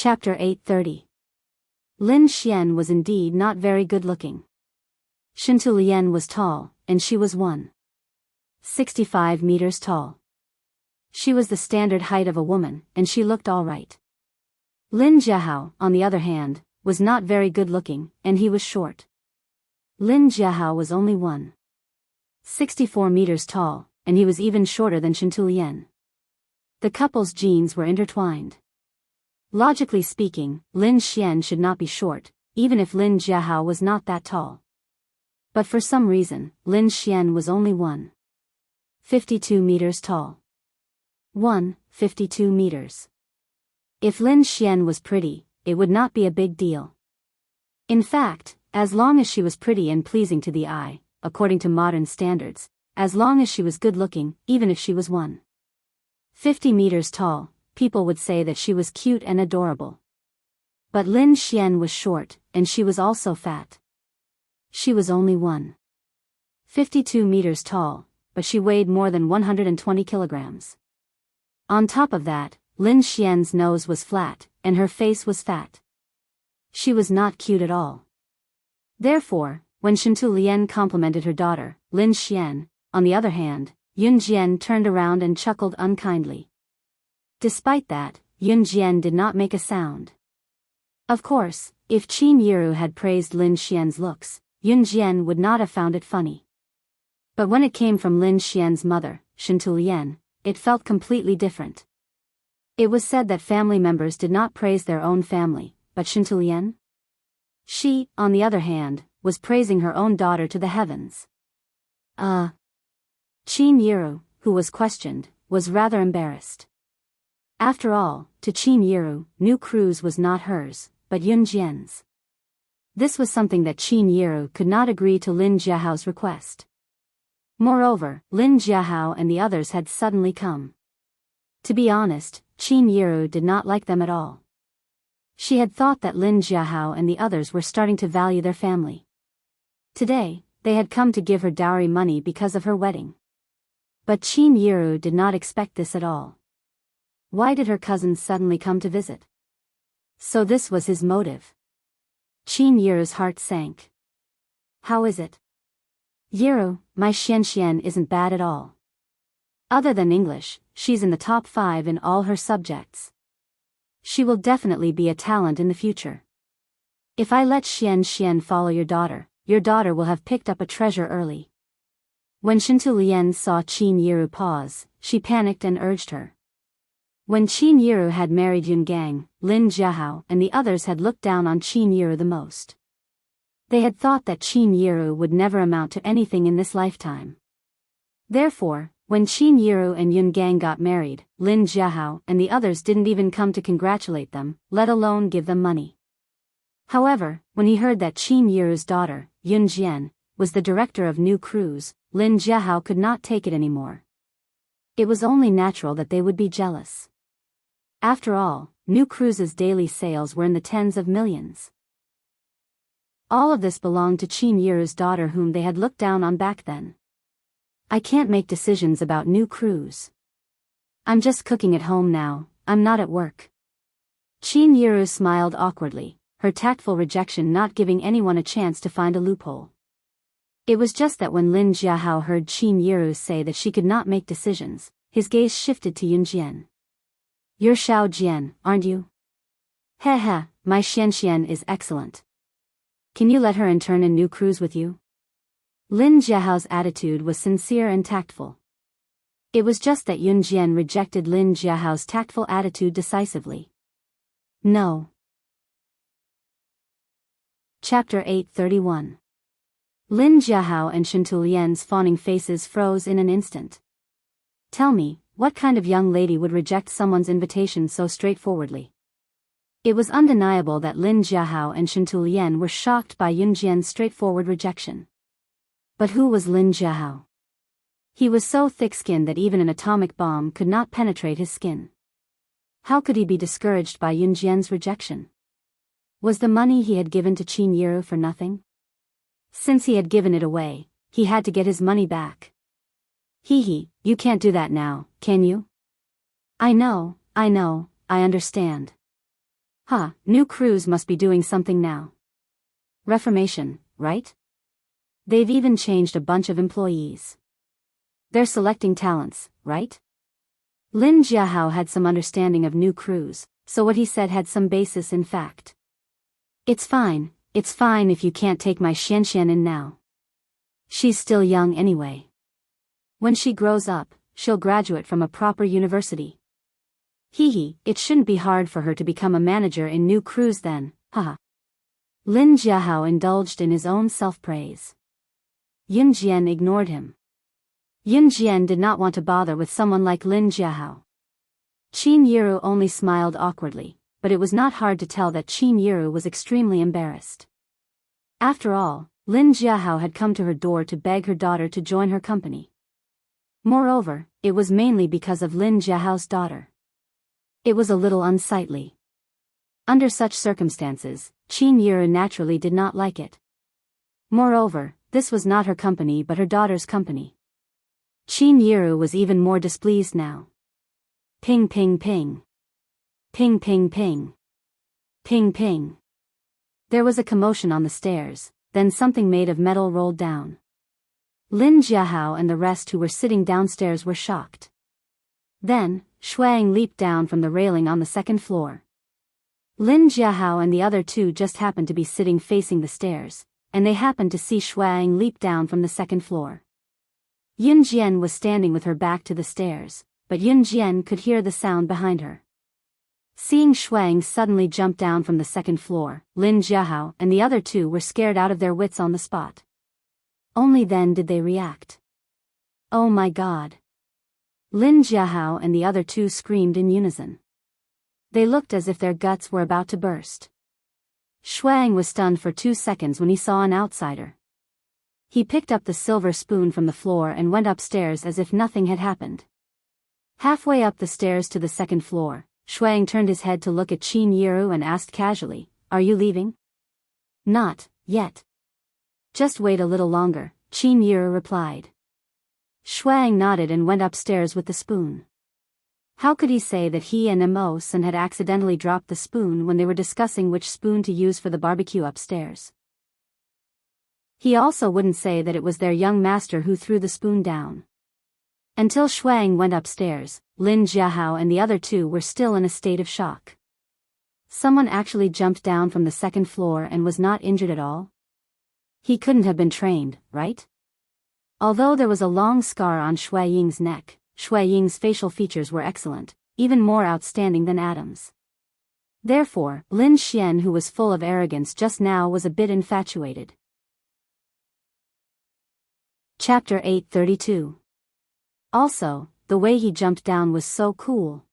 Chapter 830. Lin Xian was indeed not very good-looking. Shintu Lian was tall, and she was 1.65 meters tall. She was the standard height of a woman, and she looked all right. Lin Jiahao, on the other hand, was not very good-looking, and he was short. Lin Jiahao was only 1.64 meters tall, and he was even shorter than Shintu Lian. The couple's genes were intertwined. Logically speaking, Lin Xian should not be short, even if Lin Jiahao was not that tall. But for some reason, Lin Xian was only 1.52 meters tall. 1.52 meters. If Lin Xian was pretty, it would not be a big deal. In fact, as long as she was pretty and pleasing to the eye, according to modern standards, as long as she was good-looking, even if she was 1.50 meters tall, people would say that she was cute and adorable. But Lin Xian was short, and she was also fat. She was only 1.52 meters tall, but she weighed more than 120 kilograms. On top of that, Lin Xian's nose was flat, and her face was fat. She was not cute at all. Therefore, when Shintu Lian complimented her daughter, Lin Xian, on the other hand, Yun Jian turned around and chuckled unkindly. Despite that, Yun Jian did not make a sound. Of course, if Qin Yiru had praised Lin Xian's looks, Yun Jian would not have found it funny. But when it came from Lin Xian's mother, Shintu Lian, it felt completely different. It was said that family members did not praise their own family, but Shintu Lian? She, on the other hand, was praising her own daughter to the heavens. Qin Yiru, who was questioned, was rather embarrassed. After all, to Qin Yiru, New Cruise was not hers, but Yun Jian's. This was something that Qin Yiru could not agree to Lin Jiahao's request. Moreover, Lin Jiahao and the others had suddenly come. To be honest, Qin Yiru did not like them at all. She had thought that Lin Jiahao and the others were starting to value their family. Today, they had come to give her dowry money because of her wedding. But Qin Yiru did not expect this at all. Why did her cousins suddenly come to visit? So this was his motive. Qin Yiru's heart sank. How is it? Yiru, my Xian isn't bad at all. Other than English, she's in the top 5 in all her subjects. She will definitely be a talent in the future. If I let Xian follow your daughter will have picked up a treasure early. When Shintu Lian saw Qin Yiru pause, she panicked and urged her. When Qin Yiru had married Yun Gang, Lin Jiahao and the others had looked down on Qin Yiru the most. They had thought that Qin Yiru would never amount to anything in this lifetime. Therefore, when Qin Yiru and Yun Gang got married, Lin Jiahao and the others didn't even come to congratulate them, let alone give them money. However, when he heard that Qin Yiru's daughter, Yun Jian, was the director of New Cruise, Lin Jiahao could not take it anymore. It was only natural that they would be jealous. After all, New Cruise's daily sales were in the tens of millions. All of this belonged to Qin Yiru's daughter whom they had looked down on back then. I can't make decisions about New Cruise. I'm just cooking at home now, I'm not at work. Qin Yiru smiled awkwardly, her tactful rejection not giving anyone a chance to find a loophole. It was just that when Lin Jiahao heard Qin Yiru say that she could not make decisions, his gaze shifted to Yun Jian. You're Xiao Jian, aren't you? Heh, my Xian is excellent. Can you let her intern in New Cruise with you? Lin Jiahao's attitude was sincere and tactful. It was just that Yun Jian rejected Lin Jiahao's tactful attitude decisively. No. Chapter 831. Lin Jiahao and Shintu Lian's fawning faces froze in an instant. Tell me, what kind of young lady would reject someone's invitation so straightforwardly? It was undeniable that Lin Jiahao and Shintu Lian were shocked by Yun Jian's straightforward rejection. But who was Lin Jiahao? He was so thick-skinned that even an atomic bomb could not penetrate his skin. How could he be discouraged by Yun Jian's rejection? Was the money he had given to Qin Yiru for nothing? Since he had given it away, he had to get his money back. You can't do that now, can you? I know, I understand. New crews must be doing something now. Reformation, right? They've even changed a bunch of employees. They're selecting talents, right? Lin Jiahao had some understanding of new crews, so what he said had some basis in fact. It's fine if you can't take my Xianxian in now. She's still young anyway. When she grows up, she'll graduate from a proper university. It shouldn't be hard for her to become a manager in new crews then, haha. Lin Jiahao indulged in his own self-praise. Yun Jian ignored him. Yun Jian did not want to bother with someone like Lin Jiahao. Qin Yiru only smiled awkwardly, but it was not hard to tell that Qin Yiru was extremely embarrassed. After all, Lin Jiahao had come to her door to beg her daughter to join her company. Moreover, it was mainly because of Lin Jiahao's daughter. It was a little unsightly. Under such circumstances, Qin Yiru naturally did not like it. Moreover, this was not her company but her daughter's company. Qin Yiru was even more displeased now. Ping ping ping. Ping ping ping. Ping ping. There was a commotion on the stairs, then something made of metal rolled down. Lin Jiahao and the rest who were sitting downstairs were shocked. Then, Shuang leaped down from the railing on the second floor. Lin Jiahao and the other two just happened to be sitting facing the stairs, and they happened to see Shuang leap down from the second floor. Yun Jian was standing with her back to the stairs, but Yun Jian could hear the sound behind her. Seeing Shuang suddenly jump down from the second floor, Lin Jiahao and the other two were scared out of their wits on the spot. Only then did they react. Oh my God! Lin Jiahao and the other two screamed in unison. They looked as if their guts were about to burst. Shuang was stunned for 2 seconds when he saw an outsider. He picked up the silver spoon from the floor and went upstairs as if nothing had happened. Halfway up the stairs to the second floor, Shuang turned his head to look at Qin Yiru and asked casually, "Are you leaving?" "Not yet. Just wait a little longer," Qin Yiru replied. Shuang nodded and went upstairs with the spoon. How could he say that he and Mo-san had accidentally dropped the spoon when they were discussing which spoon to use for the barbecue upstairs? He also wouldn't say that it was their young master who threw the spoon down. Until Shuang went upstairs, Lin Jiahao and the other two were still in a state of shock. Someone actually jumped down from the second floor and was not injured at all? He couldn't have been trained, right? Although there was a long scar on Shui Ying's neck, Shui Ying's facial features were excellent, even more outstanding than Adam's. Therefore, Lin Xian, who was full of arrogance just now, was a bit infatuated. Chapter 832. Also, the way he jumped down was so cool.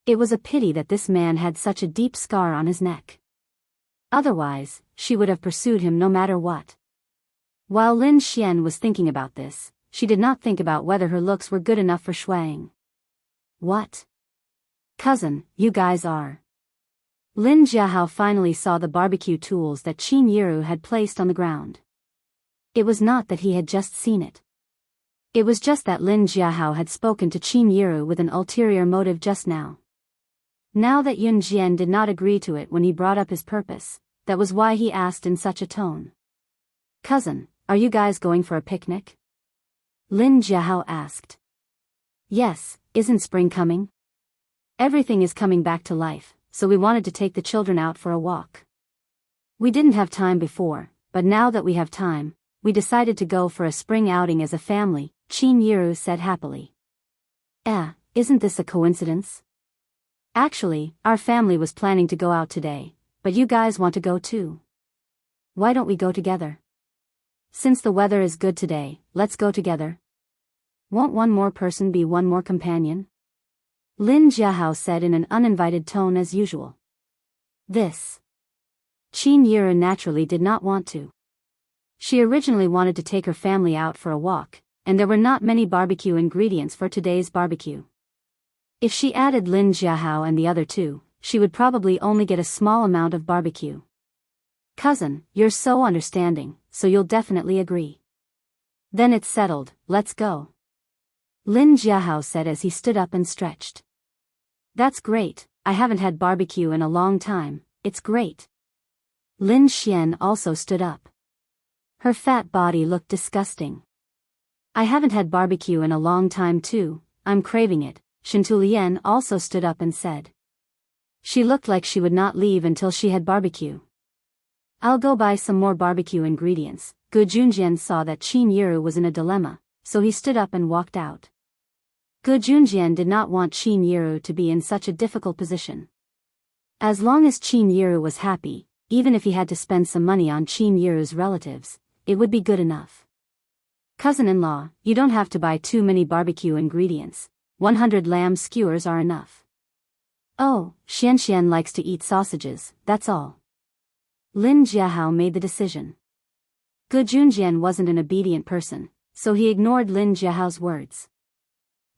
It was a pity that this man had such a deep scar on his neck. Otherwise, she would have pursued him no matter what. While Lin Xian was thinking about this, she did not think about whether her looks were good enough for Shuang. What? Cousin, you guys are. Lin Jiahao finally saw the barbecue tools that Qin Yiru had placed on the ground. It was not that he had just seen it. It was just that Lin Jiahao had spoken to Qin Yiru with an ulterior motive just now. Now that Yun Jian did not agree to it when he brought up his purpose, that was why he asked in such a tone. Cousin, are you guys going for a picnic? Lin Jiahao asked. Yes, isn't spring coming? Everything is coming back to life, so we wanted to take the children out for a walk. We didn't have time before, but now that we have time, we decided to go for a spring outing as a family, Qin Yiru said happily. Isn't this a coincidence? Actually, our family was planning to go out today, but you guys want to go too. Why don't we go together? Since the weather is good today, let's go together. Won't one more person be one more companion? Lin Jiahao said in an uninvited tone as usual. This. Qin Yiru naturally did not want to. She originally wanted to take her family out for a walk, and there were not many barbecue ingredients for today's barbecue. If she added Lin Jiahao and the other two, she would probably only get a small amount of barbecue. Cousin, you're so understanding, so you'll definitely agree. Then it's settled, let's go. Lin Jiahao said as he stood up and stretched. That's great, I haven't had barbecue in a long time, it's great. Lin Xian also stood up. Her fat body looked disgusting. I haven't had barbecue in a long time too, I'm craving it, Shintulian also stood up and said. She looked like she would not leave until she had barbecue. I'll go buy some more barbecue ingredients. Gu Junjian saw that Qin Yiru was in a dilemma, so he stood up and walked out. Gu Junjian did not want Qin Yiru to be in such a difficult position. As long as Qin Yiru was happy, even if he had to spend some money on Qin Yiru's relatives, it would be good enough. Cousin-in-law, you don't have to buy too many barbecue ingredients, 100 lamb skewers are enough. Oh, Xian likes to eat sausages, that's all. Lin Jiahao made the decision. Gu Junjian wasn't an obedient person, so he ignored Lin Jiahao's words.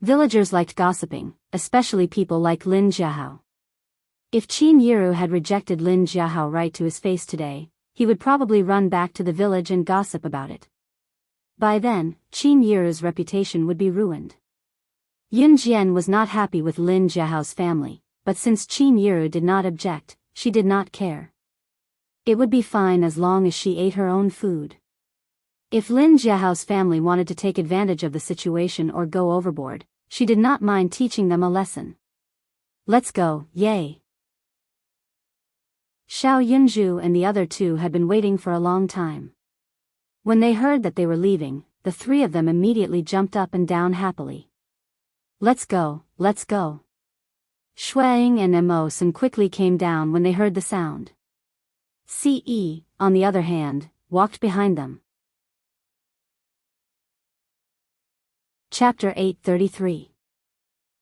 Villagers liked gossiping, especially people like Lin Jiahao. If Qin Yiru had rejected Lin Jiahao right to his face today, he would probably run back to the village and gossip about it. By then, Qin Yiru's reputation would be ruined. Yun Jian was not happy with Lin Jiahao's family, but since Qin Yiru did not object, she did not care. It would be fine as long as she ate her own food. If Lin Jiahao's family wanted to take advantage of the situation or go overboard, she did not mind teaching them a lesson. Let's go, yay! Xiao Yunzhu and the other two had been waiting for a long time. When they heard that they were leaving, the three of them immediately jumped up and down happily. Let's go, let's go. Shuang and Mo Sen quickly came down when they heard the sound. Ce, on the other hand, walked behind them. Chapter 833.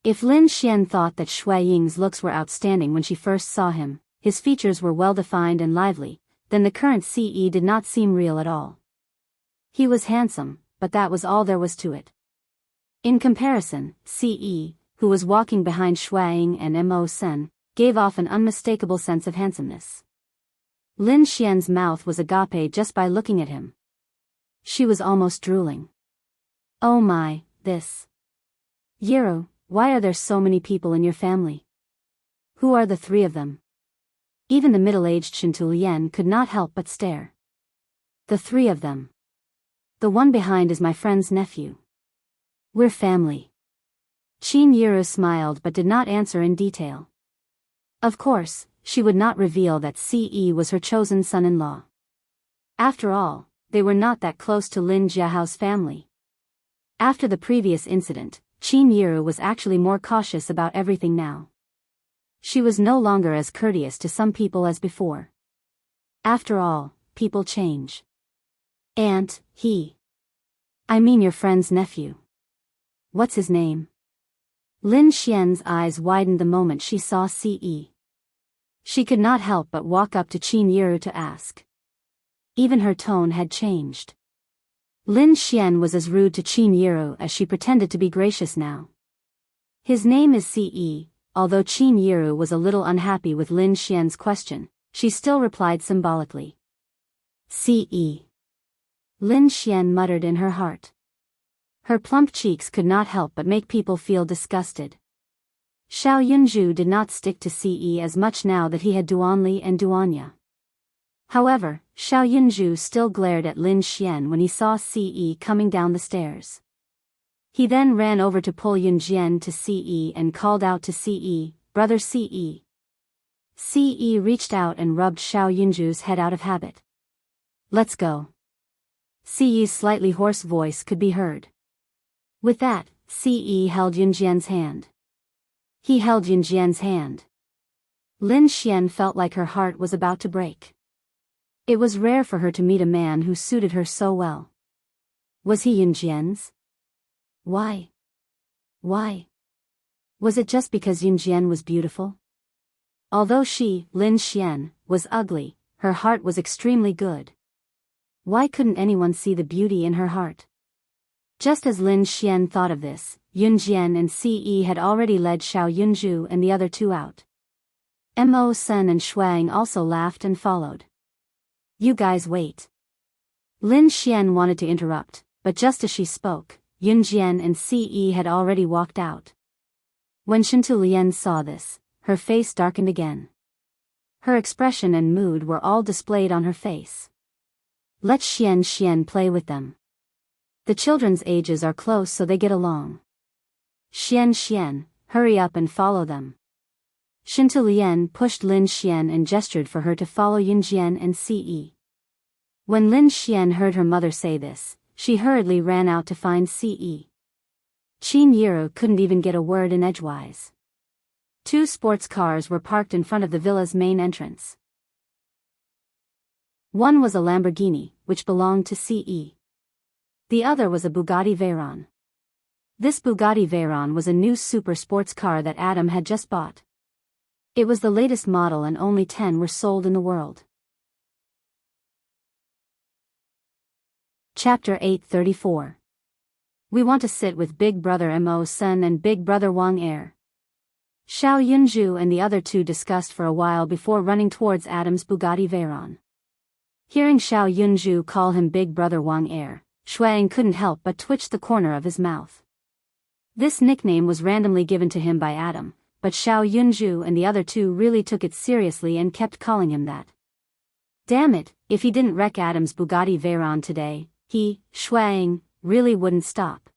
If Lin Xian thought that Shui Ying's looks were outstanding when she first saw him, his features were well-defined and lively, then the current Ce did not seem real at all. He was handsome, but that was all there was to it. In comparison, Ce, who was walking behind Shuang and Mo Sen, gave off an unmistakable sense of handsomeness. Lin Xian's mouth was agape just by looking at him. She was almost drooling. Oh my, this. Yiru, why are there so many people in your family? Who are the three of them? Even the middle-aged Shintulian could not help but stare. The three of them. The one behind is my friend's nephew. We're family. Qin Yiru smiled but did not answer in detail. Of course, she would not reveal that Ce was her chosen son-in-law. After all, they were not that close to Lin Jiahao's family. After the previous incident, Qin Yiru was actually more cautious about everything now. She was no longer as courteous to some people as before. After all, people change. Aunt, I mean your friend's nephew. What's his name? Lin Xian's eyes widened the moment she saw Ce. She could not help but walk up to Qin Yiru to ask. Even her tone had changed. Lin Xian was as rude to Qin Yiru as she pretended to be gracious now. His name is Ce. Although Qin Yiru was a little unhappy with Lin Xian's question, she still replied symbolically. Ce. Lin Xian muttered in her heart. Her plump cheeks could not help but make people feel disgusted. Xiao Yunzhu did not stick to Ce as much now that he had Duanli and Duanya. However, Xiao Yunzhu still glared at Lin Xian when he saw Ce coming down the stairs. He then ran over to pull Yunjian to Ce and called out to Ce, "Brother Ce." Ce reached out and rubbed Xiao Yunzhu's head out of habit. "Let's go." Ce's slightly hoarse voice could be heard. With that, Ce held Yunjian's hand. He held Yunjian's hand. Lin Xian felt like her heart was about to break. It was rare for her to meet a man who suited her so well. Was he Yunjian's? Why? Was it just because Yunjian was beautiful? Although she, Lin Xian, was ugly, her heart was extremely good. Why couldn't anyone see the beauty in her heart? Just as Lin Xian thought of this, Yunjian and Ce had already led Xiao Yunzhu and the other two out. Mo Sen and Shuang also laughed and followed. You guys wait. Lin Xian wanted to interrupt, but just as she spoke, Yunjian and Ce had already walked out. When Shintulian saw this, her face darkened again. Her expression and mood were all displayed on her face. Let Xian play with them. The children's ages are close so they get along. Xian, hurry up and follow them. Xintulian pushed Lin Xian and gestured for her to follow Yunjian and Ce. When Lin Xian heard her mother say this, she hurriedly ran out to find Ce. Qin Yiru couldn't even get a word in edgewise. 2 sports cars were parked in front of the villa's main entrance. One was a Lamborghini, which belonged to Ce. The other was a Bugatti Veyron. This Bugatti Veyron was a new super sports car that Adam had just bought. It was the latest model and only 10 were sold in the world. Chapter 834. We want to sit with Big Brother Mo Sun and Big Brother Wang Er. Xiao Yunju and the other 2 discussed for a while before running towards Adam's Bugatti Veyron. Hearing Xiao Yunju call him Big Brother Wang Er, Shuang couldn't help but twitch the corner of his mouth. This nickname was randomly given to him by Adam, but Xiao Yunju and the other 2 really took it seriously and kept calling him that. Damn it, if he didn't wreck Adam's Bugatti Veyron today, he, Shuang, really wouldn't stop.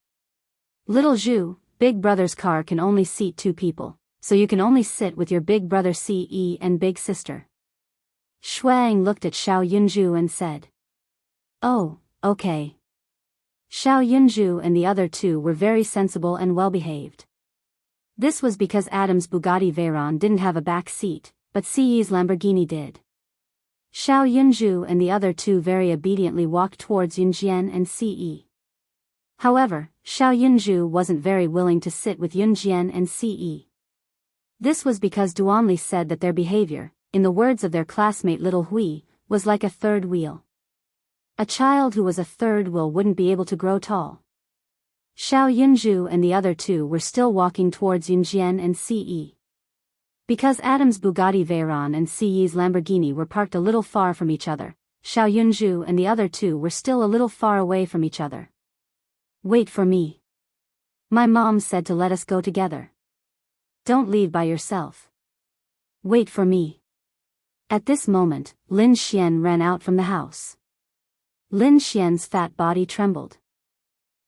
Little Zhu, Big Brother's car can only seat 2 people, so you can only sit with your big brother Ce and big sister. Shuang looked at Xiao Yunju and said. Oh, okay. Xiao Yunju and the other 2 were very sensible and well-behaved. This was because Adam's Bugatti Veyron didn't have a back seat, but Ce's Lamborghini did. Xiao Yunju and the other 2 very obediently walked towards Yunjian and Ce. However, Xiao Yunju wasn't very willing to sit with Yunjian and Ce. This was because Duanli said that their behavior, in the words of their classmate Little Hui, was like a third wheel. A child who was a third wheel wouldn't be able to grow tall. Xiao Yunju and the other 2 were still walking towards Yunjian and Ce. Because Adam's Bugatti Veyron and Ce's Lamborghini were parked a little far from each other, Xiao Yunju and the other 2 were still a little far away from each other. Wait for me. My mom said to let us go together. Don't leave by yourself. Wait for me. At this moment, Lin Xian ran out from the house. Lin Xian's fat body trembled.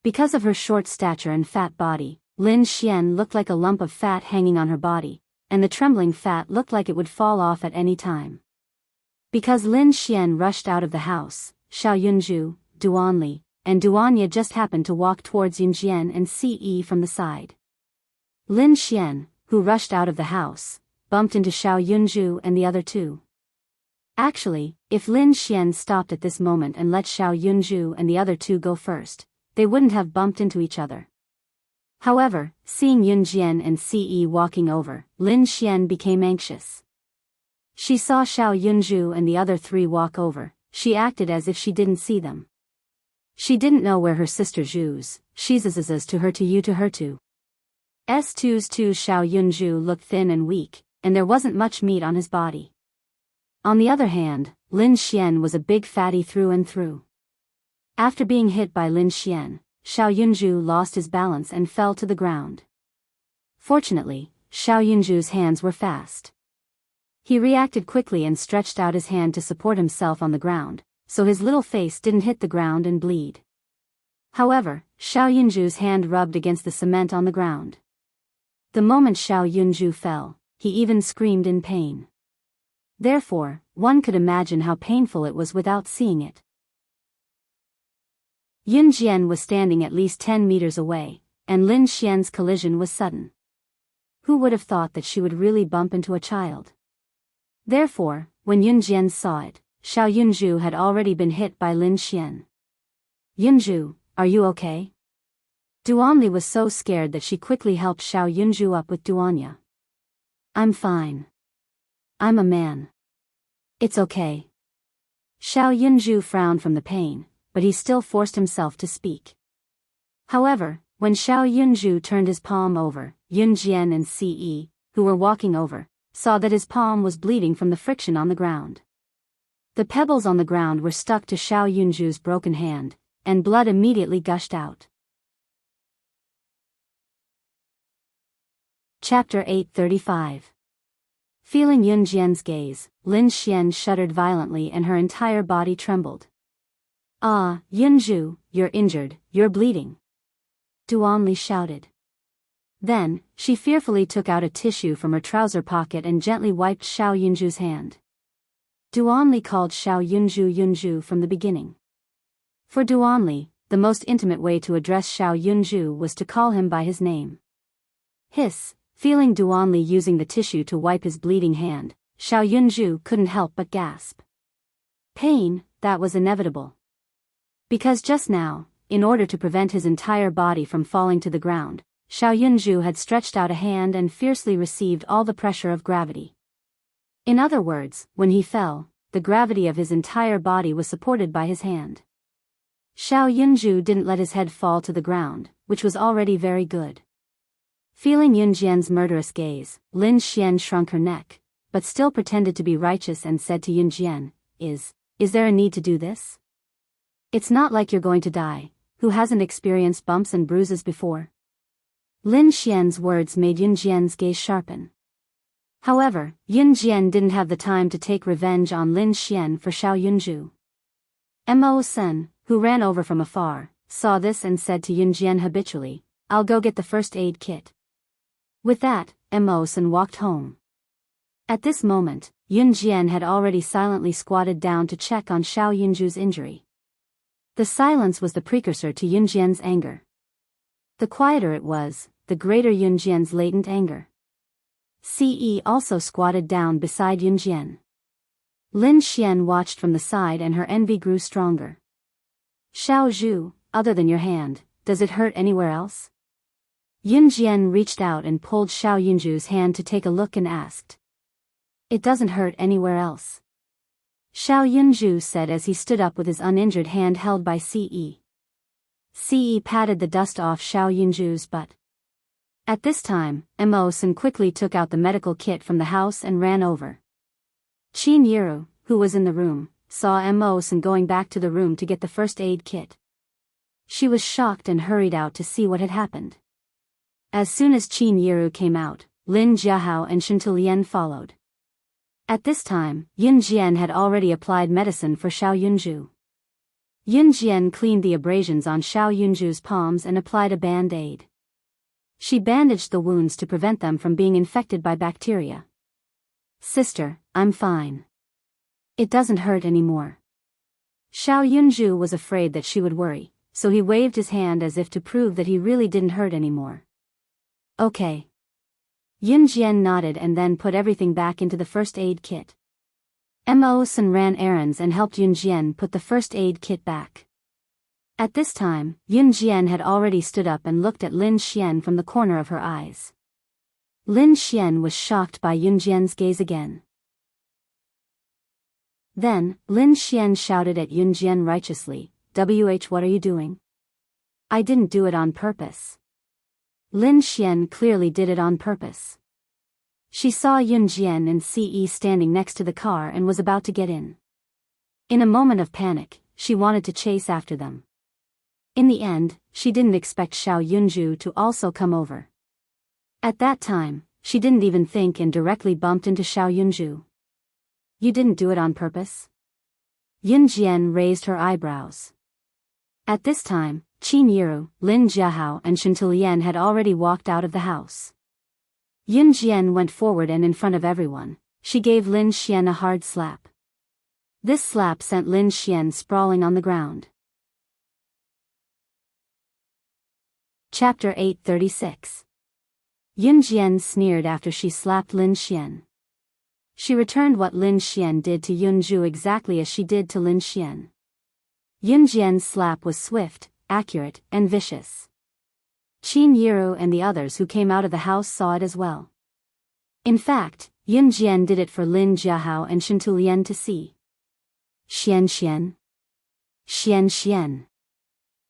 Because of her short stature and fat body, Lin Xian looked like a lump of fat hanging on her body, and the trembling fat looked like it would fall off at any time. Because Lin Xian rushed out of the house, Xiao Yunju, Duanli, and Duanya just happened to walk towards Yunjian and Ce from the side. Lin Xian, who rushed out of the house, bumped into Xiao Yunju and the other 2. Actually, if Lin Xian stopped at this moment and let Xiao Yunju and the other 2 go first, they wouldn't have bumped into each other. However, seeing Yunjian and Ce walking over, Lin Xian became anxious. She saw Xiao Yunju and the other 3 walk over. She acted as if she didn't see them. She didn't know where her sister Zhu's, she's to her to you to her to. S2's 2 Xiao Yunju looked thin and weak, and there wasn't much meat on his body. On the other hand, Lin Xian was a big fatty through and through. After being hit by Lin Xian, Xiao Yunju lost his balance and fell to the ground. Fortunately, Xiao Yunju's hands were fast. He reacted quickly and stretched out his hand to support himself on the ground, so his little face didn't hit the ground and bleed. However, Xiao Yunju's hand rubbed against the cement on the ground. The moment Xiao Yunju fell, he even screamed in pain. Therefore, one could imagine how painful it was without seeing it. Yunjian was standing at least 10 meters away, and Lin Xian's collision was sudden. Who would have thought that she would really bump into a child? Therefore, when Yunjian saw it, Xiao Yunju had already been hit by Lin Xian. Yunju, are you okay? Duanli was so scared that she quickly helped Xiao Yunju up with Duanya. I'm fine. I'm a man. It's okay. Xiao Yunju frowned from the pain, but he still forced himself to speak. However, when Xiao Yunju turned his palm over, Yunjian and Ce, who were walking over, saw that his palm was bleeding from the friction on the ground. The pebbles on the ground were stuck to Xiao Yunju's broken hand, and blood immediately gushed out. Chapter 835. Feeling Yun Jian's gaze, Lin Xian shuddered violently and her entire body trembled. Ah, Yunju, you're injured, you're bleeding. Duanli shouted. Then, she fearfully took out a tissue from her trouser pocket and gently wiped Xiao Yunju's hand. Duanli called Xiao Yunju Yunju from the beginning. For Duanli, the most intimate way to address Xiao Yunju was to call him by his name. Hiss, feeling Duanli using the tissue to wipe his bleeding hand, Xiao Yunju couldn't help but gasp. Pain, that was inevitable. Because just now, in order to prevent his entire body from falling to the ground, Xiao Yunju had stretched out a hand and fiercely received all the pressure of gravity. In other words, when he fell, the gravity of his entire body was supported by his hand. Xiao Yunju didn't let his head fall to the ground, which was already very good. Feeling Yun Jian's murderous gaze, Lin Xian shrunk her neck, but still pretended to be righteous and said to Yun Jian, Is there a need to do this? It's not like you're going to die. Who hasn't experienced bumps and bruises before? Lin Xian's words made Yun Jian's gaze sharpen. However, Yun Jian didn't have the time to take revenge on Lin Xian for Xiao Yunju. Mo Sen, who ran over from afar, saw this and said to Yun Jian habitually, I'll go get the first aid kit. With that, Mo Sen walked home. At this moment, Yun Jian had already silently squatted down to check on Xiao Yunju's injury. The silence was the precursor to Yun Jian's anger. The quieter it was, the greater Yun Jian's latent anger. Ce also squatted down beside Yun Jian. Lin Xian watched from the side and her envy grew stronger. Xiao Zhu, other than your hand, does it hurt anywhere else? Yun Jian reached out and pulled Xiao Yunju's hand to take a look and asked. It doesn't hurt anywhere else. Xiao Yunju said as he stood up with his uninjured hand held by Ce. Ce patted the dust off Xiao Yunju's butt. At this time, Mo Sen quickly took out the medical kit from the house and ran over. Qin Yiru, who was in the room, saw Mo Sen going back to the room to get the first aid kit. She was shocked and hurried out to see what had happened. As soon as Qin Yiru came out, Lin Jiahao and Shantilian followed. At this time, Yun Jian had already applied medicine for Xiao Yunju. Yun Jian cleaned the abrasions on Xiao Yunju's palms and applied a band-aid. She bandaged the wounds to prevent them from being infected by bacteria. Sister, I'm fine. It doesn't hurt anymore. Xiao Yunju was afraid that she would worry, so he waved his hand as if to prove that he really didn't hurt anymore. Okay. Yun Jian nodded and then put everything back into the first aid kit. Mo Sen ran errands and helped Yun Jian put the first aid kit back. At this time, Yun Jian had already stood up and looked at Lin Xian from the corner of her eyes. Lin Xian was shocked by Yun Jian's gaze again. Then, Lin Xian shouted at Yun Jian righteously, what are you doing? I didn't do it on purpose. Lin Xian clearly did it on purpose. She saw Yun Jian and Ce standing next to the car and was about to get in. In a moment of panic, she wanted to chase after them. In the end, she didn't expect Xiao Yunju to also come over. At that time, she didn't even think and directly bumped into Xiao Yunju. You didn't do it on purpose? Yun Jian raised her eyebrows. At this time, Qin Yiru, Lin Jiahao and Shantilian had already walked out of the house. Yun Jian went forward and in front of everyone, she gave Lin Xian a hard slap. This slap sent Lin Xian sprawling on the ground. Chapter 836. Yun Jian sneered after she slapped Lin Xian. She returned what Lin Xian did to Yun Ju exactly as she did to Lin Xian. Yun Jian's slap was swift, accurate, and vicious. Qin Yiru and the others who came out of the house saw it as well. In fact, Yun Jian did it for Lin Jiahao and Shantilian to see. Xian Xian. Xian Xian.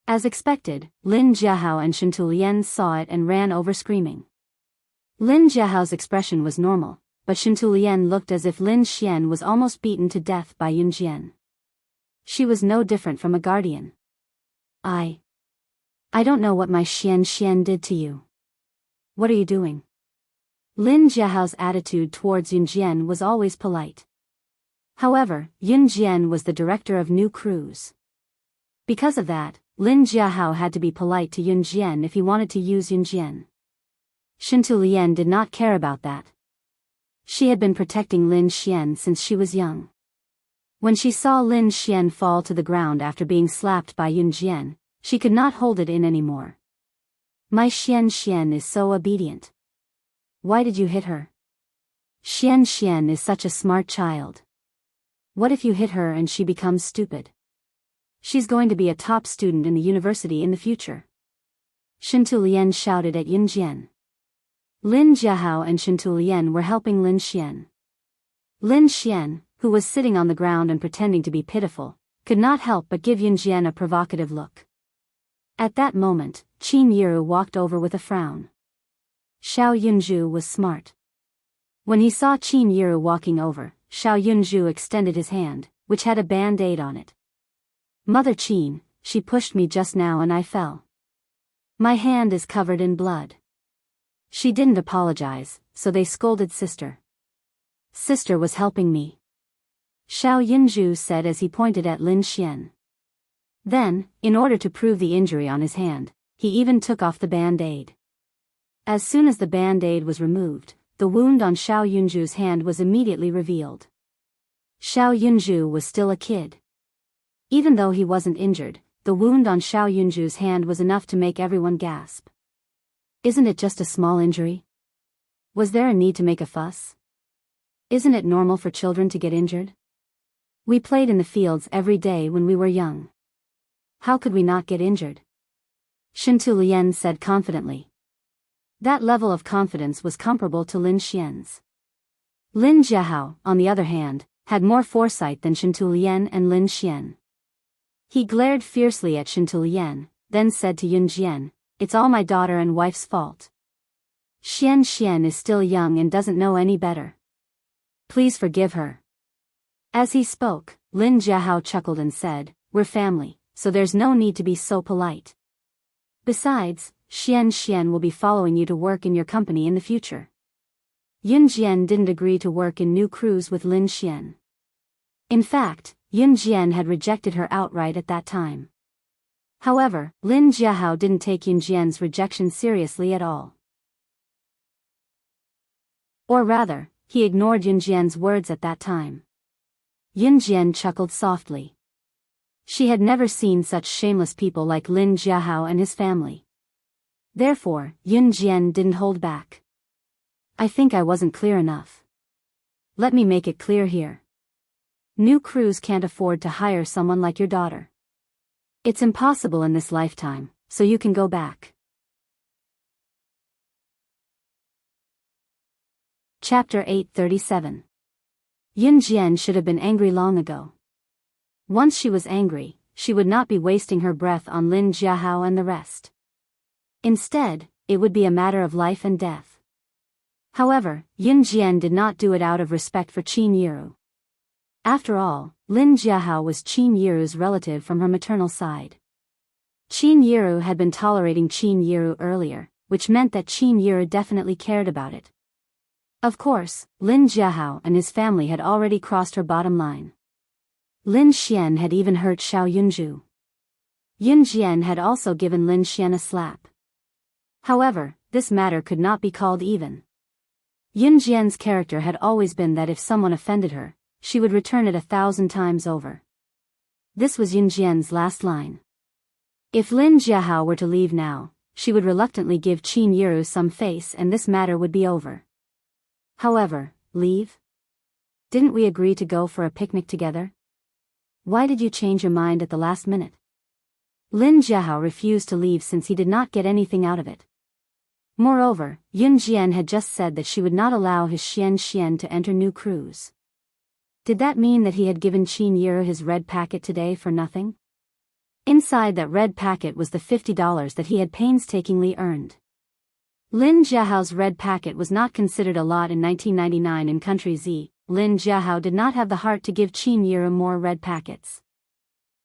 As expected, Lin Jiahao and Shantilian saw it and ran over screaming. Lin Jiahao's expression was normal, but Shantilian looked as if Lin Xian was almost beaten to death by Yun Jian. She was no different from a guardian. I don't know what my Xian Xian did to you. What are you doing? Lin Jiahao's attitude towards Yun Jian was always polite. However, Yun Jian was the director of new crews. Because of that, Lin Jiahao had to be polite to Yun Jian if he wanted to use Yun Jian. Shintu Lian did not care about that. She had been protecting Lin Xian since she was young. When she saw Lin Xian fall to the ground after being slapped by Yun Jian, she could not hold it in anymore. My Xian is so obedient. Why did you hit her? Xian is such a smart child. What if you hit her and she becomes stupid? She's going to be a top student in the university in the future. Shintu Lian shouted at Yun Jian. Lin Jiahao and Shintu Lian were helping Lin Xian. Lin Xian, who was sitting on the ground and pretending to be pitiful, could not help but give Yun Jian a provocative look. At that moment, Qin Yiru walked over with a frown. Xiao Yunzhu was smart. When he saw Qin Yiru walking over, Xiao Yunzhu extended his hand, which had a band-aid on it. Mother Qin, she pushed me just now and I fell. My hand is covered in blood. She didn't apologize, so they scolded sister. Sister was helping me, Xiao Yunzhu said as he pointed at Lin Xian. Then, in order to prove the injury on his hand, he even took off the band-aid. As soon as the band-aid was removed, the wound on Xiao Yunzhu's hand was immediately revealed. Xiao Yunzhu was still a kid. Even though he wasn't injured, the wound on Xiao Yunzhu's hand was enough to make everyone gasp. Isn't it just a small injury? Was there a need to make a fuss? Isn't it normal for children to get injured? We played in the fields every day when we were young. How could we not get injured? Shintu Lian said confidently. That level of confidence was comparable to Lin Xian's. Lin Jiahao, on the other hand, had more foresight than Shintu Lian and Lin Xian. He glared fiercely at Shintu Lian, then said to Yun Jian, "It's all my daughter and wife's fault. Xian is still young and doesn't know any better. Please forgive her." As he spoke, Lin Jiahao chuckled and said, "We're family, so there's no need to be so polite. Besides, Xian will be following you to work in your company in the future." Yun Jian didn't agree to work in new crews with Lin Xian. In fact, Yun Jian had rejected her outright at that time. However, Lin Jiahao didn't take Yun Jian's rejection seriously at all. Or rather, he ignored Yun Jian's words at that time. Yun Jian chuckled softly. She had never seen such shameless people like Lin Jiahao and his family. Therefore, Yun Jian didn't hold back. "I think I wasn't clear enough. Let me make it clear here. New crews can't afford to hire someone like your daughter. It's impossible in this lifetime, so you can go back." Chapter 837. Yun Jian should have been angry long ago. Once she was angry, she would not be wasting her breath on Lin Jiahao and the rest. Instead, it would be a matter of life and death. However, Yun Jian did not do it out of respect for Qin Yiru. After all, Lin Jiahao was Qin Yiru's relative from her maternal side. Qin Yiru had been tolerating Qin Yiru earlier, which meant that Qin Yiru definitely cared about it. Of course, Lin Jiahao and his family had already crossed her bottom line. Lin Xian had even hurt Xiao Yunzhu. Yun Jian had also given Lin Xian a slap. However, this matter could not be called even. Yun Jian's character had always been that if someone offended her, she would return it 1,000 times over. This was Yun Jian's last line. If Lin Jiahao were to leave now, she would reluctantly give Qin Yiru some face and this matter would be over. However, leave? Didn't we agree to go for a picnic together? Why did you change your mind at the last minute? Lin Jiahao refused to leave since he did not get anything out of it. Moreover, Yun Jian had just said that she would not allow his Xian to enter new crews. Did that mean that he had given Qin Yiru his red packet today for nothing? Inside that red packet was the $50 that he had painstakingly earned. Lin Jiahao's red packet was not considered a lot in 1999 in Country Z. Lin Jiahao did not have the heart to give Qin Yiru more red packets.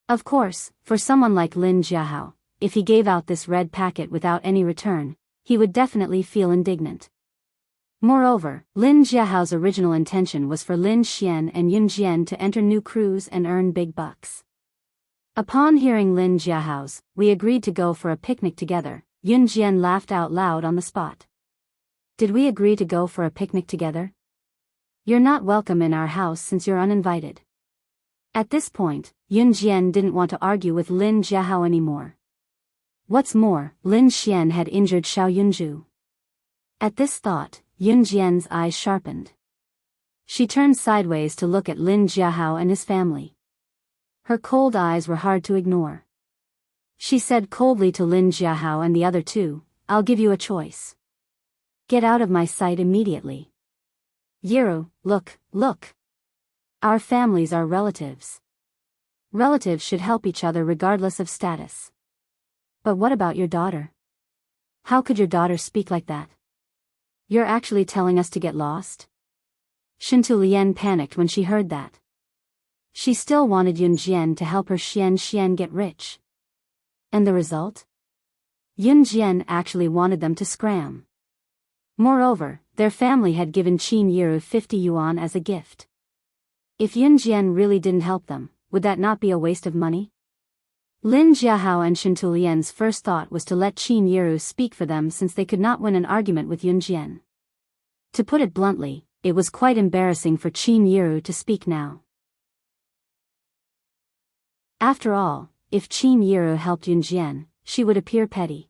Of course, for someone like Lin Jiahao, if he gave out this red packet without any return, he would definitely feel indignant. Moreover, Lin Jiahao's original intention was for Lin Xian and Yun Jian to enter new crews and earn big bucks. Upon hearing Lin Jiahao's, we agreed to go for a picnic together. Yun Jian laughed out loud on the spot. Did we agree to go for a picnic together? You're not welcome in our house since you're uninvited. At this point, Yun Jian didn't want to argue with Lin Jiahao anymore. What's more, Lin Xian had injured Xiao Yunju. At this thought, Yun Jian's eyes sharpened. She turned sideways to look at Lin Jiahao and his family. Her cold eyes were hard to ignore. She said coldly to Lin Jiahao and the other two, I'll give you a choice. Get out of my sight immediately. Yiru, look. Our families are relatives. Relatives should help each other regardless of status. But what about your daughter? How could your daughter speak like that? You're actually telling us to get lost? Shintu Lian panicked when she heard that. She still wanted Yun Jian to help her Xian get rich. And the result? Yun Jian actually wanted them to scram. Moreover, their family had given Qin Yiru 50 yuan as a gift. If Yun Jian really didn't help them, would that not be a waste of money? Lin Jiahao and Shintu Lian's first thought was to let Qin Yiru speak for them since they could not win an argument with Yun Jian. To put it bluntly, it was quite embarrassing for Qin Yiru to speak now. After all, if Qin Yiru helped Yun Jian, she would appear petty.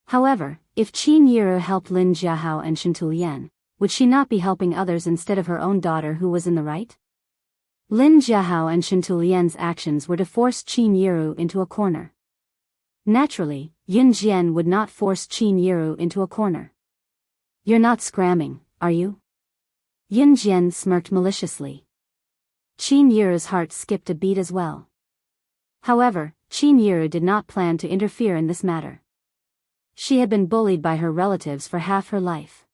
However, if Qin Yiru helped Lin Jiahao and Shintu Lian, would she not be helping others instead of her own daughter who was in the right? Lin Jiahao and Shintu Lian's actions were to force Qin Yiru into a corner. Naturally, Yun Jian would not force Qin Yiru into a corner. You're not scramming, are you? Yun Jian smirked maliciously. Qin Yiru's heart skipped a beat as well. However, Qin Yiru did not plan to interfere in this matter. She had been bullied by her relatives for half her life.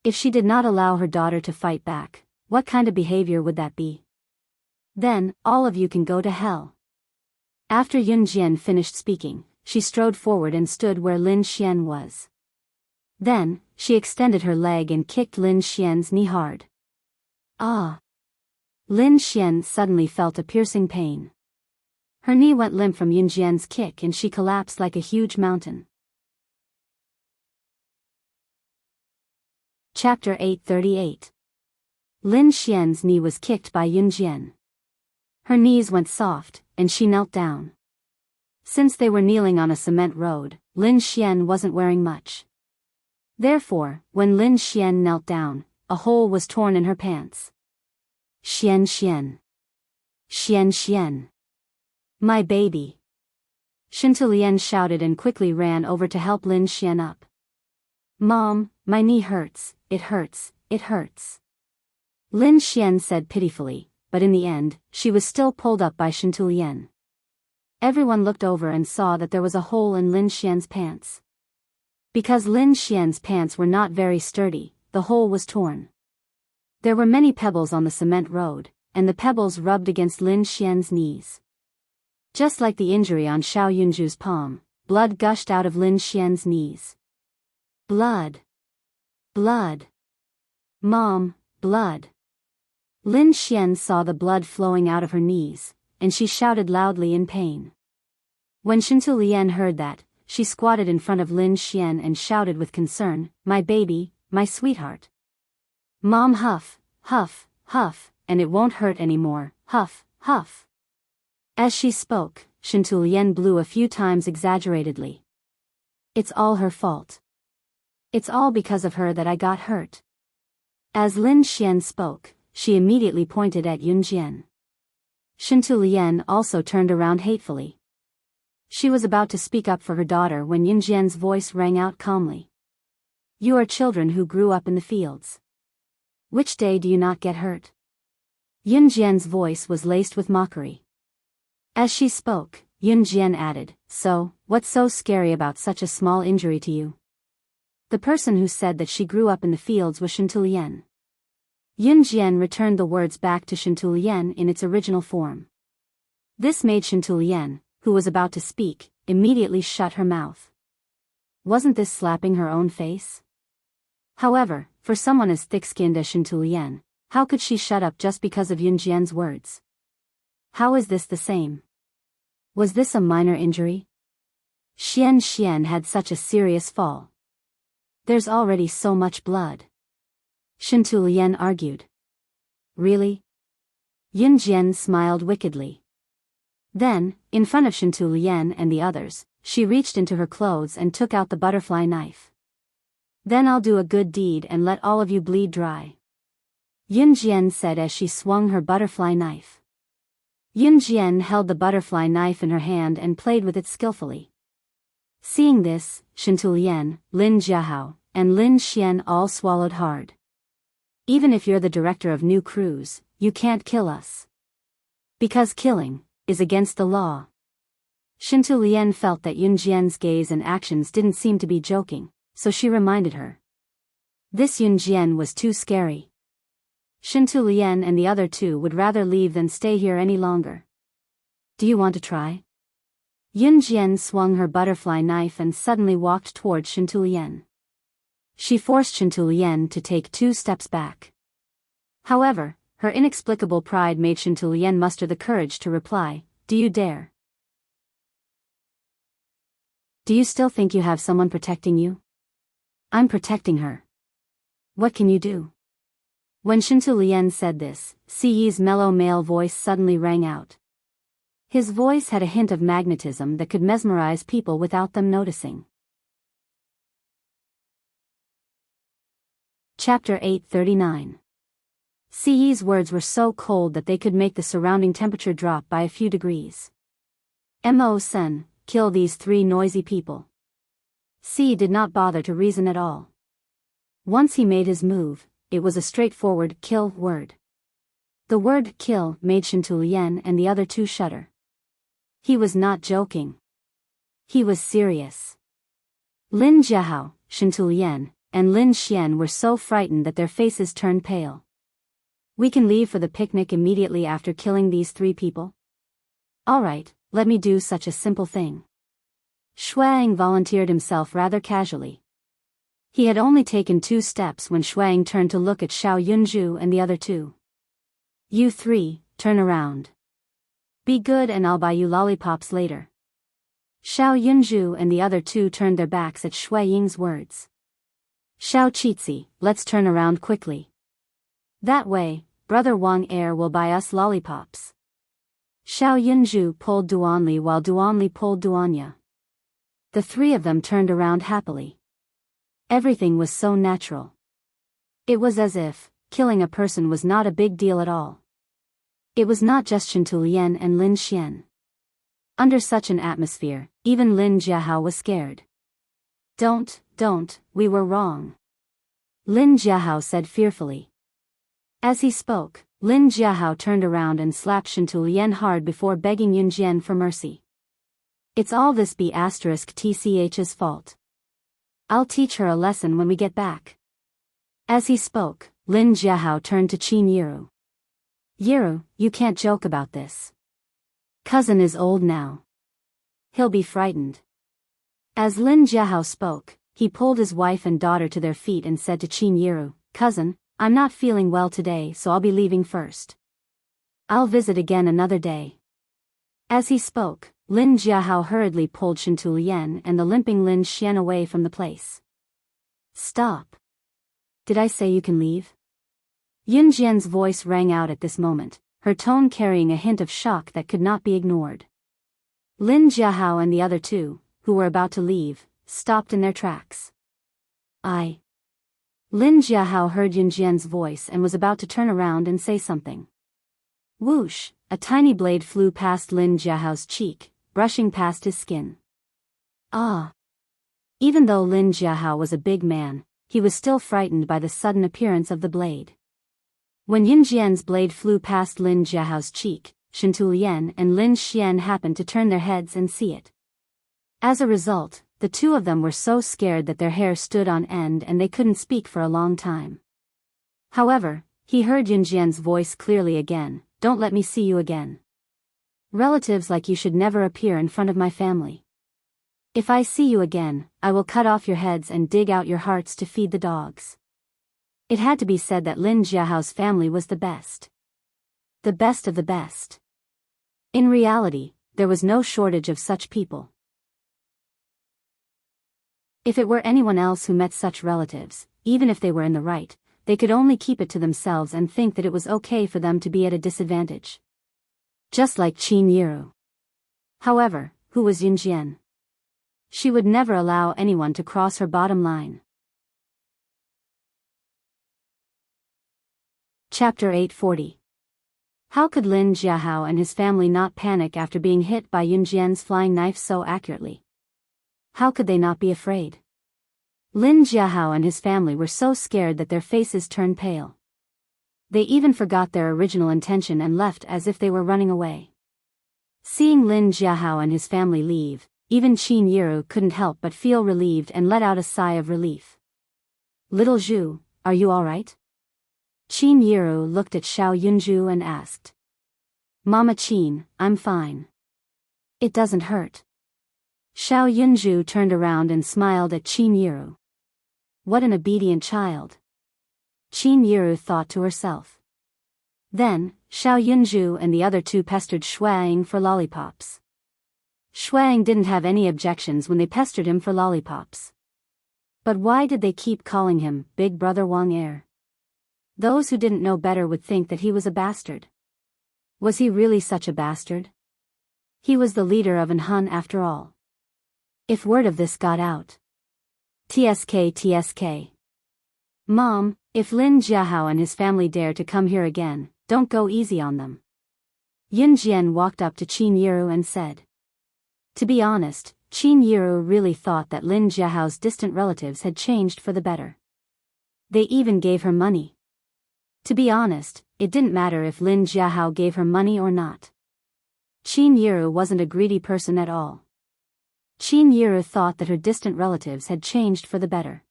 If she did not allow her daughter to fight back, what kind of behavior would that be? Then, all of you can go to hell. After Yun Jian finished speaking, she strode forward and stood where Lin Xian was. Then, she extended her leg and kicked Lin Xian's knee hard. Ah! Lin Xian suddenly felt a piercing pain. Her knee went limp from Yun Jian's kick and she collapsed like a huge mountain. Chapter 838. Lin Xian's knee was kicked by Yun Jian. Her knees went soft, and she knelt down. Since they were kneeling on a cement road, Lin Xian wasn't wearing much. Therefore, when Lin Xian knelt down, a hole was torn in her pants. Xian. My baby. Shintu Lian shouted and quickly ran over to help Lin Xian up. Mom, my knee hurts, it hurts. Lin Xian said pitifully, but in the end, she was still pulled up by Shintu Lian. Everyone looked over and saw that there was a hole in Lin Xian's pants. Because Lin Xian's pants were not very sturdy, the hole was torn. There were many pebbles on the cement road, and the pebbles rubbed against Lin Xian's knees. Just like the injury on Xiao Yunju's palm, blood gushed out of Lin Xian's knees. Blood. Mom, blood. Lin Xian saw the blood flowing out of her knees, and she shouted loudly in pain. When Shintu Lian heard that, she squatted in front of Lin Xian and shouted with concern, My baby, my sweetheart. Mom, huff, and it won't hurt anymore, huff. As she spoke, Shintu Lian blew a few times exaggeratedly. It's all her fault. It's all because of her that I got hurt. As Lin Xian spoke, she immediately pointed at Yun Jian. Shintu Lian also turned around hatefully. She was about to speak up for her daughter when Yun Jian's voice rang out calmly. You are children who grew up in the fields. Which day do you not get hurt? Yun Jian's voice was laced with mockery. As she spoke, Yun Jian added, So, what's so scary about such a small injury to you? The person who said that she grew up in the fields was Shintu Lian. Yun Jian returned the words back to Shintu Lian in its original form. This made Shintu Lian, who was about to speak, immediately shut her mouth. Wasn't this slapping her own face? However, for someone as thick-skinned as Shintu Lian, how could she shut up just because of Yun Jian's words? How is this the same? Was this a minor injury? Xian had such a serious fall. There's already so much blood. Shintu Lian argued. Really? Yun Jian smiled wickedly. Then, in front of Shintu Lian and the others, she reached into her clothes and took out the butterfly knife. Then I'll do a good deed and let all of you bleed dry. Yun Jian said as she swung her butterfly knife. Yun Jian held the butterfly knife in her hand and played with it skillfully. Seeing this, Shintu Lian, Lin Jiahao, and Lin Xian all swallowed hard. Even if you're the director of new crews, you can't kill us. Because killing is against the law. Shintu Lian felt that Yun Jian's gaze and actions didn't seem to be joking, so she reminded her. This Yun Jian was too scary. Shintu Lian and the other two would rather leave than stay here any longer. Do you want to try? Yun Jian swung her butterfly knife and suddenly walked towards Shintu Lian. She forced Shintu Lian to take 2 steps back. However, her inexplicable pride made Shintu Lian muster the courage to reply, "Do you dare? Do you still think you have someone protecting you? I'm protecting her. What can you do?" When Shintu Lian said this, Siyi's mellow male voice suddenly rang out. His voice had a hint of magnetism that could mesmerize people without them noticing. Chapter 839. Siyi's words were so cold that they could make the surrounding temperature drop by a few degrees. Mo Sen, kill these 3 noisy people. Siyi did not bother to reason at all. Once he made his move, it was a straightforward kill word. The word kill made Shintu Lian and the other 2 shudder. He was not joking. He was serious. Lin Jiahao, Shintu Lian, and Lin Xian were so frightened that their faces turned pale. We can leave for the picnic immediately after killing these 3 people? Alright, let me do such a simple thing. Shuang volunteered himself rather casually. He had only taken 2 steps when Shuang turned to look at Xiao Yunju and the other 2. You 3, turn around. Be good and I'll buy you lollipops later. Xiao Yunju and the other 2 turned their backs at Shui Ying's words. Xiao Qizhi, let's turn around quickly. That way, Brother Wang Er will buy us lollipops. Xiao Yunju pulled Duanli while Duanli pulled Duanya. The 3 of them turned around happily. Everything was so natural. It was as if killing a person was not a big deal at all. It was not just Shintu Lian and Lin Xian. Under such an atmosphere, even Lin Jiahao was scared. Don't, we were wrong. Lin Jiahao said fearfully. As he spoke, Lin Jiahao turned around and slapped Shintu Lian hard before begging Yun Jian for mercy. It's all this B*TCH's fault. I'll teach her a lesson when we get back. As he spoke, Lin Jiahao turned to Qin Yiru. Yiru, you can't joke about this. Cousin is old now. He'll be frightened. As Lin Jiahao spoke, he pulled his wife and daughter to their feet and said to Qin Yiru, Cousin, I'm not feeling well today so I'll be leaving first. I'll visit again another day. As he spoke, Lin Jiahao hurriedly pulled Shintu Lian and the limping Lin Xian away from the place. Stop. Did I say you can leave? Yun Jian's voice rang out at this moment, her tone carrying a hint of shock that could not be ignored. Lin Jiahao and the other 2, who were about to leave, stopped in their tracks. Lin Jiahao heard Yun Jian's voice and was about to turn around and say something. Whoosh, a tiny blade flew past Lin Jiahao's cheek, brushing past his skin. Even though Lin Jiahao was a big man, he was still frightened by the sudden appearance of the blade. When Yun Jian's blade flew past Lin Jiahao's cheek, Shintu Lian and Lin Xian happened to turn their heads and see it. As a result, the 2 of them were so scared that their hair stood on end and they couldn't speak for a long time. However, he heard Yun Jian's voice clearly again, Don't let me see you again. Relatives like you should never appear in front of my family. If I see you again, I will cut off your heads and dig out your hearts to feed the dogs. It had to be said that Lin Jiahao's family was the best. The best of the best. In reality, there was no shortage of such people. If it were anyone else who met such relatives, even if they were in the right, they could only keep it to themselves and think that it was okay for them to be at a disadvantage. Just like Qin Yiru. However, who was Yunjian? She would never allow anyone to cross her bottom line. Chapter 840. How could Lin Jiahao and his family not panic after being hit by Yunjian's flying knife so accurately? How could they not be afraid? Lin Jiahao and his family were so scared that their faces turned pale. They even forgot their original intention and left as if they were running away. Seeing Lin Jiahao and his family leave, even Qin Yiru couldn't help but feel relieved and let out a sigh of relief. Little Zhu, are you all right? Qin Yiru looked at Xiao Yunju and asked. Mama Qin, I'm fine. It doesn't hurt. Xiao Yunju turned around and smiled at Qin Yiru. What an obedient child. Qin Yiru thought to herself. Then, Xiao Yunju and the other two pestered Shuang for lollipops. Shuang didn't have any objections when they pestered him for lollipops. But why did they keep calling him Big Brother Wang Er? Those who didn't know better would think that he was a bastard. Was he really such a bastard? He was the leader of Anhun after all. If word of this got out. TSK. Mom, if Lin Jiahao and his family dare to come here again, don't go easy on them. Yunjian walked up to Qin Yiru and said. To be honest, Qin Yiru really thought that Lin Jiahao's distant relatives had changed for the better. They even gave her money. To be honest, it didn't matter if Lin Jiahao gave her money or not. Qin Yiru wasn't a greedy person at all. Qin Yiru thought that her distant relatives had changed for the better.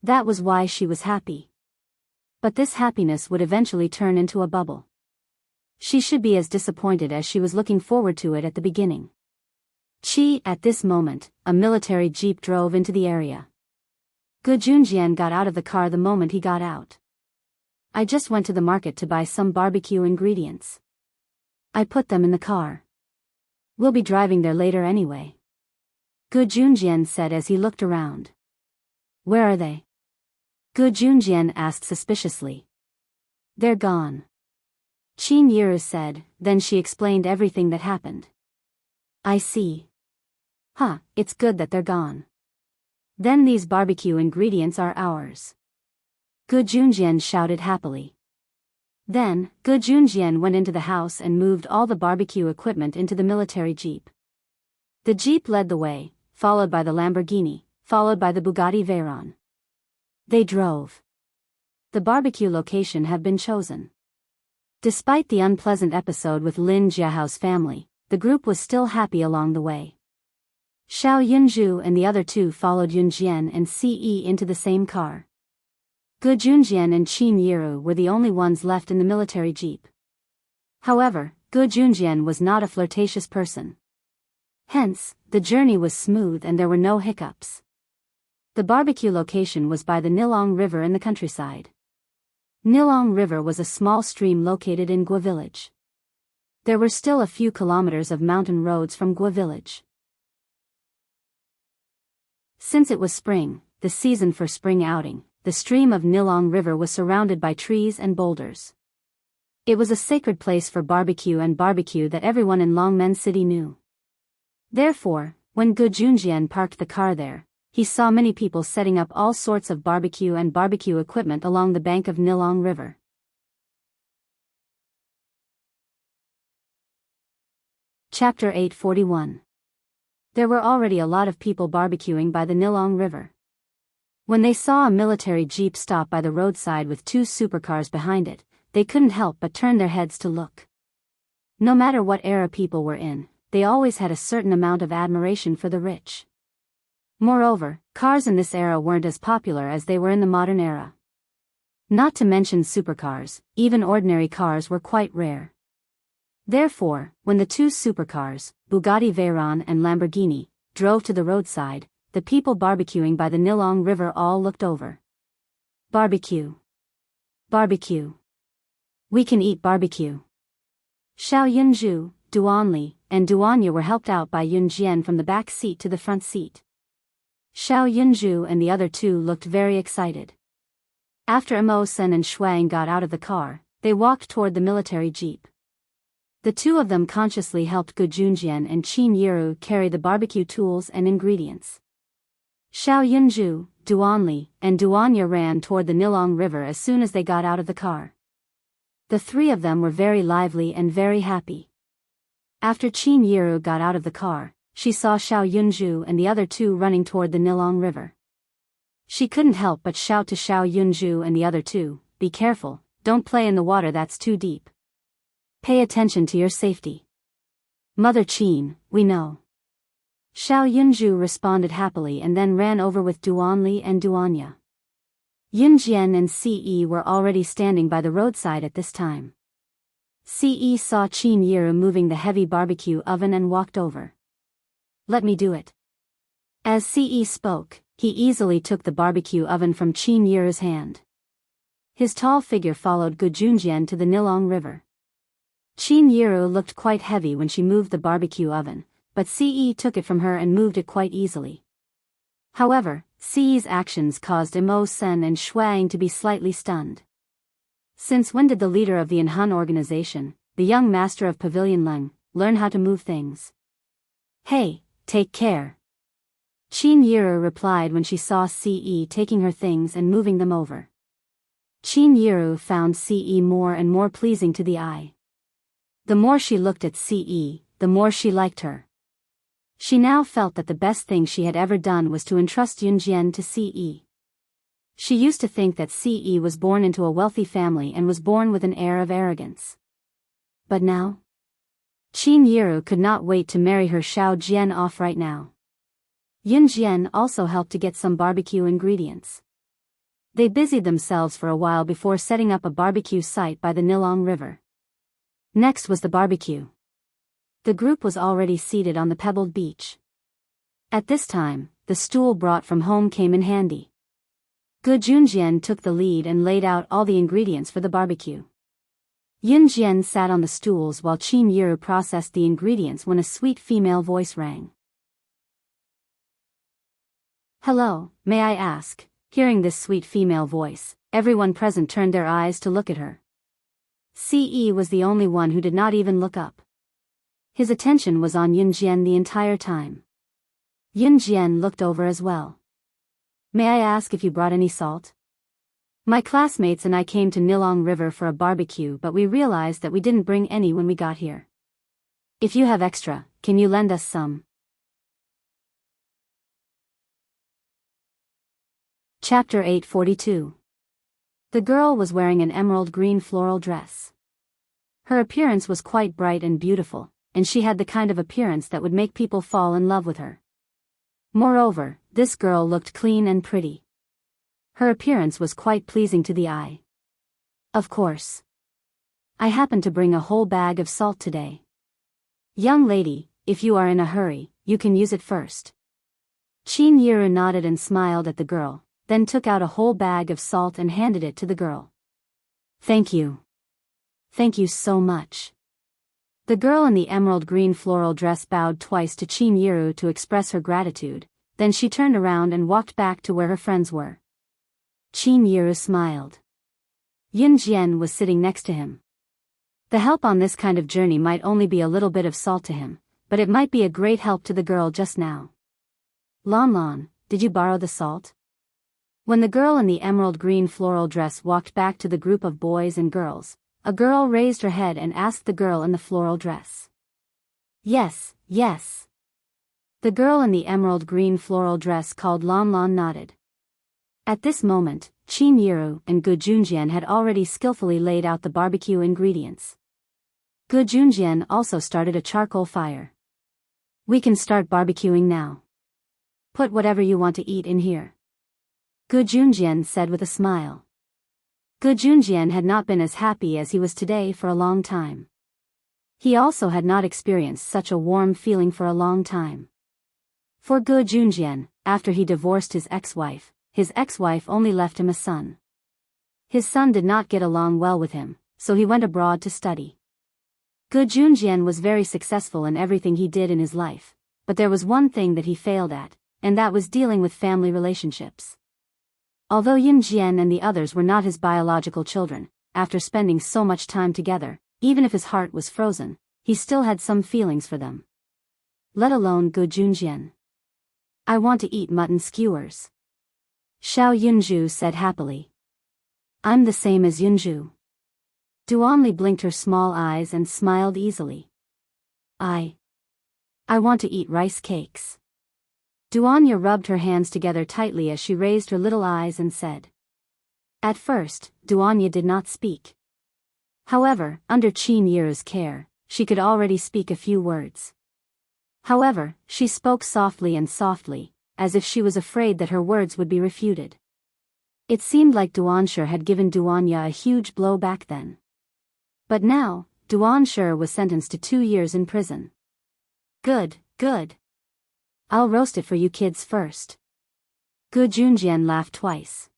That was why she was happy. But this happiness would eventually turn into a bubble. She should be as disappointed as she was looking forward to it at the beginning. At this moment, a military jeep drove into the area. Gu Junjian got out of the car the moment he got out. I just went to the market to buy some barbecue ingredients. I put them in the car. We'll be driving there later anyway. Gu Junjian said as he looked around. Where are they? Gu Junjian asked suspiciously. They're gone. Qin Yiru said, then she explained everything that happened. I see. It's good that they're gone. Then these barbecue ingredients are ours. Gu Junjian shouted happily. Then, Gu Junjian went into the house and moved all the barbecue equipment into the military jeep. The jeep led the way, followed by the Lamborghini, followed by the Bugatti Veyron. They drove. The barbecue location had been chosen. Despite the unpleasant episode with Lin Jiahao's family, the group was still happy along the way. Xiao Yunju and the other two followed Yunjian and Ce into the same car. Gu Junjian and Qin Yiru were the only ones left in the military jeep. However, Gu Junjian was not a flirtatious person. Hence, the journey was smooth and there were no hiccups. The barbecue location was by the Nilong River in the countryside. Nilong River was a small stream located in Gua village. There were still a few kilometers of mountain roads from Gua village. Since it was spring, the season for spring outing, the stream of Nilong River was surrounded by trees and boulders. It was a sacred place for barbecue that everyone in Longmen City knew. Therefore, when Gu Junjian parked the car there, he saw many people setting up all sorts of barbecue equipment along the bank of Nilong River. Chapter 841. There were already a lot of people barbecuing by the Nilong River. When they saw a military jeep stop by the roadside with two supercars behind it, they couldn't help but turn their heads to look. No matter what era people were in, they always had a certain amount of admiration for the rich. Moreover, cars in this era weren't as popular as they were in the modern era. Not to mention supercars, even ordinary cars were quite rare. Therefore, when the two supercars, Bugatti Veyron and Lamborghini, drove to the roadside, the people barbecuing by the Nilong River all looked over. Barbecue. Barbecue. We can eat barbecue. Xiao Yunzhu, Duanli, and Duanya were helped out by Yun Jian from the back seat to the front seat. Xiao Yunzhu and the other two looked very excited. After Imo Sen and Shuang got out of the car, they walked toward the military jeep. The two of them consciously helped Gu Junjian and Qin Yiru carry the barbecue tools and ingredients. Xiao Yunzhu, Duanli, and Duanya ran toward the Nilong River as soon as they got out of the car. The three of them were very lively and very happy. After Qin Yiru got out of the car, she saw Xiao Yunzhu and the other two running toward the Nilong River. She couldn't help but shout to Xiao Yunzhu and the other two, "Be careful, don't play in the water that's too deep. Pay attention to your safety." "Mother Qin, we know." Xiao Yunzhu responded happily and then ran over with Duanli and Duanya. Yunjian and Ce were already standing by the roadside at this time. Ce saw Qin Yiru moving the heavy barbecue oven and walked over. "Let me do it." As Ce spoke, he easily took the barbecue oven from Qin Yiru's hand. His tall figure followed Gu Junjian to the Nilong River. Qin Yiru looked quite heavy when she moved the barbecue oven, but Ce took it from her and moved it quite easily. However, Ce's actions caused Imo Sen and Shuang to be slightly stunned. Since when did the leader of the Inhun organization, the young master of Pavilion Leng, learn how to move things? "Hey, take care." Qin Yiru replied when she saw Ce taking her things and moving them over. Qin Yiru found Ce more and more pleasing to the eye. The more she looked at Ce, the more she liked her. She now felt that the best thing she had ever done was to entrust Yunjian to Ce. She used to think that Ce was born into a wealthy family and was born with an air of arrogance. But now? Qin Yiru could not wait to marry her Xiao Jian off right now. Yunjian also helped to get some barbecue ingredients. They busied themselves for a while before setting up a barbecue site by the Nilong River. Next was the barbecue. The group was already seated on the pebbled beach. At this time, the stool brought from home came in handy. Gu Junjian took the lead and laid out all the ingredients for the barbecue. Yunjian sat on the stools while Qin Yiru processed the ingredients when a sweet female voice rang. "Hello, may I ask?" Hearing this sweet female voice, everyone present turned their eyes to look at her. Ce was the only one who did not even look up. His attention was on Yunjian the entire time. Yunjian looked over as well. "May I ask if you brought any salt? My classmates and I came to Nilong River for a barbecue, but we realized that we didn't bring any when we got here. If you have extra, can you lend us some?" Chapter 842. The girl was wearing an emerald green floral dress. Her appearance was quite bright and beautiful, and she had the kind of appearance that would make people fall in love with her. Moreover, this girl looked clean and pretty. Her appearance was quite pleasing to the eye. "Of course. I happen to bring a whole bag of salt today. Young lady, if you are in a hurry, you can use it first." Qin Yiru nodded and smiled at the girl, then took out a whole bag of salt and handed it to the girl. "Thank you. Thank you so much." The girl in the emerald green floral dress bowed twice to Qin Yiru to express her gratitude, then she turned around and walked back to where her friends were. Qin Yiru smiled. Yunjian was sitting next to him. The help on this kind of journey might only be a little bit of salt to him, but it might be a great help to the girl just now. "Lon Lon, did you borrow the salt?" When the girl in the emerald green floral dress walked back to the group of boys and girls, a girl raised her head and asked the girl in the floral dress. "Yes, yes." The girl in the emerald green floral dress called Lon Lon nodded. At this moment, Qin Yiru and Gu Junjian had already skillfully laid out the barbecue ingredients. Gu Junjian also started a charcoal fire. "We can start barbecuing now. Put whatever you want to eat in here," Gu Junjian said with a smile. Gu Junjian had not been as happy as he was today for a long time. He also had not experienced such a warm feeling for a long time. For Gu Junjian, after he divorced his ex-wife only left him a son. His son did not get along well with him, so he went abroad to study. Ge Junjian was very successful in everything he did in his life, but there was one thing that he failed at, and that was dealing with family relationships. Although Yin Jian and the others were not his biological children, after spending so much time together, even if his heart was frozen, he still had some feelings for them. Let alone Ge Junjian. I want to eat mutton skewers. Xiao Yunju said happily. I'm the same as Yunju. Duanli blinked her small eyes and smiled easily. I want to eat rice cakes. Duanya rubbed her hands together tightly as she raised her little eyes and said. At first, Duanya did not speak. However, under Qin Yiru's care, she could already speak a few words. However, she spoke softly and softly, as if she was afraid that her words would be refuted. It seemed like Duanshi had given Duanya a huge blow back then. But now, Duanshi was sentenced to 2 years in prison. Good, good. I'll roast it for you kids first. Ge Junjian laughed twice.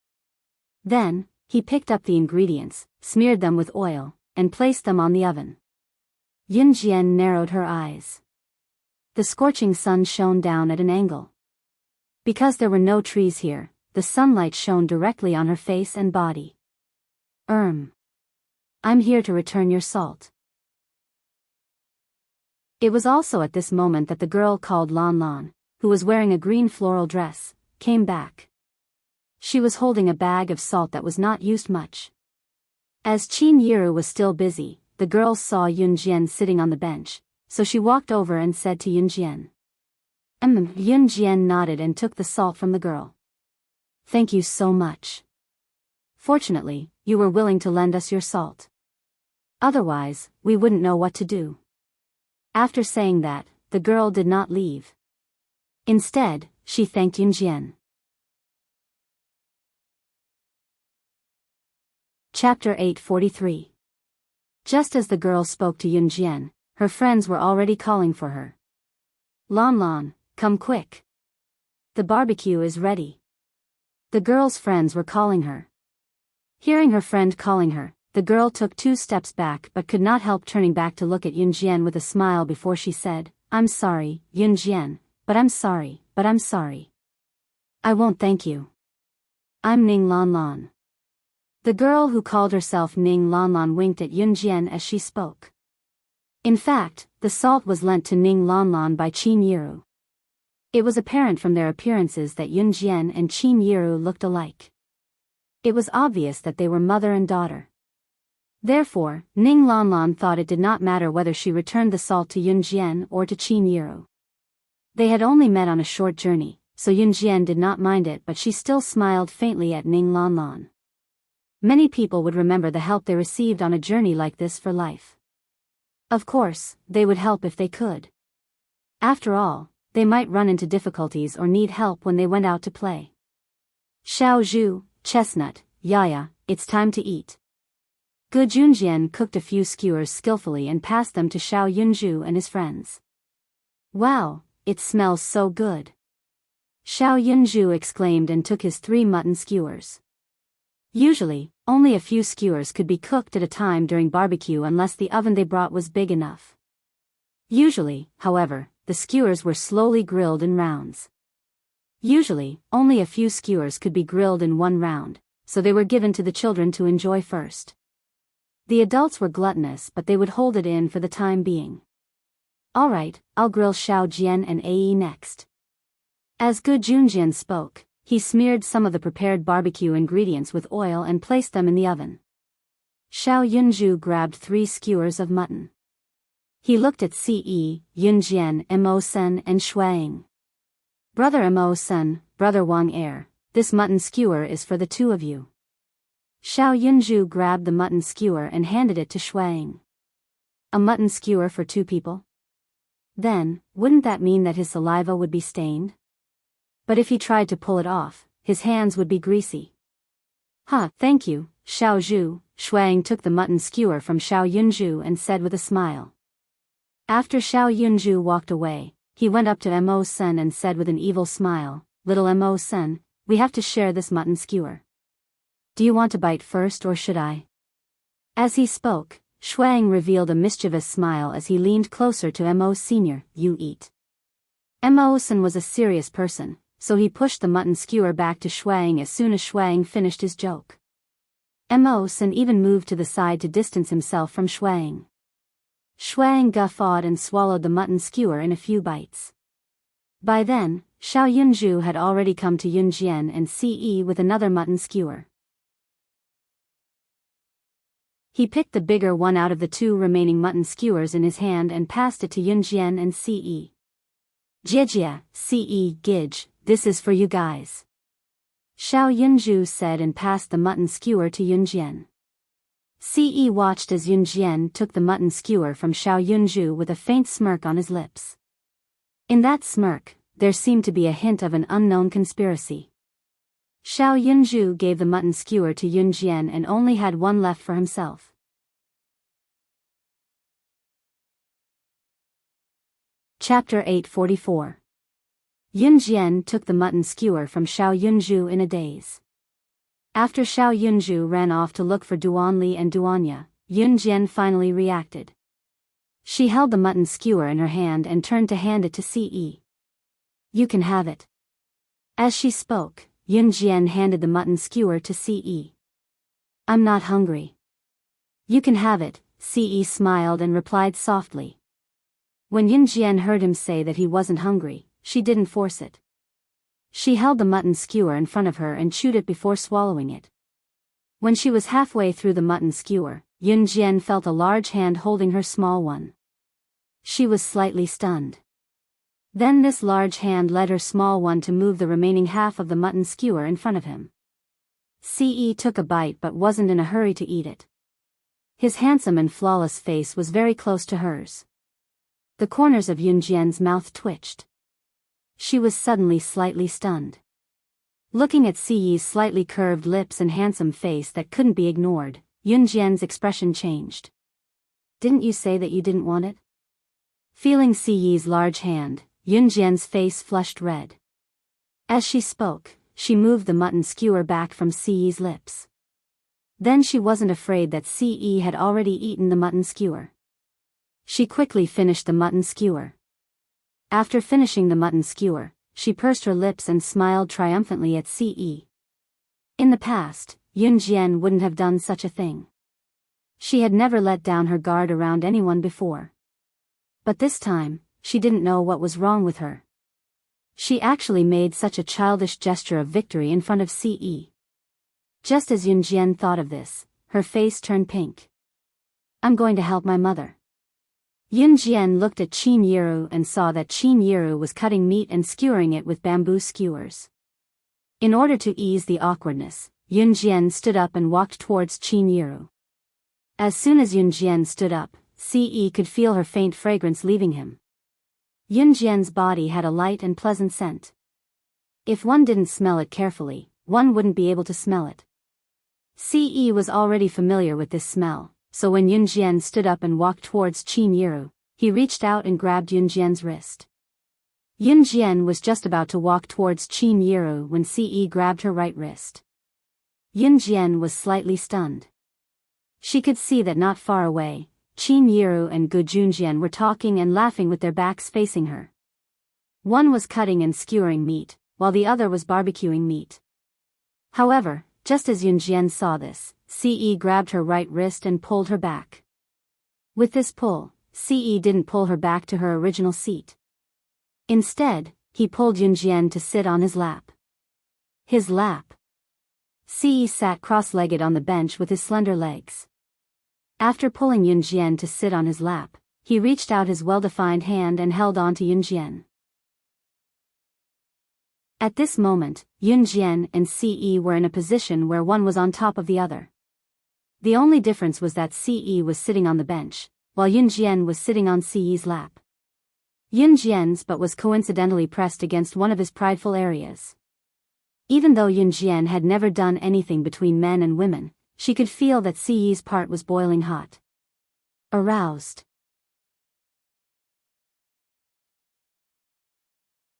Then, he picked up the ingredients, smeared them with oil, and placed them on the oven. Yin Jian narrowed her eyes. The scorching sun shone down at an angle. Because there were no trees here, the sunlight shone directly on her face and body. I'm here to return your salt. It was also at this moment that the girl called Lan Lan, who was wearing a green floral dress, came back. She was holding a bag of salt that was not used much. As Qin Yiru was still busy, the girl saw Yun Jian sitting on the bench, so she walked over and said to Yun Jian. Yun Jian nodded and took the salt from the girl. Thank you so much. Fortunately, you were willing to lend us your salt. Otherwise, we wouldn't know what to do. After saying that, the girl did not leave. Instead, she thanked Yun Jian. Chapter 843. Just as the girl spoke to Yun Jian, her friends were already calling for her. Lan Lan, come quick. The barbecue is ready. The girl's friends were calling her. Hearing her friend calling her, the girl took 2 steps back but could not help turning back to look at Yun Jian with a smile before she said, I'm sorry, Yun Jian, but I'm sorry. I won't thank you. I'm Ning Lan Lan. The girl who called herself Ning Lan Lan winked at Yun Jian as she spoke. In fact, the salt was lent to Ning Lan Lan by Qin Yiru. It was apparent from their appearances that Yun Jian and Qin Yiru looked alike. It was obvious that they were mother and daughter. Therefore, Ning Lan Lan thought it did not matter whether she returned the salt to Yun Jian or to Qin Yiru. They had only met on a short journey, so Yun Jian did not mind it, but she still smiled faintly at Ning Lan Lan. Many people would remember the help they received on a journey like this for life. Of course, they would help if they could. After all, they might run into difficulties or need help when they went out to play. Xiao Zhu, Chestnut, Yaya, it's time to eat. Ge Junjian cooked a few skewers skillfully and passed them to Xiao Yunju and his friends. Wow, it smells so good. Xiao Yunju exclaimed and took his 3 mutton skewers. Usually, only a few skewers could be cooked at a time during barbecue unless the oven they brought was big enough. Usually, however, the skewers were slowly grilled in rounds. Usually, only a few skewers could be grilled in one round, so they were given to the children to enjoy first. The adults were gluttonous, but they would hold it in for the time being. Alright, I'll grill Xiao Jian and Ae next. As Ge Junjian spoke, he smeared some of the prepared barbecue ingredients with oil and placed them in the oven. Xiao Yunju grabbed 3 skewers of mutton. He looked at Ce, Yun Jian, Mo Sen and Shuang. Brother Mo Sen, Brother Wang Er, this mutton skewer is for the 2 of you. Xiao Yunju grabbed the mutton skewer and handed it to Shuang. A mutton skewer for 2 people? Then, wouldn't that mean that his saliva would be stained? But if he tried to pull it off, his hands would be greasy. Thank you, Xiao Zhu. Shuang took the mutton skewer from Xiao Yunju and said with a smile. After Xiao Yunju walked away, he went up to Mo Sen and said with an evil smile, Little Mo Sen, we have to share this mutton skewer. Do you want to bite first or should I? As he spoke, Shuang revealed a mischievous smile as he leaned closer to Mo Sr. You eat. Mo San was a serious person, so he pushed the mutton skewer back to Shuang as soon as Shuang finished his joke. Mo San even moved to the side to distance himself from Shuang. Shuang guffawed and swallowed the mutton skewer in a few bites. By then, Xiao Yunzhu had already come to Yunjian and Ce with another mutton skewer. He picked the bigger one out of the two remaining mutton skewers in his hand and passed it to Yunjian and Ce. Jijia, Ce, Gij, this is for you guys. Xiao Yunzhu said and passed the mutton skewer to Yunjian. Ce watched as Yunjian took the mutton skewer from Xiao Yunzhu with a faint smirk on his lips. In that smirk, there seemed to be a hint of an unknown conspiracy. Xiao Yunzhu gave the mutton skewer to Yunjian and only had one left for himself. Chapter 844. Yunjian took the mutton skewer from Xiao Yunzhu in a daze. After Xiao Yunzhu ran off to look for Duanli and Duanya, Yunjian finally reacted. She held the mutton skewer in her hand and turned to hand it to Ce. You can have it. As she spoke, Yunjian handed the mutton skewer to Ce. I'm not hungry. You can have it, Ce smiled and replied softly. When Yunjian heard him say that he wasn't hungry, she didn't force it. She held the mutton skewer in front of her and chewed it before swallowing it. When she was halfway through the mutton skewer, Yunjian felt a large hand holding her small one. She was slightly stunned. Then this large hand led her small one to move the remaining half of the mutton skewer in front of him. Ce took a bite but wasn't in a hurry to eat it. His handsome and flawless face was very close to hers. The corners of Yunjian's mouth twitched. She was suddenly slightly stunned. Looking at Ce's slightly curved lips and handsome face that couldn't be ignored, Yunjian's expression changed. Didn't you say that you didn't want it? Feeling Ce's large hand, Yunjian's face flushed red. As she spoke, she moved the mutton skewer back from Ce's lips. Then she wasn't afraid that Ce had already eaten the mutton skewer. She quickly finished the mutton skewer. After finishing the mutton skewer, she pursed her lips and smiled triumphantly at Ce. In the past, Yunjian wouldn't have done such a thing. She had never let down her guard around anyone before. But this time, she didn't know what was wrong with her. She actually made such a childish gesture of victory in front of Ce. Just as Yunjian thought of this, her face turned pink. I'm going to help my mother. Yunjian looked at Qin Yiru and saw that Qin Yiru was cutting meat and skewering it with bamboo skewers. In order to ease the awkwardness, Yunjian stood up and walked towards Qin Yiru. As soon as Yunjian stood up, Ce could feel her faint fragrance leaving him. Yunjian's body had a light and pleasant scent. If one didn't smell it carefully, one wouldn't be able to smell it. Ce was already familiar with this smell, so when Yunjian stood up and walked towards Qin Yiru, he reached out and grabbed Yunjian's wrist. Yunjian was just about to walk towards Qin Yiru when Ce grabbed her right wrist. Yunjian was slightly stunned. She could see that not far away, Qin Yiru and Gu Junjian were talking and laughing with their backs facing her. One was cutting and skewering meat, while the other was barbecuing meat. However, just as Yunjian saw this, Ce grabbed her right wrist and pulled her back. With this pull, Ce didn't pull her back to her original seat. Instead, he pulled Yunjian to sit on his lap. His lap. Ce sat cross-legged on the bench with his slender legs. After pulling Yunjian to sit on his lap, he reached out his well-defined hand and held on to Yunjian. At this moment, Yunjian and Ce were in a position where one was on top of the other. The only difference was that Ce was sitting on the bench, while Yunjian was sitting on Ce's lap. Yunjian's butt was coincidentally pressed against one of his prideful areas. Even though Yunjian had never done anything between men and women, she could feel that Ce's part was boiling hot. Aroused.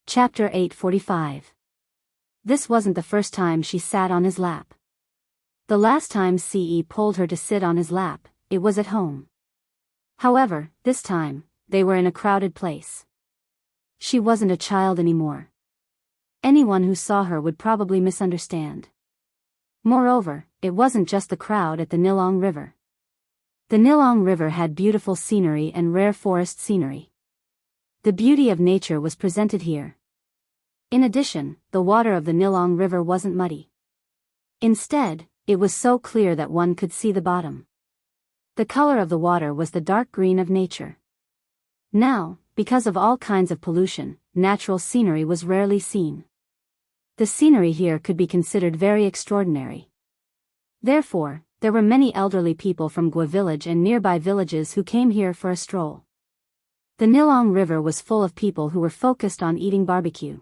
Chapter 845. This wasn't the first time she sat on his lap. The last time Ce pulled her to sit on his lap, it was at home. However, this time, they were in a crowded place. She wasn't a child anymore. Anyone who saw her would probably misunderstand. Moreover, it wasn't just the crowd at the Nilong River. The Nilong River had beautiful scenery and rare forest scenery. The beauty of nature was presented here. In addition, the water of the Nilong River wasn't muddy. Instead, it was so clear that one could see the bottom. The color of the water was the dark green of nature. Now, because of all kinds of pollution, natural scenery was rarely seen. The scenery here could be considered very extraordinary. Therefore, there were many elderly people from Gua village and nearby villages who came here for a stroll. The Nilong River was full of people who were focused on eating barbecue.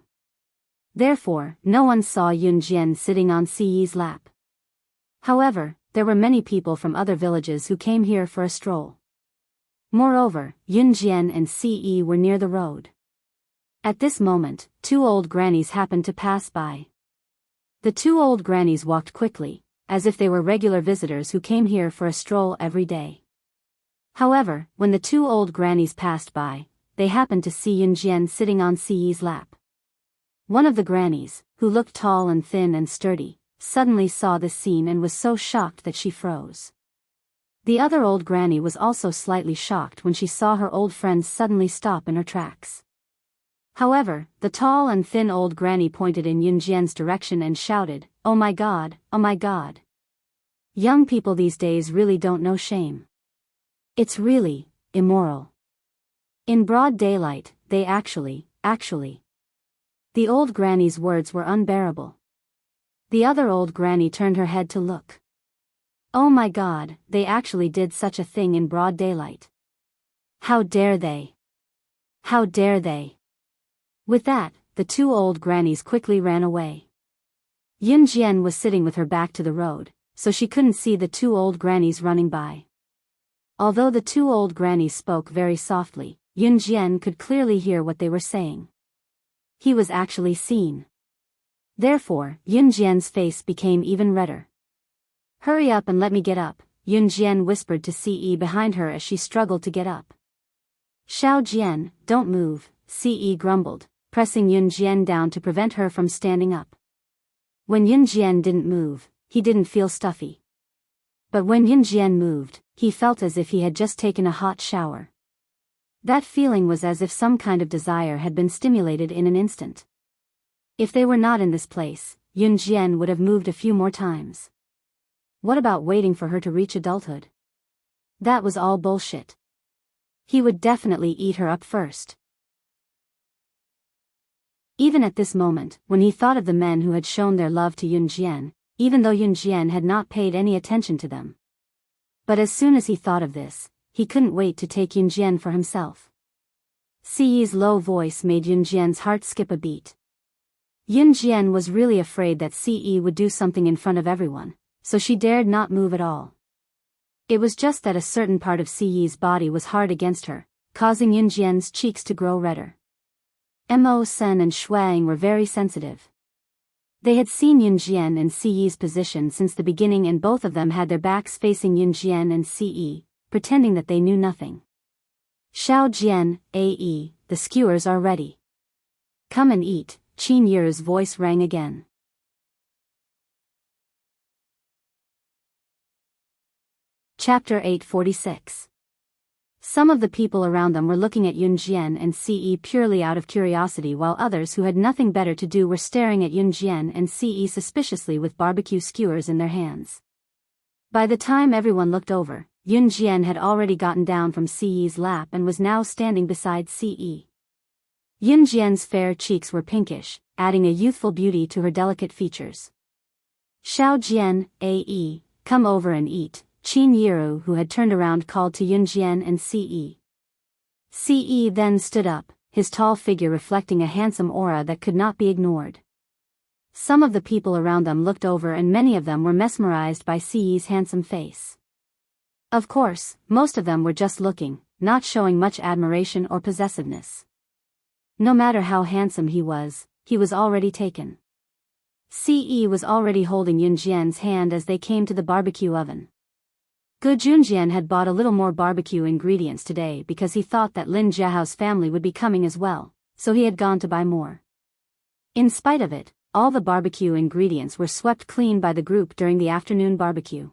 Therefore, no one saw Yun Jian sitting on Ce's lap. However, there were many people from other villages who came here for a stroll. Moreover, Yun Jian and Ce were near the road. At this moment, two old grannies happened to pass by. The two old grannies walked quickly, as if they were regular visitors who came here for a stroll every day. However, when the two old grannies passed by, they happened to see Yun Jian sitting on Ce's lap. One of the grannies, who looked tall and thin and sturdy, suddenly saw this scene and was so shocked that she froze. The other old granny was also slightly shocked when she saw her old friend suddenly stop in her tracks. However, the tall and thin old granny pointed in Yun Jian's direction and shouted, "Oh my God, oh my God. Young people these days really don't know shame. It's really immoral. In broad daylight, they actually. The old granny's words were unbearable. The other old granny turned her head to look. Oh my God, they actually did such a thing in broad daylight. How dare they? How dare they? With that, the two old grannies quickly ran away. Yun Jian was sitting with her back to the road, so she couldn't see the two old grannies running by. Although the two old grannies spoke very softly, Yun Jian could clearly hear what they were saying. He was actually seen. Therefore, Yun Jian's face became even redder. Hurry up and let me get up, Yun Jian whispered to Ce behind her as she struggled to get up. Xiao Jian, don't move, Ce grumbled, pressing Yun Jian down to prevent her from standing up. When Yun Jian didn't move, he didn't feel stuffy. But when Yun Jian moved, he felt as if he had just taken a hot shower. That feeling was as if some kind of desire had been stimulated in an instant. If they were not in this place, Yun Jian would have moved a few more times. What about waiting for her to reach adulthood? That was all bullshit. He would definitely eat her up first. Even at this moment, when he thought of the men who had shown their love to Yun Jian, even though Yun Jian had not paid any attention to them. But as soon as he thought of this, he couldn't wait to take Yun Jian for himself. Ce's low voice made Yun Jian's heart skip a beat. Yun Jian was really afraid that Ce would do something in front of everyone, so she dared not move at all. It was just that a certain part of Ce's body was hard against her, causing Yun Jian's cheeks to grow redder. Mo Sen and Shuang were very sensitive. They had seen Yun Jian in Ce's position since the beginning, and both of them had their backs facing Yun Jian and Ce, pretending that they knew nothing. Xiao Jian, Ae, the skewers are ready. Come and eat, Qin Yu's voice rang again. Chapter 846. Some of the people around them were looking at Yun Jian and Ce purely out of curiosity, while others who had nothing better to do were staring at Yun Jian and Ce suspiciously with barbecue skewers in their hands. By the time everyone looked over, Yun Jian had already gotten down from Ce's lap and was now standing beside Ce. Yun Jian's fair cheeks were pinkish, adding a youthful beauty to her delicate features. Xiao Jian, Ae, come over and eat, Qin Yu, who had turned around, called to Yun Jian and Ce. Ce then stood up, his tall figure reflecting a handsome aura that could not be ignored. Some of the people around them looked over, and many of them were mesmerized by Ce's handsome face. Of course, most of them were just looking, not showing much admiration or possessiveness. No matter how handsome he was already taken. Ce was already holding Yunjian's hand as they came to the barbecue oven. Gu Junjian had bought a little more barbecue ingredients today because he thought that Lin Jiao's family would be coming as well, so he had gone to buy more. In spite of it, all the barbecue ingredients were swept clean by the group during the afternoon barbecue.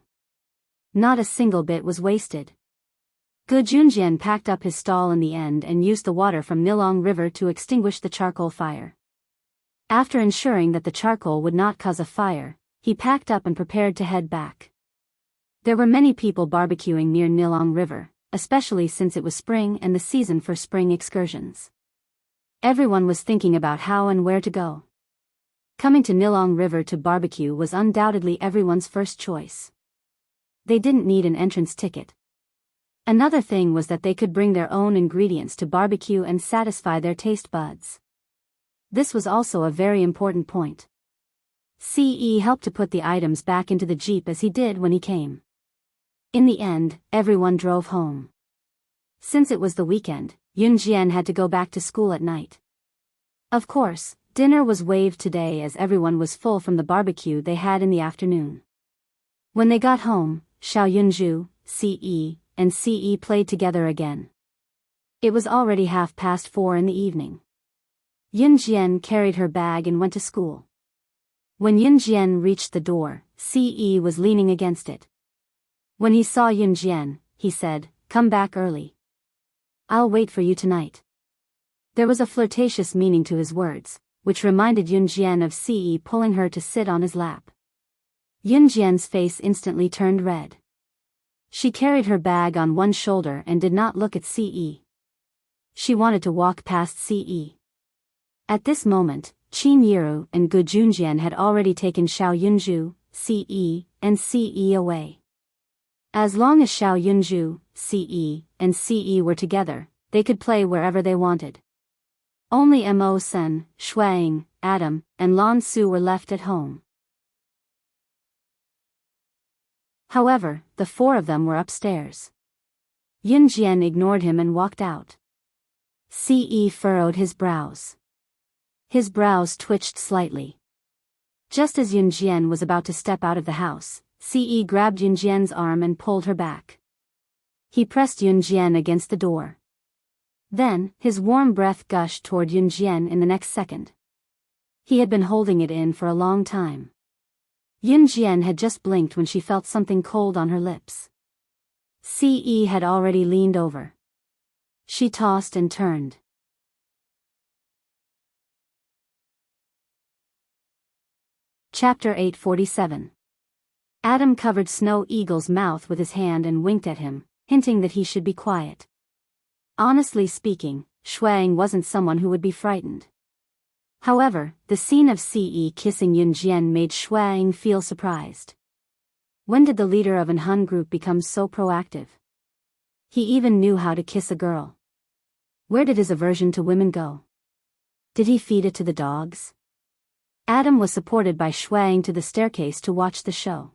Not a single bit was wasted. Gu Junjian packed up his stall in the end and used the water from Nilong River to extinguish the charcoal fire. After ensuring that the charcoal would not cause a fire, he packed up and prepared to head back. There were many people barbecuing near Nilong River, especially since it was spring and the season for spring excursions. Everyone was thinking about how and where to go. Coming to Nilong River to barbecue was undoubtedly everyone's first choice. They didn't need an entrance ticket. Another thing was that they could bring their own ingredients to barbecue and satisfy their taste buds. This was also a very important point. Ce helped to put the items back into the jeep as he did when he came. In the end, everyone drove home. Since it was the weekend, Yunjian had to go back to school at night. Of course, dinner was waived today as everyone was full from the barbecue they had in the afternoon. When they got home, Xiao Yunju, Ce, and Ce played together again. It was already 4:30 in the evening. Yunjian carried her bag and went to school. When Yunjian reached the door, Ce was leaning against it. When he saw Yunjian, he said, "Come back early. I'll wait for you tonight." There was a flirtatious meaning to his words, which reminded Yunjian of Ce pulling her to sit on his lap. Yunjian's face instantly turned red. She carried her bag on one shoulder and did not look at Ce. She wanted to walk past Ce. At this moment, Qin Yiru and Gu Junjian had already taken Xiao Yunju, Ce, and Ce away. As long as Xiao Yunju, Ce, and Ce were together, they could play wherever they wanted. Only Mo Sen, Shuang, Adam, and Lan Su were left at home. However, the four of them were upstairs. Yunjian ignored him and walked out. Ce furrowed his brows. His brows twitched slightly. Just as Yunjian was about to step out of the house, Ce grabbed Yunjian's arm and pulled her back. He pressed Yunjian against the door. Then, his warm breath gushed toward Yunjian in the next second. He had been holding it in for a long time. Yunjian had just blinked when she felt something cold on her lips. Ce had already leaned over. She tossed and turned. Chapter 847. Adam covered Snow Eagle's mouth with his hand and winked at him, hinting that he should be quiet. Honestly speaking, Shuang wasn't someone who would be frightened. However, the scene of Ce kissing Yunjian made Shuang feel surprised. When did the leader of an Hun group become so proactive? He even knew how to kiss a girl. Where did his aversion to women go? Did he feed it to the dogs? Adam was supported by Shuang to the staircase to watch the show.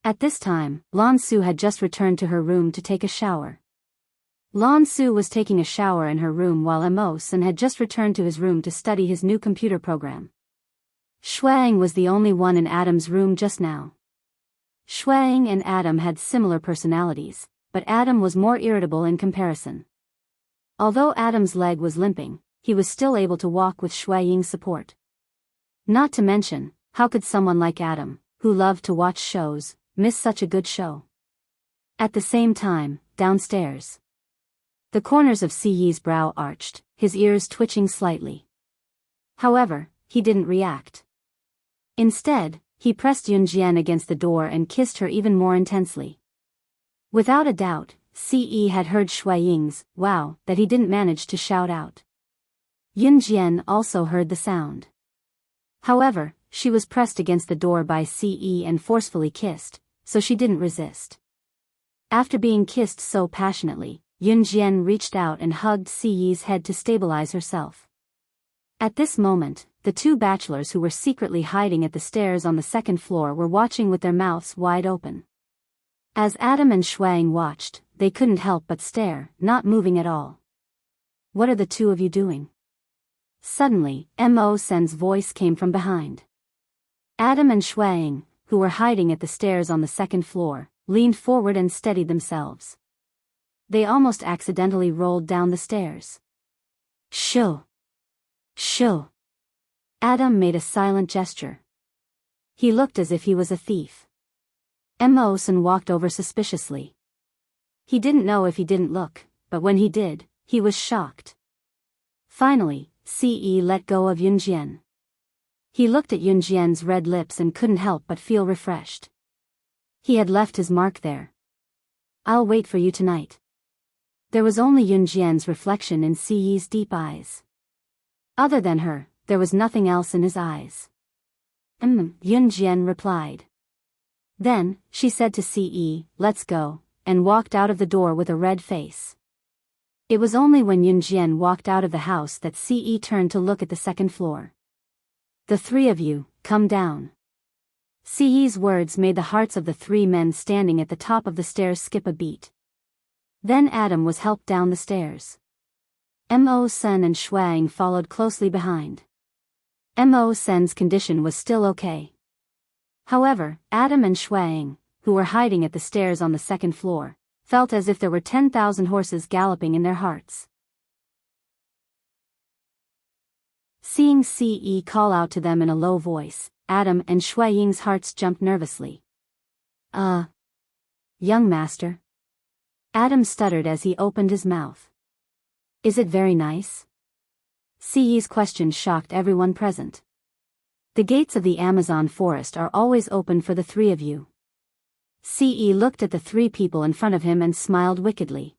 At this time, Lan Su had just returned to her room to take a shower. Lan Su was taking a shower in her room while Mo Sen had just returned to his room to study his new computer program. Shuang was the only one in Adam's room just now. Shuang and Adam had similar personalities, but Adam was more irritable in comparison. Although Adam's leg was limping, he was still able to walk with Shuang's support. Not to mention, how could someone like Adam, who loved to watch shows, miss such a good show? At the same time, downstairs. The corners of Ce's brow arched, his ears twitching slightly. However, he didn't react. Instead, he pressed Yunjian against the door and kissed her even more intensely. Without a doubt, Ce had heard Shuang's "wow" that he didn't manage to shout out. Yunjian also heard the sound. However, she was pressed against the door by Ce and forcefully kissed, so she didn't resist. After being kissed so passionately, Yunjian reached out and hugged Ce's head to stabilize herself. At this moment, the two bachelors who were secretly hiding at the stairs on the second floor were watching with their mouths wide open. As Adam and Shuang watched, they couldn't help but stare, not moving at all. "What are the two of you doing?" Suddenly, Mo Sen's voice came from behind. Adam and Shuang, who were hiding at the stairs on the second floor, leaned forward and steadied themselves. They almost accidentally rolled down the stairs. Shoo! Shoo! Adam made a silent gesture. He looked as if he was a thief. Emosen walked over suspiciously. He didn't know if he didn't look, but when he did, he was shocked. Finally, Ce let go of Yunjian. He looked at Yunjian's red lips and couldn't help but feel refreshed. He had left his mark there. I'll wait for you tonight. There was only Yunjian's reflection in Ce's deep eyes. Other than her, there was nothing else in his eyes. Yunjian replied. Then, she said to Ce, let's go, and walked out of the door with a red face. It was only when Yunjian walked out of the house that Ce turned to look at the second floor. The three of you, come down. Ce's words made the hearts of the three men standing at the top of the stairs skip a beat. Then Adam was helped down the stairs. Mo Sen and Shuang followed closely behind. Mo Sen's condition was still okay. However, Adam and Shuang, who were hiding at the stairs on the second floor, felt as if there were 10,000 horses galloping in their hearts. Seeing Ce call out to them in a low voice, Adam and Shuang's hearts jumped nervously. Young master? Adam stuttered as he opened his mouth. Is it very nice? Ce's question shocked everyone present. The gates of the Amazon forest are always open for the three of you. Ce looked at the three people in front of him and smiled wickedly.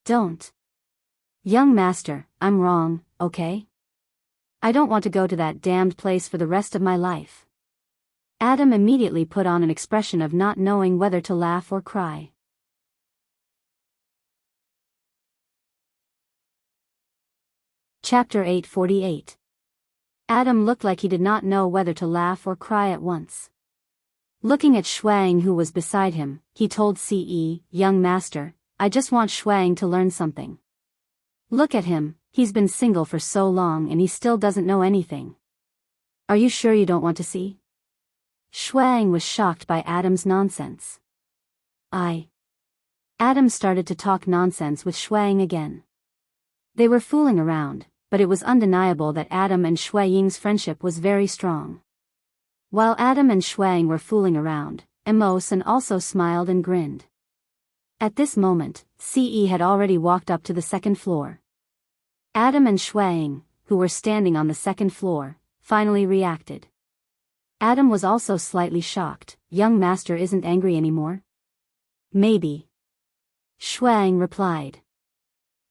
Don't. Young master, I'm wrong, okay? I don't want to go to that damned place for the rest of my life. Adam immediately put on an expression of not knowing whether to laugh or cry. Chapter 848. Adam looked like he did not know whether to laugh or cry at once. Looking at Shuang who was beside him, he told Ce, young master, I just want Shuang to learn something. Look at him, he's been single for so long and he still doesn't know anything. Are you sure you don't want to see? Shuang was shocked by Adam's nonsense. Adam started to talk nonsense with Shuang again. They were fooling around, but it was undeniable that Adam and Shuang's friendship was very strong. While Adam and Shuang were fooling around, Emosen also smiled and grinned. At this moment, Ce had already walked up to the second floor. Adam and Shuang, who were standing on the second floor, finally reacted. Adam was also slightly shocked. Young master isn't angry anymore? Maybe. Shuang replied.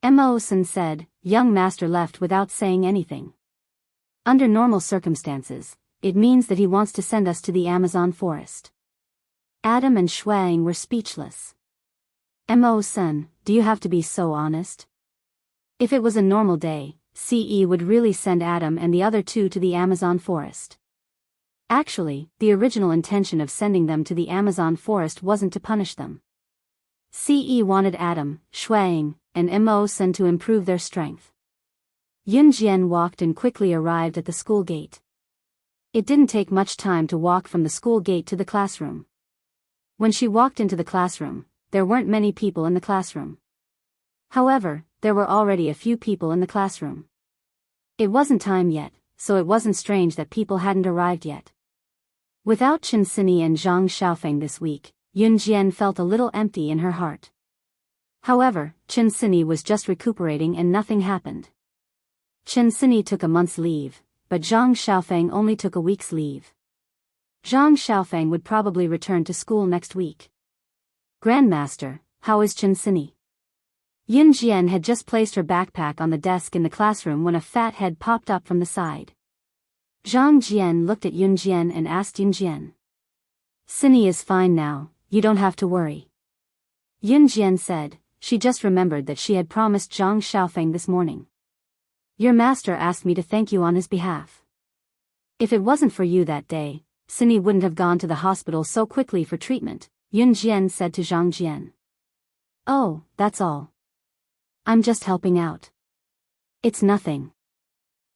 Emosen said, young master left without saying anything. Under normal circumstances, it means that he wants to send us to the Amazon forest. Adam and Shuang were speechless. Emosen, do you have to be so honest? If it was a normal day, Ce would really send Adam and the other two to the Amazon forest. Actually, the original intention of sending them to the Amazon forest wasn't to punish them. Ce wanted Adam, Shuang, and Emosen to improve their strength. Yunjian walked and quickly arrived at the school gate. It didn't take much time to walk from the school gate to the classroom. When she walked into the classroom, there weren't many people in the classroom. However, there were already a few people in the classroom. It wasn't time yet, so it wasn't strange that people hadn't arrived yet. Without Qinsini and Zhang Xiaofeng this week, Yunjian felt a little empty in her heart. However, Qinsini was just recuperating and nothing happened. Qinsini took a month's leave, but Zhang Xiaofeng only took a week's leave. Zhang Xiaofeng would probably return to school next week. Grandmaster, how is Qinsini? Yunjian had just placed her backpack on the desk in the classroom when a fat head popped up from the side. Zhang Jian looked at Yunjian and asked Yunjian. Cindy is fine now, you don't have to worry. Yunjian said, she just remembered that she had promised Zhang Xiaofeng this morning. Your master asked me to thank you on his behalf. If it wasn't for you that day, Cindy wouldn't have gone to the hospital so quickly for treatment, Yunjian said to Zhang Jian. Oh, that's all. I'm just helping out. It's nothing.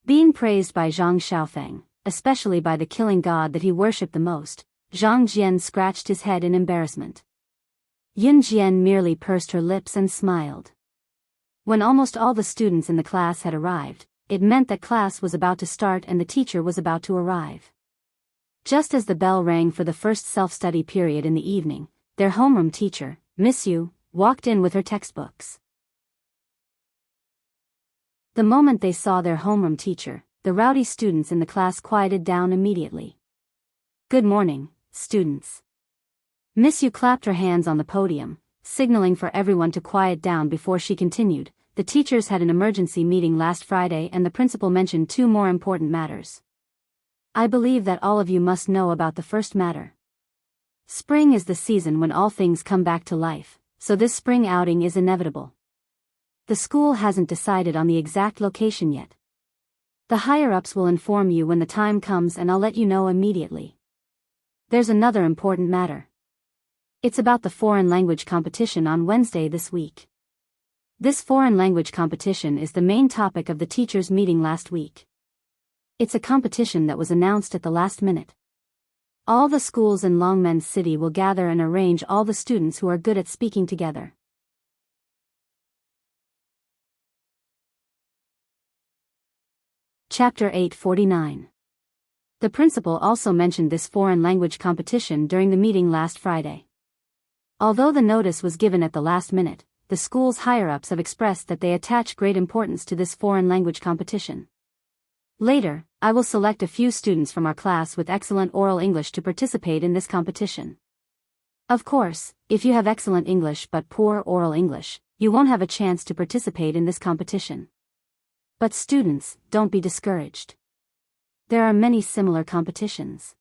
Being praised by Zhang Xiaofeng, especially by the killing god that he worshipped the most. Zhang Jian scratched his head in embarrassment. Yun Jian merely pursed her lips and smiled. When almost all the students in the class had arrived, it meant that class was about to start and the teacher was about to arrive. Just as the bell rang for the first self-study period in the evening, their homeroom teacher, Miss Yu, walked in with her textbooks. The moment they saw their homeroom teacher, the rowdy students in the class quieted down immediately. "Good morning, students." Miss Yu clapped her hands on the podium, signaling for everyone to quiet down before she continued. "The teachers had an emergency meeting last Friday and the principal mentioned two more important matters. I believe that all of you must know about the first matter. Spring is the season when all things come back to life, so this spring outing is inevitable. The school hasn't decided on the exact location yet. The higher-ups will inform you when the time comes and I'll let you know immediately. There's another important matter. It's about the foreign language competition on Wednesday this week. This foreign language competition is the main topic of the teachers' meeting last week. It's a competition that was announced at the last minute. All the schools in Longmen City will gather and arrange all the students who are good at speaking together. Chapter 849. The principal also mentioned this foreign language competition during the meeting last Friday. Although the notice was given at the last minute, the school's higher-ups have expressed that they attach great importance to this foreign language competition. Later, I will select a few students from our class with excellent oral English to participate in this competition. Of course, if you have excellent English but poor oral English, you won't have a chance to participate in this competition. But students, don't be discouraged. There are many similar competitions.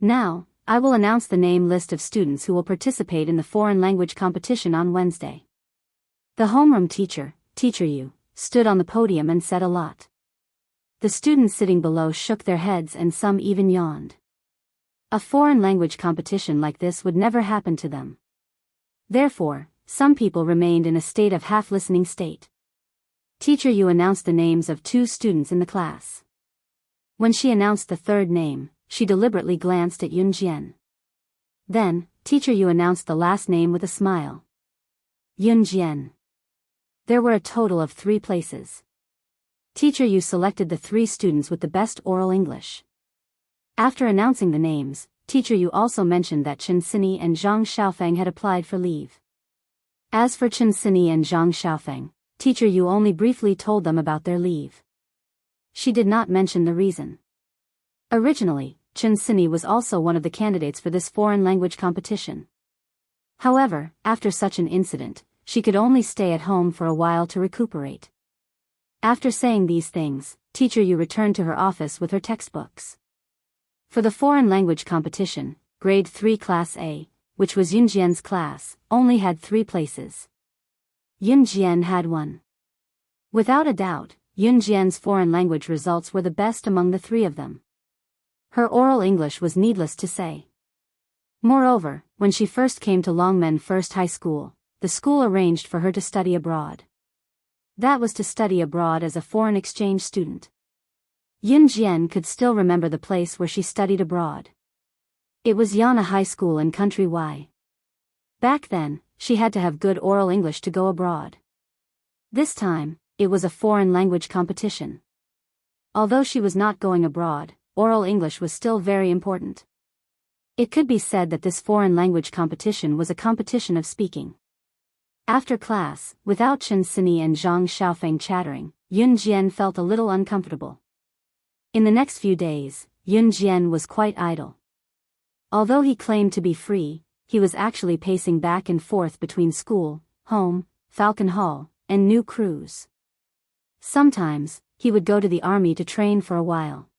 Now, I will announce the name list of students who will participate in the foreign language competition on Wednesday. The homeroom teacher, Teacher Yu, stood on the podium and said a lot. The students sitting below shook their heads and some even yawned. A foreign language competition like this would never happen to them. Therefore, some people remained in a state of half-listening state. Teacher Yu announced the names of two students in the class. When she announced the third name, she deliberately glanced at Yun Jian. Then, Teacher Yu announced the last name with a smile. Yun Jian. There were a total of 3 places. Teacher Yu selected the 3 students with the best oral English. After announcing the names, Teacher Yu also mentioned that Chen Sini and Zhang Xiaofeng had applied for leave. As for Chen Sini and Zhang Xiaofeng, Teacher Yu only briefly told them about their leave. She did not mention the reason. Originally, Chen Sini was also one of the candidates for this foreign language competition. However, after such an incident, she could only stay at home for a while to recuperate. After saying these things, Teacher Yu returned to her office with her textbooks. For the foreign language competition, Grade 3 Class A, which was Yun Jian's class, only had 3 places. Yun Jian had 1. Without a doubt, Yun Jian's foreign language results were the best among the 3 of them. Her oral English was needless to say. Moreover, when she first came to Longmen First High School, the school arranged for her to study abroad. That was to study abroad as a foreign exchange student. Yun Jian could still remember the place where she studied abroad. It was Yana High School in Country Y. Back then, she had to have good oral English to go abroad. This time, it was a foreign language competition. Although she was not going abroad, oral English was still very important. It could be said that this foreign language competition was a competition of speaking. After class, without Chen Sini and Zhang Xiaofeng chattering, Yun Jian felt a little uncomfortable. In the next few days, Yun Jian was quite idle. Although he claimed to be free, he was actually pacing back and forth between school, home, Falcon Hall, and New Cruise. Sometimes, he would go to the army to train for a while.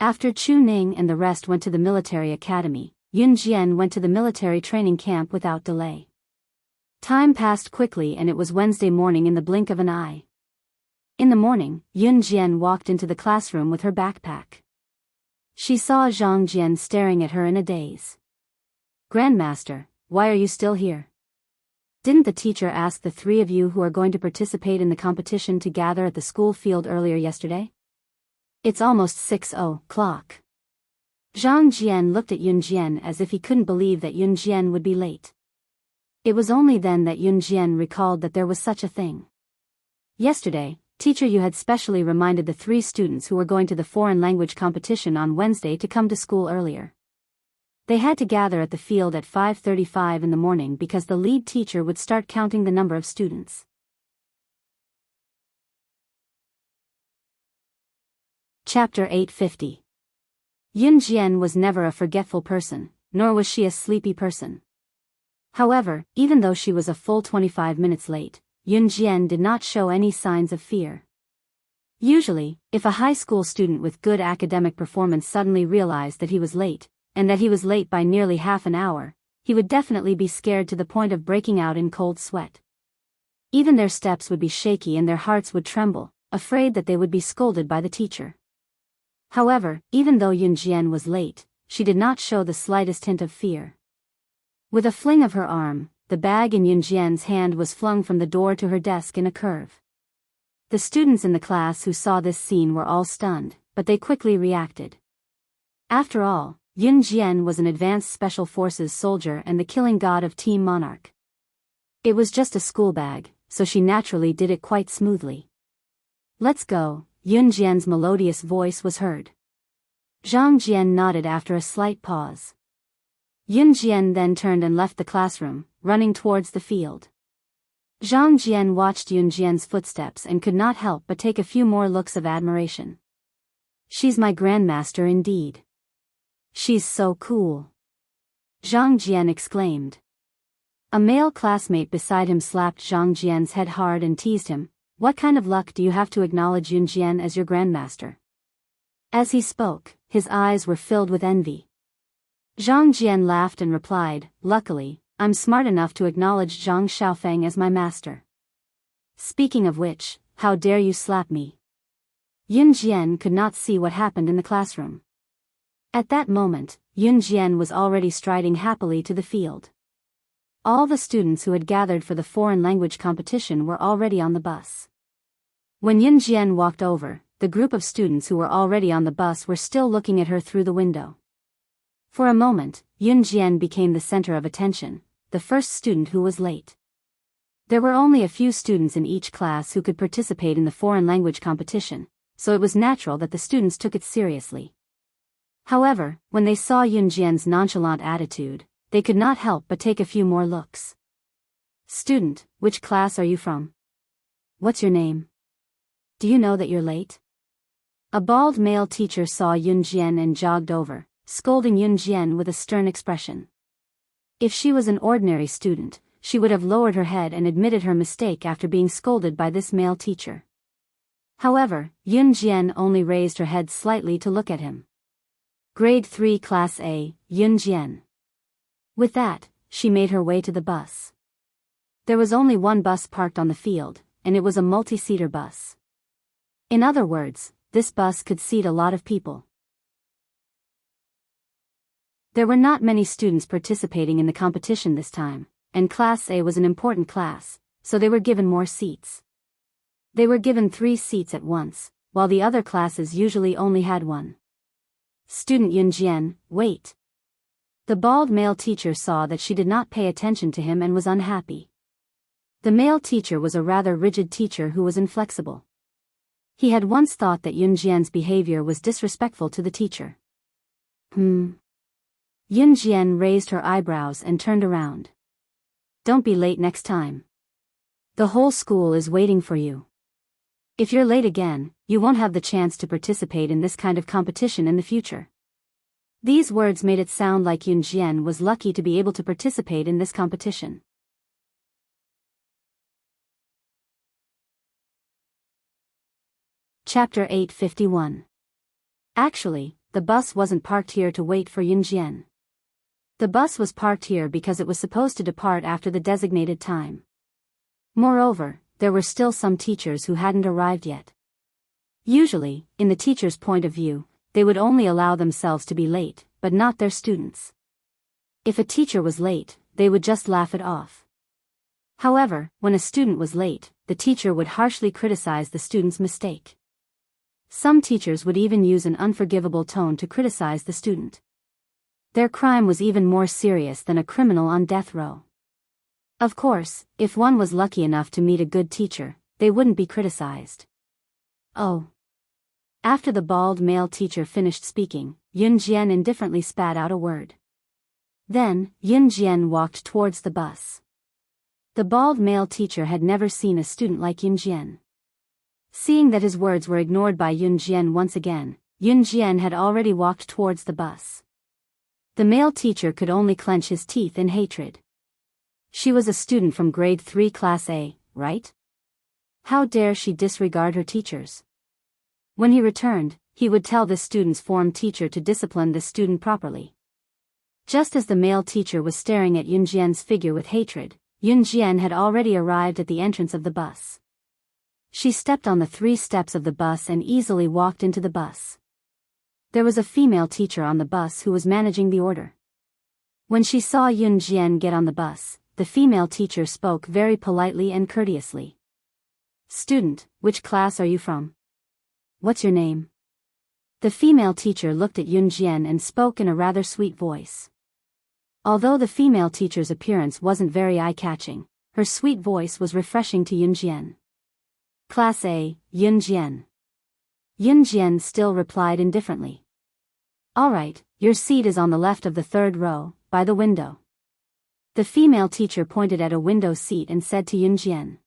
After Chu Ning and the rest went to the military academy, Yun Jian went to the military training camp without delay. Time passed quickly and it was Wednesday morning in the blink of an eye. In the morning, Yun Jian walked into the classroom with her backpack. She saw Zhang Jian staring at her in a daze. "Grandmaster, why are you still here? Didn't the teacher ask the 3 of you who are going to participate in the competition to gather at the school field earlier yesterday?" It's almost 6 o'clock. Zhang Jian looked at Yun Jian as if he couldn't believe that Yun Jian would be late. It was only then that Yun Jian recalled that there was such a thing. Yesterday, Teacher Yu had specially reminded the 3 students who were going to the foreign language competition on Wednesday to come to school earlier. They had to gather at the field at 5:35 in the morning because the lead teacher would start counting the number of students. Chapter 850. Yun Jian was never a forgetful person, nor was she a sleepy person. However, even though she was a full 25 minutes late, Yun Jian did not show any signs of fear. Usually, if a high school student with good academic performance suddenly realized that he was late, and that he was late by nearly half an hour, he would definitely be scared to the point of breaking out in cold sweat. Even their steps would be shaky and their hearts would tremble, afraid that they would be scolded by the teacher. However, even though Yun Jian was late, she did not show the slightest hint of fear. With a fling of her arm, the bag in Yun Jian's hand was flung from the door to her desk in a curve. The students in the class who saw this scene were all stunned, but they quickly reacted. After all, Yun Jian was an advanced special forces soldier and the killing god of Team Monarch. It was just a school bag, so she naturally did it quite smoothly. "Let's go," Yun Jian's melodious voice was heard. Zhang Jian nodded after a slight pause. Yun Jian then turned and left the classroom, running towards the field. Zhang Jian watched Yun Jian's footsteps and could not help but take a few more looks of admiration. "She's my grandmaster indeed. She's so cool," Zhang Jian exclaimed. A male classmate beside him slapped Zhang Jian's head hard and teased him, "What kind of luck do you have to acknowledge Yun Jian as your grandmaster?" As he spoke, his eyes were filled with envy. Zhang Jian laughed and replied, "Luckily, I'm smart enough to acknowledge Zhang Xiaofeng as my master. Speaking of which, how dare you slap me?" Yun Jian could not see what happened in the classroom. At that moment, Yun Jian was already striding happily to the field. All the students who had gathered for the foreign language competition were already on the bus. When Yun Jian walked over, the group of students who were already on the bus were still looking at her through the window. For a moment, Yun Jian became the center of attention, the first student who was late. There were only a few students in each class who could participate in the foreign language competition, so it was natural that the students took it seriously. However, when they saw Yun Jian's nonchalant attitude, they could not help but take a few more looks. "Student, which class are you from? What's your name? Do you know that you're late?" A bald male teacher saw Yun Jian and jogged over, scolding Yun Jian with a stern expression. If she was an ordinary student, she would have lowered her head and admitted her mistake after being scolded by this male teacher. However, Yun Jian only raised her head slightly to look at him. "Grade 3 Class A, Yun Jian." With that, she made her way to the bus. There was only one bus parked on the field, and it was a multi-seater bus. In other words, this bus could seat a lot of people. There were not many students participating in the competition this time, and Class A was an important class, so they were given more seats. They were given 3 seats at once, while the other classes usually only had 1. "Student Yun Jian, wait." The bald male teacher saw that she did not pay attention to him and was unhappy. The male teacher was a rather rigid teacher who was inflexible. He had once thought that Yun Jian's behavior was disrespectful to the teacher. Yun Jian raised her eyebrows and turned around. "Don't be late next time. The whole school is waiting for you. If you're late again, you won't have the chance to participate in this kind of competition in the future." These words made it sound like Yun Jian was lucky to be able to participate in this competition. Chapter 851. Actually, the bus wasn't parked here to wait for Yun Jian. The bus was parked here because it was supposed to depart after the designated time. Moreover, there were still some teachers who hadn't arrived yet. Usually, in the teacher's point of view, they would only allow themselves to be late, but not their students. If a teacher was late, they would just laugh it off. However, when a student was late, the teacher would harshly criticize the student's mistake. Some teachers would even use an unforgivable tone to criticize the student. Their crime was even more serious than a criminal on death row. Of course, if one was lucky enough to meet a good teacher, they wouldn't be criticized. Oh. After the bald male teacher finished speaking, Yun Jian indifferently spat out a word. Then, Yun Jian walked towards the bus. The bald male teacher had never seen a student like Yun Jian. Seeing that his words were ignored by Yun Jian once again, Yun Jian had already walked towards the bus. The male teacher could only clench his teeth in hatred. She was a student from grade 3 class A, right? How dare she disregard her teachers? When he returned, he would tell this student's form teacher to discipline this student properly. Just as the male teacher was staring at Yun Jian's figure with hatred, Yun Jian had already arrived at the entrance of the bus. She stepped on the 3 steps of the bus and easily walked into the bus. There was a female teacher on the bus who was managing the order. When she saw Yun Jian get on the bus, the female teacher spoke very politely and courteously. "Student, which class are you from? What's your name?" The female teacher looked at Yun Jian and spoke in a rather sweet voice. Although the female teacher's appearance wasn't very eye-catching, her sweet voice was refreshing to Yun Jian. "Class A, Yun Jian." Yun Jian still replied indifferently. "All right, your seat is on the left of the 3rd row, by the window." The female teacher pointed at a window seat and said to Yun Jian.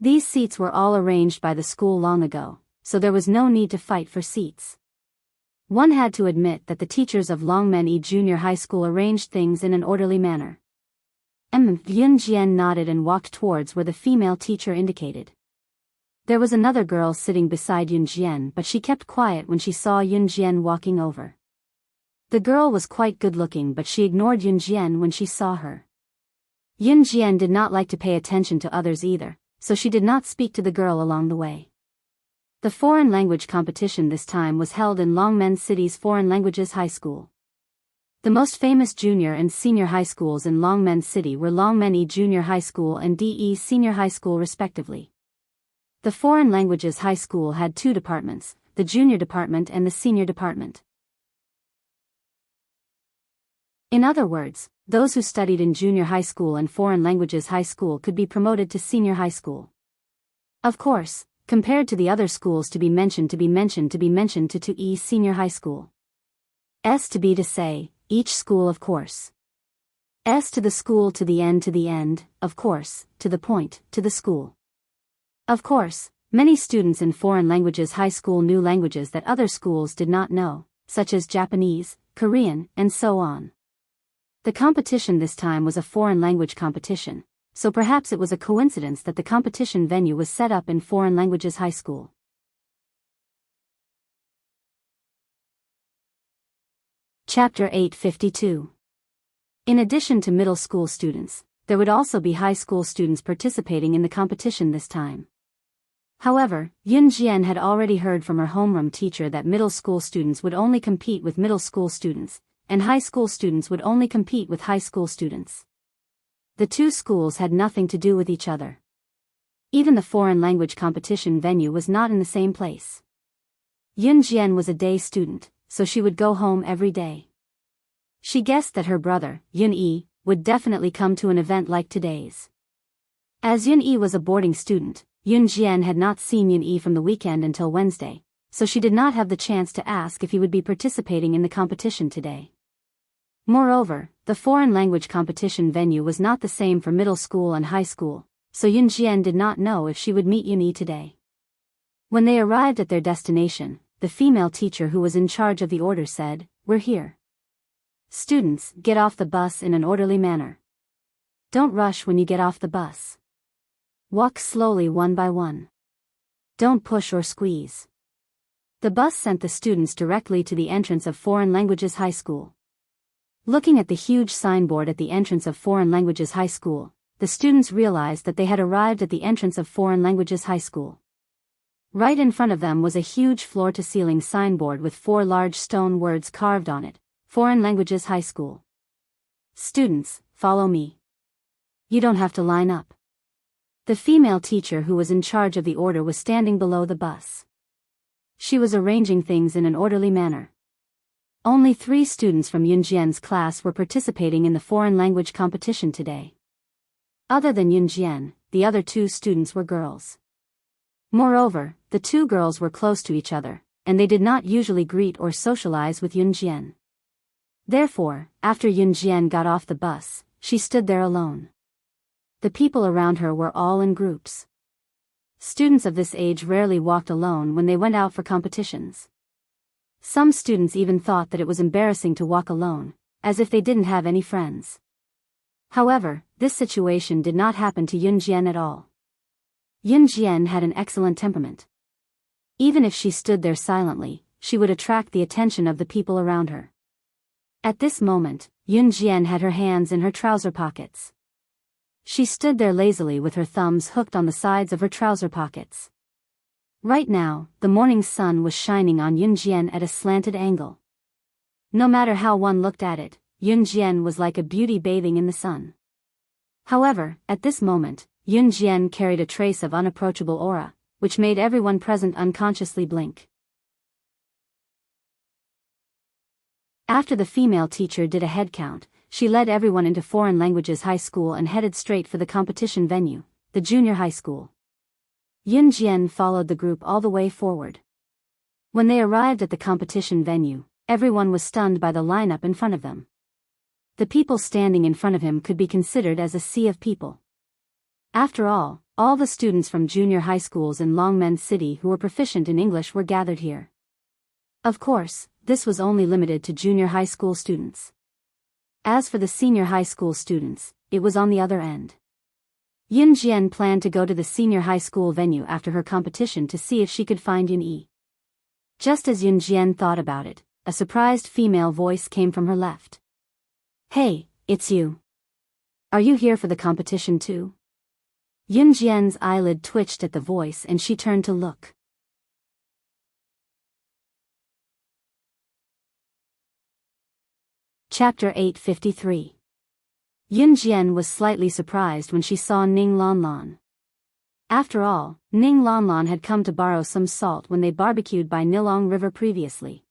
These seats were all arranged by the school long ago, so there was no need to fight for seats. One had to admit that the teachers of Longmen Junior High School arranged things in an orderly manner. Yun Jian nodded and walked towards where the female teacher indicated. There was another girl sitting beside Yun Jian, but she kept quiet when she saw Yun Jian walking over. The girl was quite good-looking, but she ignored Yun Jian when she saw her. Yun Jian did not like to pay attention to others either, so she did not speak to the girl along the way. The foreign language competition this time was held in Longmen City's Foreign Languages High School. The most famous junior and senior high schools in Longmen City were Longmen Junior High School and DE Senior High School respectively. The Foreign Languages High School had 2 departments, the junior department and the senior department. In other words, those who studied in junior high school and foreign languages high school could be promoted to senior high school. Of course, compared to the other schools to be mentioned to 2E senior high school. S to be to say, each school of course. S to the school to the end, of course, to the point, to the school. Of course, many students in foreign languages high school knew languages that other schools did not know, such as Japanese, Korean, and so on. The competition this time was a foreign language competition, so perhaps it was a coincidence that the competition venue was set up in foreign languages high school. Chapter 852. In addition to middle school students, there would also be high school students participating in the competition this time. However, Yun Jian had already heard from her homeroom teacher that middle school students would only compete with middle school students, and high school students would only compete with high school students. The 2 schools had nothing to do with each other. Even the foreign language competition venue was not in the same place. Yun Jian was a day student, so she would go home every day. She guessed that her brother, Yun Yi, would definitely come to an event like today's. As Yun Yi was a boarding student, Yun Jian had not seen Yun Yi from the weekend until Wednesday, so she did not have the chance to ask if he would be participating in the competition today. Moreover, the foreign language competition venue was not the same for middle school and high school, so Yun Jian did not know if she would meet Yun Yi today. When they arrived at their destination, the female teacher who was in charge of the order said, "We're here. Students, get off the bus in an orderly manner. Don't rush when you get off the bus. Walk slowly one by one. Don't push or squeeze." The bus sent the students directly to the entrance of Foreign Languages High School. Looking at the huge signboard at the entrance of Foreign Languages High School, the students realized that they had arrived at the entrance of Foreign Languages High School. Right in front of them was a huge floor-to-ceiling signboard with 4 large stone words carved on it, Foreign Languages High School. "Students, follow me. You don't have to line up." The female teacher who was in charge of the order was standing below the bus. She was arranging things in an orderly manner. Only 3 students from Yunjian's class were participating in the foreign language competition today. Other than Yunjian, the other 2 students were girls. Moreover, the 2 girls were close to each other, and they did not usually greet or socialize with Yunjian. Therefore, after Yunjian got off the bus, she stood there alone. The people around her were all in groups. Students of this age rarely walked alone when they went out for competitions. Some students even thought that it was embarrassing to walk alone, as if they didn't have any friends. However, this situation did not happen to Yunjian at all. Yunjian had an excellent temperament. Even if she stood there silently, she would attract the attention of the people around her. At this moment, Yunjian had her hands in her trouser pockets. She stood there lazily with her thumbs hooked on the sides of her trouser pockets. Right now, the morning sun was shining on Yunjian at a slanted angle. No matter how one looked at it, Yunjian was like a beauty bathing in the sun. However, at this moment, Yunjian carried a trace of unapproachable aura, which made everyone present unconsciously blink. After the female teacher did a head count, she led everyone into Foreign Languages High School and headed straight for the competition venue, the junior high school. Yunjian followed the group all the way forward. When they arrived at the competition venue, everyone was stunned by the lineup in front of them. The people standing in front of him could be considered as a sea of people. After all the students from junior high schools in Longmen City who were proficient in English were gathered here. Of course, this was only limited to junior high school students. As for the senior high school students, it was on the other end. Yunjian planned to go to the senior high school venue after her competition to see if she could find Yun-yi. Just as Yunjian thought about it, a surprised female voice came from her left. "Hey, it's you. Are you here for the competition too?" Yunjian's eyelid twitched at the voice and she turned to look. Chapter 853. Yunjian was slightly surprised when she saw Ning Lanlan. After all, Ning Lanlan had come to borrow some salt when they barbecued by Nilong River previously.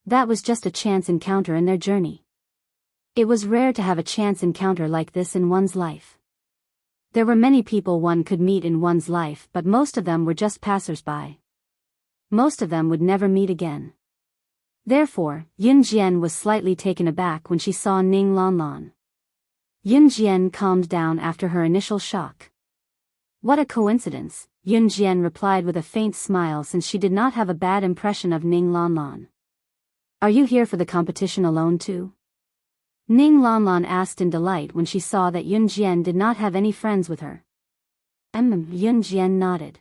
That was just a chance encounter in their journey. It was rare to have a chance encounter like this in one's life. There were many people one could meet in one's life, but most of them were just passers-by. Most of them would never meet again. Therefore, Yunjian was slightly taken aback when she saw Ning Lanlan. Yunjian calmed down after her initial shock. "What a coincidence," Yunjian replied with a faint smile since she did not have a bad impression of Ning Lanlan. "Are you here for the competition alone too?" Ning Lanlan asked in delight when she saw that Yunjian did not have any friends with her. Yunjian nodded.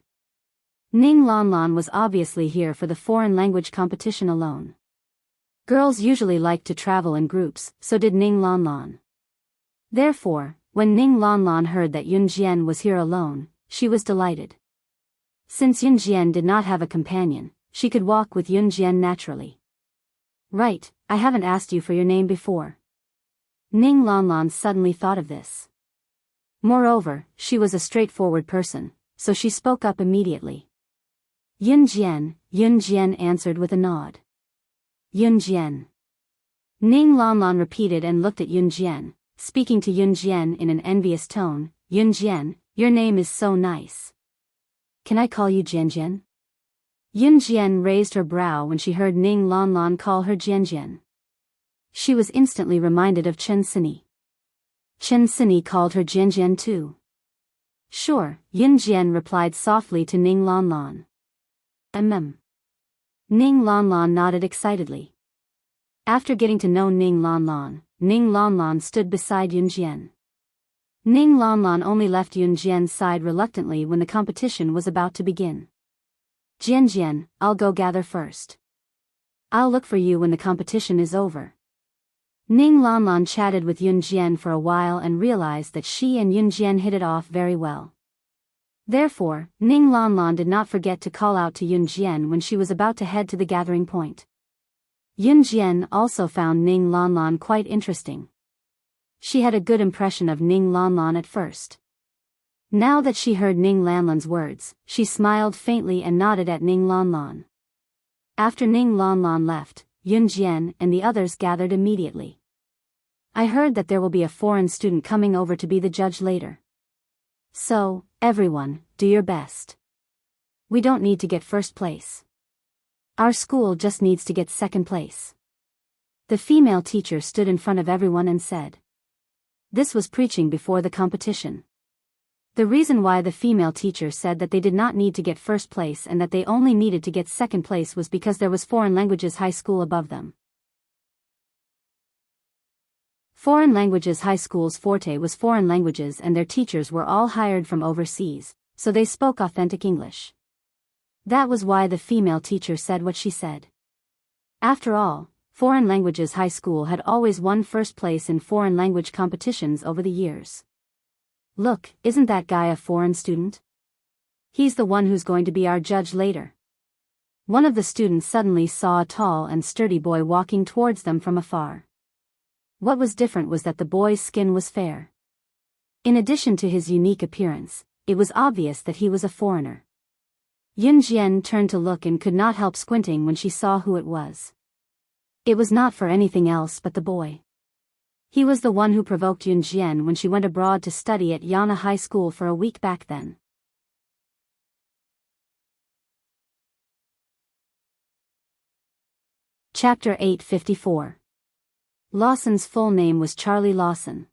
Ning Lanlan was obviously here for the foreign language competition alone. Girls usually liked to travel in groups, so did Ning Lanlan. Therefore, when Ning Lanlan heard that Yunjian was here alone, she was delighted. Since Yunjian did not have a companion, she could walk with Yunjian naturally. "Right, I haven't asked you for your name before." Ning Lanlan suddenly thought of this. Moreover, she was a straightforward person, so she spoke up immediately. Yunjian answered with a nod. "Yunjian." Ning Lanlan repeated and looked at Yunjian, speaking to Yunjian in an envious tone. "Yunjian, your name is so nice. Can I call you Jianjian?" Yunjian raised her brow when she heard Ning Lanlan call her Jianjian. She was instantly reminded of Chen Sini. Chen Sini called her Jianjian too. "Sure," Yunjian replied softly to Ning Lanlan. Ning Lanlan nodded excitedly. After getting to know Ning Lanlan stood beside Yunjian. Ning Lanlan only left Yunjian's side reluctantly when the competition was about to begin. "Jianjian, I'll go gather first. I'll look for you when the competition is over." Ning Lanlan chatted with Yunjian for a while and realized that she and Yunjian hit it off very well. Therefore, Ning Lanlan did not forget to call out to Yunjian when she was about to head to the gathering point. Yunjian also found Ning Lanlan quite interesting. She had a good impression of Ning Lanlan at first. Now that she heard Ning Lanlan's words, she smiled faintly and nodded at Ning Lanlan. After Ning Lanlan left, Yun Jian and the others gathered immediately. I heard that there will be a foreign student coming over to be the judge later. So, everyone, do your best. We don't need to get first place. Our school just needs to get second place. The female teacher stood in front of everyone and said. This was preaching before the competition. The reason why the female teacher said that they did not need to get first place and that they only needed to get second place was because there was foreign languages high school above them. Foreign languages high school's forte was foreign languages and their teachers were all hired from overseas, so they spoke authentic English. That was why the female teacher said what she said. After all, foreign languages high school had always won first place in foreign language competitions over the years. Look, isn't that guy a foreign student? He's the one who's going to be our judge later. One of the students suddenly saw a tall and sturdy boy walking towards them from afar. What was different was that the boy's skin was fair. In addition to his unique appearance, it was obvious that he was a foreigner. Yun Jian turned to look and could not help squinting when she saw who it was. It was not for anything else but the boy. He was the one who provoked Yun Jian when she went abroad to study at Yana High School for a week back then. Chapter 854. Lawson's full name was Charlie Lawson.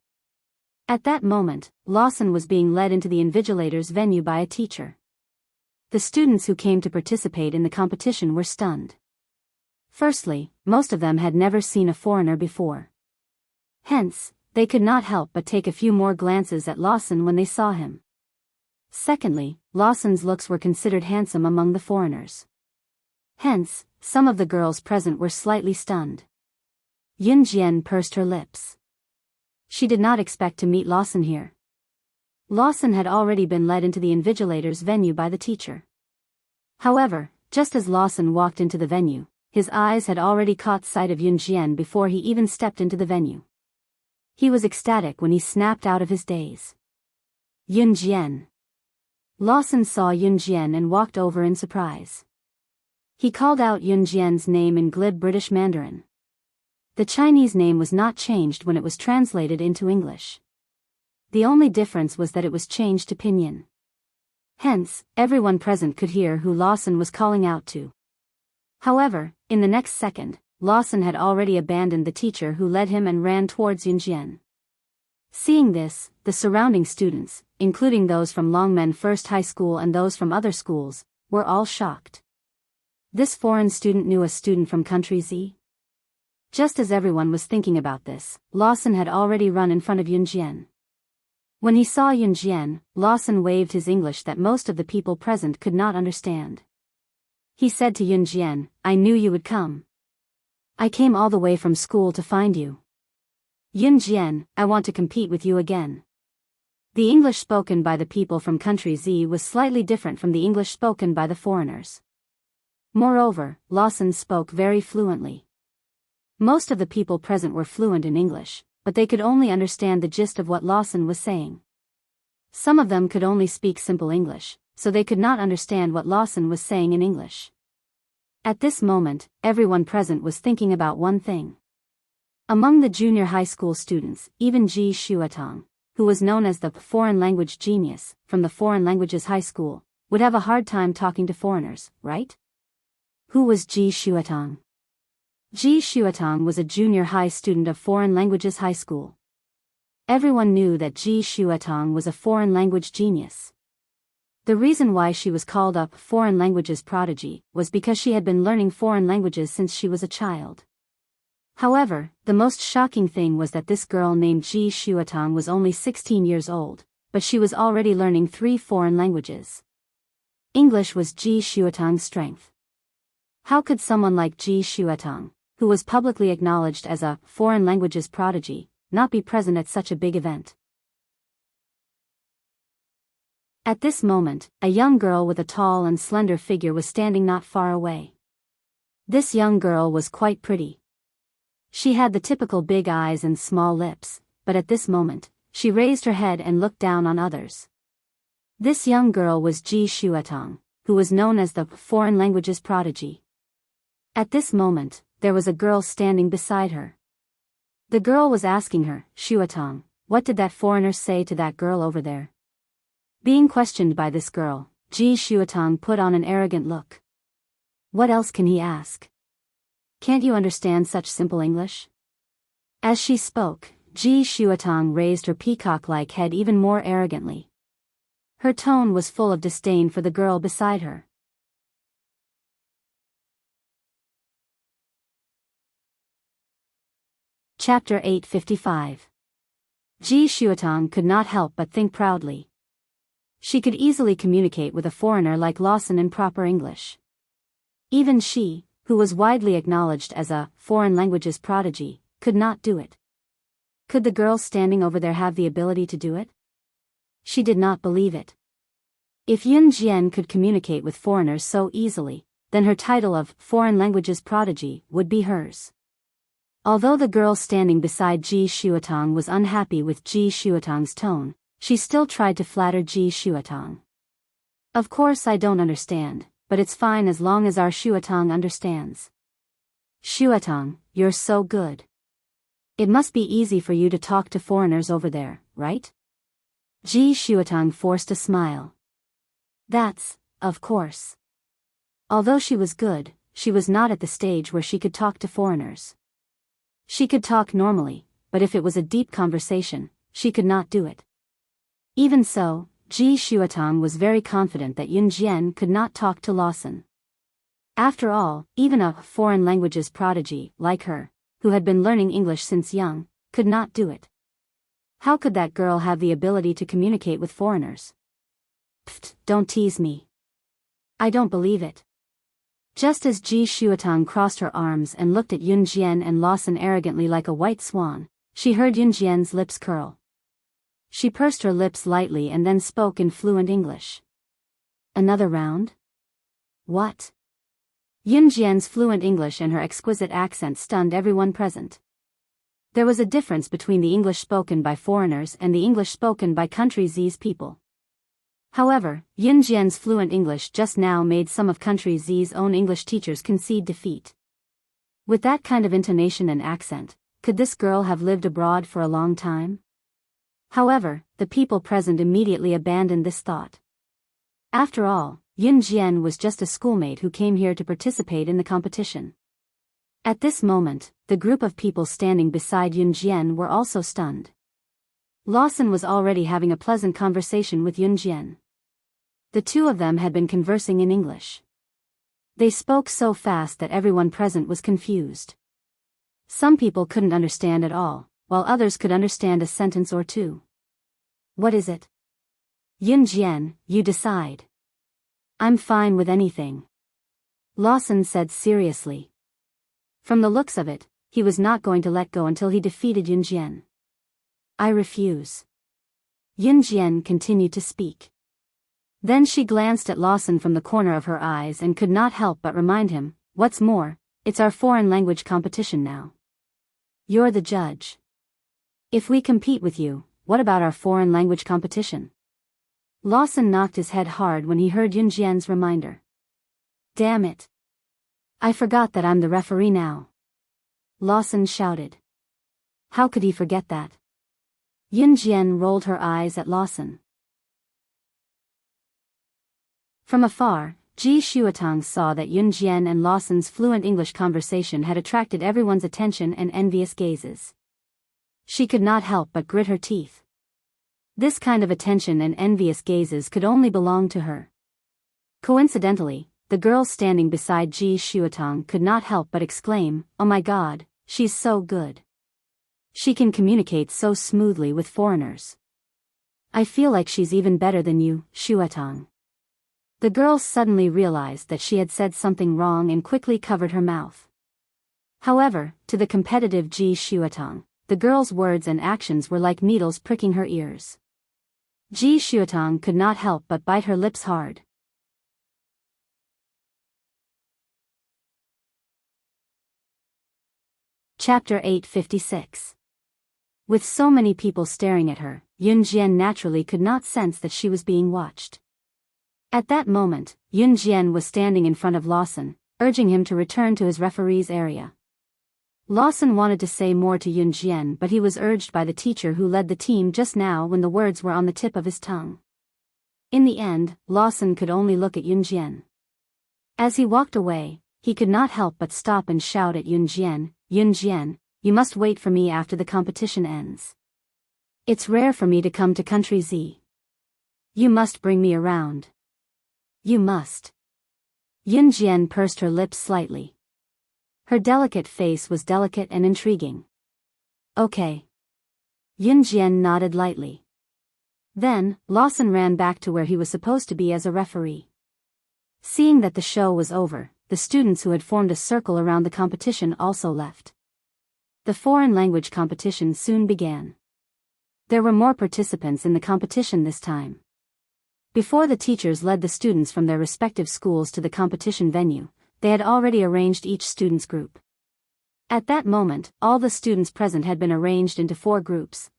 At that moment, Lawson was being led into the invigilator's venue by a teacher. The students who came to participate in the competition were stunned. Firstly, most of them had never seen a foreigner before. Hence, they could not help but take a few more glances at Lawson when they saw him. Secondly, Lawson's looks were considered handsome among the foreigners. Hence, some of the girls present were slightly stunned. Yun Jian pursed her lips. She did not expect to meet Lawson here. Lawson had already been led into the invigilator's venue by the teacher. However, just as Lawson walked into the venue, his eyes had already caught sight of Yun Jian before he even stepped into the venue. He was ecstatic when he snapped out of his daze. Yun Jian. Lawson saw Yun Jian and walked over in surprise. He called out Yun Jian's name in glib British Mandarin. The Chinese name was not changed when it was translated into English. The only difference was that it was changed to pinyin. Hence, everyone present could hear who Lawson was calling out to. However, in the next second, Lawson had already abandoned the teacher who led him and ran towards Yun Jian. Seeing this, the surrounding students, including those from Longmen First High School and those from other schools, were all shocked. This foreign student knew a student from country Z? Just as everyone was thinking about this, Lawson had already run in front of Yun Jian. When he saw Yun Jian, Lawson waved his English that most of the people present could not understand. He said to Yun Jian, "I knew you would come. I came all the way from school to find you. Yun Jian, I want to compete with you again." The English spoken by the people from country Z was slightly different from the English spoken by the foreigners. Moreover, Lawson spoke very fluently. Most of the people present were fluent in English, but they could only understand the gist of what Lawson was saying. Some of them could only speak simple English, so they could not understand what Lawson was saying in English. At this moment, everyone present was thinking about one thing. Among the junior high school students, even Ji Shuatong, who was known as the foreign language genius from the foreign languages high school, would have a hard time talking to foreigners, right? Who was Ji Shuatong? Ji Shuatong was a junior high student of foreign languages high school. Everyone knew that Ji Shuatong was a foreign language genius. The reason why she was called up foreign languages prodigy was because she had been learning foreign languages since she was a child. However, the most shocking thing was that this girl named Ji Shuatong was only 16 years old, but she was already learning 3 foreign languages. English was Ji Shuatong's strength. How could someone like Ji Shuatong, who was publicly acknowledged as a foreign languages prodigy, not be present at such a big event? At this moment, a young girl with a tall and slender figure was standing not far away. This young girl was quite pretty. She had the typical big eyes and small lips, but at this moment, she raised her head and looked down on others. This young girl was Ji Shuatong, who was known as the foreign languages prodigy. At this moment, there was a girl standing beside her. The girl was asking her, "Shuatong, what did that foreigner say to that girl over there?" Being questioned by this girl, Ji Shuatong put on an arrogant look. What else can he ask? Can't you understand such simple English? As she spoke, Ji Shuatong raised her peacock-like head even more arrogantly. Her tone was full of disdain for the girl beside her. Chapter 855. Ji Shuatong could not help but think proudly. She could easily communicate with a foreigner like Lawson in proper English. Even she, who was widely acknowledged as a foreign languages prodigy, could not do it. Could the girl standing over there have the ability to do it? She did not believe it. If Yun Jian could communicate with foreigners so easily, then her title of foreign languages prodigy would be hers. Although the girl standing beside Ji Shuatong was unhappy with Ji Shuatong's tone, she still tried to flatter Ji Shuatong. Of course I don't understand, but it's fine as long as our Shuatong understands. Shuatong, you're so good. It must be easy for you to talk to foreigners over there, right? Ji Shuatong forced a smile. That's, of course. Although she was good, she was not at the stage where she could talk to foreigners. She could talk normally, but if it was a deep conversation, she could not do it. Even so, Ji Shuatong was very confident that Yun Jian could not talk to Lawson. After all, even a foreign languages prodigy like her, who had been learning English since young, could not do it. How could that girl have the ability to communicate with foreigners? Pfft, don't tease me. I don't believe it. Just as Ji Shuatong crossed her arms and looked at Yun Jian and Lawson arrogantly like a white swan, she heard Yun Jian's lips curl. She pursed her lips lightly and then spoke in fluent English. Another round? What? Yun Jian's fluent English and her exquisite accent stunned everyone present. There was a difference between the English spoken by foreigners and the English spoken by Country Z's people. However, Yun Jian's fluent English just now made some of Country Z's own English teachers concede defeat. With that kind of intonation and accent, could this girl have lived abroad for a long time? However, the people present immediately abandoned this thought. After all, Yun Jian was just a schoolmate who came here to participate in the competition. At this moment, the group of people standing beside Yun Jian were also stunned. Lawson was already having a pleasant conversation with Yun Jian. The two of them had been conversing in English. They spoke so fast that everyone present was confused. Some people couldn't understand at all, while others could understand a sentence or two. What is it? Yun Jian, you decide. I'm fine with anything. Lawson said seriously. From the looks of it, he was not going to let go until he defeated Yun Jian. I refuse. Yun Jian continued to speak. Then she glanced at Lawson from the corner of her eyes and could not help but remind him, what's more, it's our foreign language competition now. You're the judge. If we compete with you, what about our foreign language competition? Lawson knocked his head hard when he heard Yun Jian's reminder. Damn it. I forgot that I'm the referee now. Lawson shouted. How could he forget that? Yun Jian rolled her eyes at Lawson. From afar, Ji Shuatong saw that Yun Jian and Lawson's fluent English conversation had attracted everyone's attention and envious gazes. She could not help but grit her teeth. This kind of attention and envious gazes could only belong to her. Coincidentally, the girl standing beside Ji Shuatong could not help but exclaim, "Oh my God, she's so good. She can communicate so smoothly with foreigners. I feel like she's even better than you, Shuatong." The girl suddenly realized that she had said something wrong and quickly covered her mouth. However, to the competitive Ji Shuatong, the girl's words and actions were like needles pricking her ears. Ji Shuatong could not help but bite her lips hard. Chapter 856. With so many people staring at her, Yun Jian naturally could not sense that she was being watched. At that moment, Yun Jian was standing in front of Lawson, urging him to return to his referee's area. Lawson wanted to say more to Yun Jian, but he was urged by the teacher who led the team just now when the words were on the tip of his tongue. In the end, Lawson could only look at Yun Jian. As he walked away, he could not help but stop and shout at Yun Jian, "Yun Jian, you must wait for me after the competition ends. It's rare for me to come to Country Z. You must bring me around. You must." Yun Jian pursed her lips slightly. Her delicate face was delicate and intriguing. "Okay." Yun Jian nodded lightly. Then, Lawson ran back to where he was supposed to be as a referee. Seeing that the show was over, the students who had formed a circle around the competition also left. The foreign language competition soon began. There were more participants in the competition this time. Before the teachers led the students from their respective schools to the competition venue, they had already arranged each student's group. At that moment, all the students present had been arranged into 4 groups.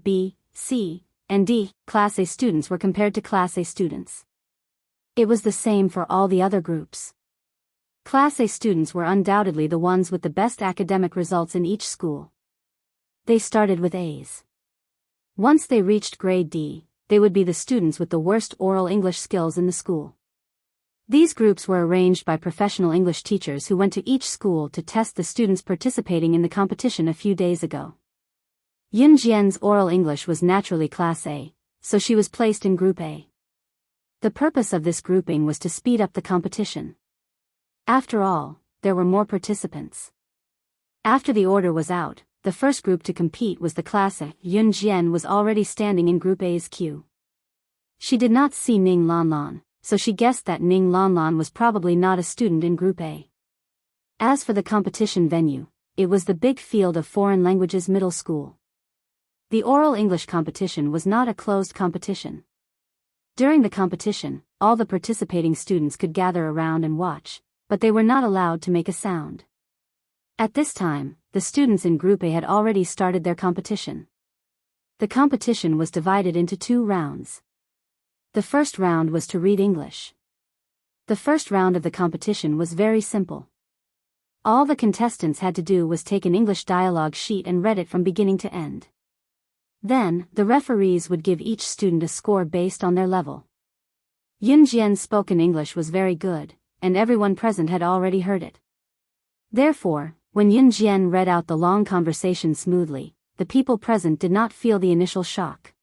B, C, and D. Class A students were compared to Class A students. It was the same for all the other groups. Class A students were undoubtedly the ones with the best academic results in each school. They started with A's. Once they reached grade D, they would be the students with the worst oral English skills in the school. These groups were arranged by professional English teachers who went to each school to test the students participating in the competition a few days ago. Yun Jian's oral English was naturally Class A, so she was placed in Group A. The purpose of this grouping was to speed up the competition. After all, there were more participants. After the order was out, the first group to compete was the Class A. Yun Jian was already standing in Group A's queue. She did not see Ning Lanlan, so she guessed that Ning Lanlan was probably not a student in Group A. As for the competition venue, it was the Big Field of Foreign Languages Middle School. The oral English competition was not a closed competition. During the competition, all the participating students could gather around and watch, but they were not allowed to make a sound. At this time, the students in Group A had already started their competition. The competition was divided into 2 rounds. The first round was to read English. The first round of the competition was very simple. All the contestants had to do was take an English dialogue sheet and read it from beginning to end. Then, the referees would give each student a score based on their level. Yun Jian's spoken English was very good, and everyone present had already heard it. Therefore, when Yun Jian read out the long conversation smoothly, the people present did not feel the initial shock.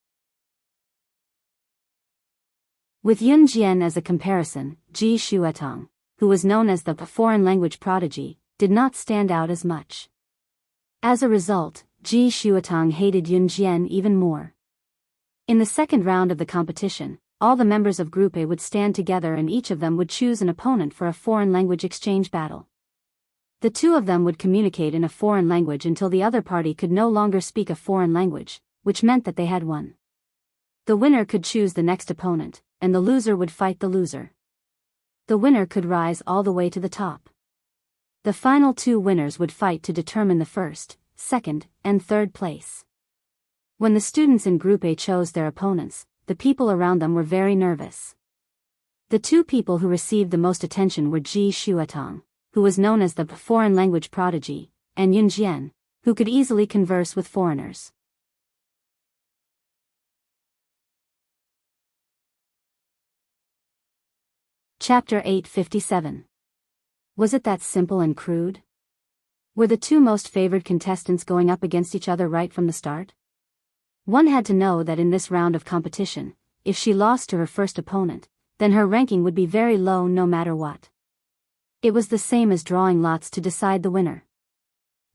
With Yun Jian as a comparison, Ji Shuetong, who was known as the foreign language prodigy, did not stand out as much. As a result, Ji Shuetong hated Yun Jian even more. In the second round of the competition, all the members of Group A would stand together and each of them would choose an opponent for a foreign language exchange battle. The 2 of them would communicate in a foreign language until the other party could no longer speak a foreign language, which meant that they had won. The winner could choose the next opponent, and the loser would fight the loser. The winner could rise all the way to the top. The final 2 winners would fight to determine the first, second, and third place. When the students in Group A chose their opponents, the people around them were very nervous. The 2 people who received the most attention were Ji Shuetong, who was known as the foreign language prodigy, and Yun Jian, who could easily converse with foreigners. Chapter 857. Was it that simple and crude? Were the 2 most favored contestants going up against each other right from the start? One had to know that in this round of competition, if she lost to her first opponent, then her ranking would be very low no matter what. It was the same as drawing lots to decide the winner.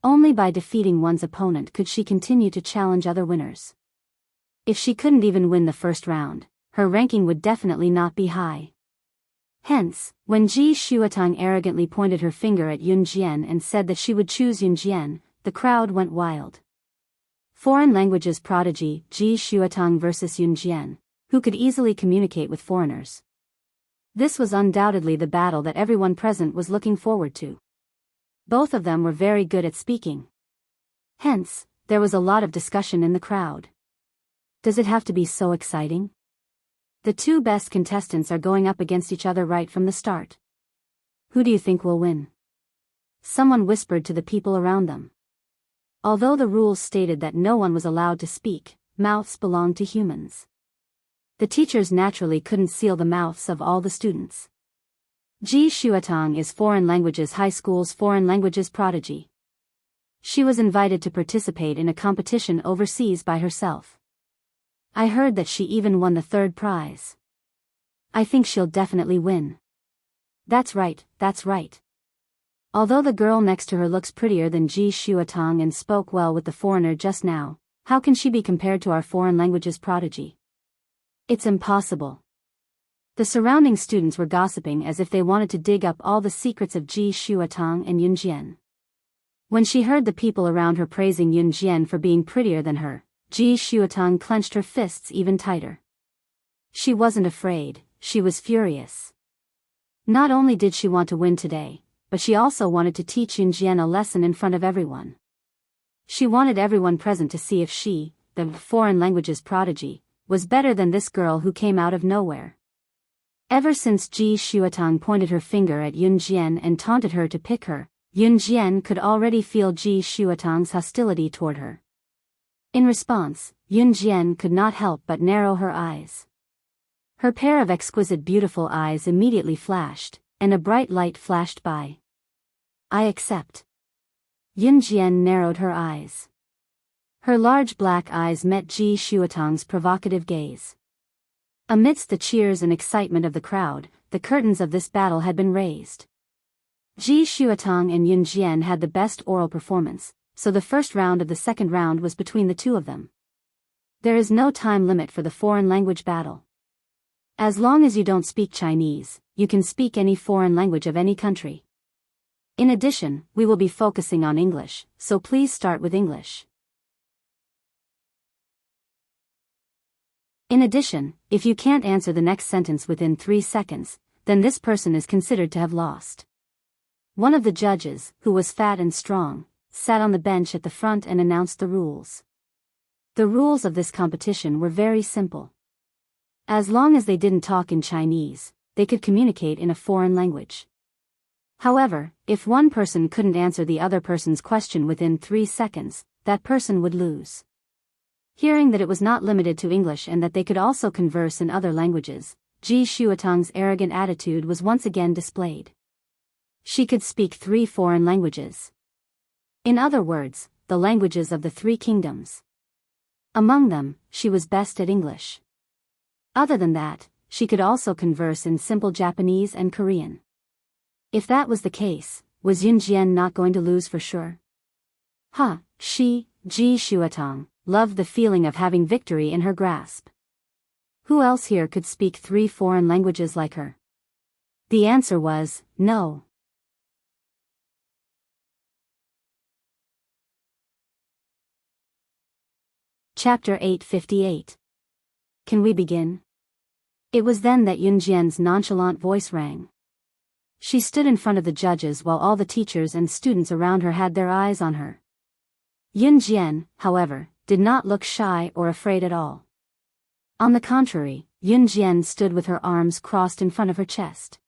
Only by defeating one's opponent could she continue to challenge other winners. If she couldn't even win the first round, her ranking would definitely not be high. Hence, when Ji Shuetong arrogantly pointed her finger at Yun Jian and said that she would choose Yun Jian, the crowd went wild. Foreign languages prodigy Ji Shuetong versus Yun Jian, who could easily communicate with foreigners. This was undoubtedly the battle that everyone present was looking forward to. Both of them were very good at speaking. Hence, there was a lot of discussion in the crowd. Does it have to be so exciting? The 2 best contestants are going up against each other right from the start. Who do you think will win? Someone whispered to the people around them. Although the rules stated that no one was allowed to speak, mouths belonged to humans. The teachers naturally couldn't seal the mouths of all the students. Ji Shuatang is Foreign Languages High School's foreign languages prodigy. She was invited to participate in a competition overseas by herself. I heard that she even won the third prize. I think she'll definitely win. That's right, that's right. Although the girl next to her looks prettier than Ji Shuatang and spoke well with the foreigner just now, how can she be compared to our foreign languages prodigy? It's impossible. The surrounding students were gossiping as if they wanted to dig up all the secrets of Ji Shuatang and Yunjian. When she heard the people around her praising Yunjian for being prettier than her, Ji Shuatang clenched her fists even tighter. She wasn't afraid, she was furious. Not only did she want to win today, but she also wanted to teach Yunjian a lesson in front of everyone. She wanted everyone present to see if she, the foreign languages prodigy, was better than this girl who came out of nowhere. Ever since Ji Shuatang pointed her finger at Yunjian and taunted her to pick her, Yunjian could already feel Ji Shuatang's hostility toward her. In response, Yunjian could not help but narrow her eyes. Her pair of exquisite beautiful eyes immediately flashed, and a bright light flashed by. I accept. Yunjian narrowed her eyes. Her large black eyes met Ji Shuatang's provocative gaze. Amidst the cheers and excitement of the crowd, the curtains of this battle had been raised. Ji Shuatang and Yunjian had the best oral performance, so the first round of the second round was between the two of them. There is no time limit for the foreign language battle. As long as you don't speak Chinese, you can speak any foreign language of any country. In addition, we will be focusing on English, so please start with English. In addition, if you can't answer the next sentence within 3 seconds, then this person is considered to have lost. One of the judges, who was fat and strong, sat on the bench at the front and announced the rules. The rules of this competition were very simple. As long as they didn't talk in Chinese, they could communicate in a foreign language. However, if one person couldn't answer the other person's question within 3 seconds, that person would lose. Hearing that it was not limited to English and that they could also converse in other languages, Ji Shuatang's arrogant attitude was once again displayed. She could speak 3 foreign languages. In other words, the languages of the 3 kingdoms. Among them, she was best at English. Other than that, she could also converse in simple Japanese and Korean. If that was the case, was Yunjian not going to lose for sure? She, Ji Shuatang, loved the feeling of having victory in her grasp. Who else here could speak 3 foreign languages like her? The answer was, no. Chapter 858. Can we begin? It was then that Yunjian's nonchalant voice rang. She stood in front of the judges while all the teachers and students around her had their eyes on her. Yunjian, however, did not look shy or afraid at all. On the contrary, Yunjian stood with her arms crossed in front of her chest.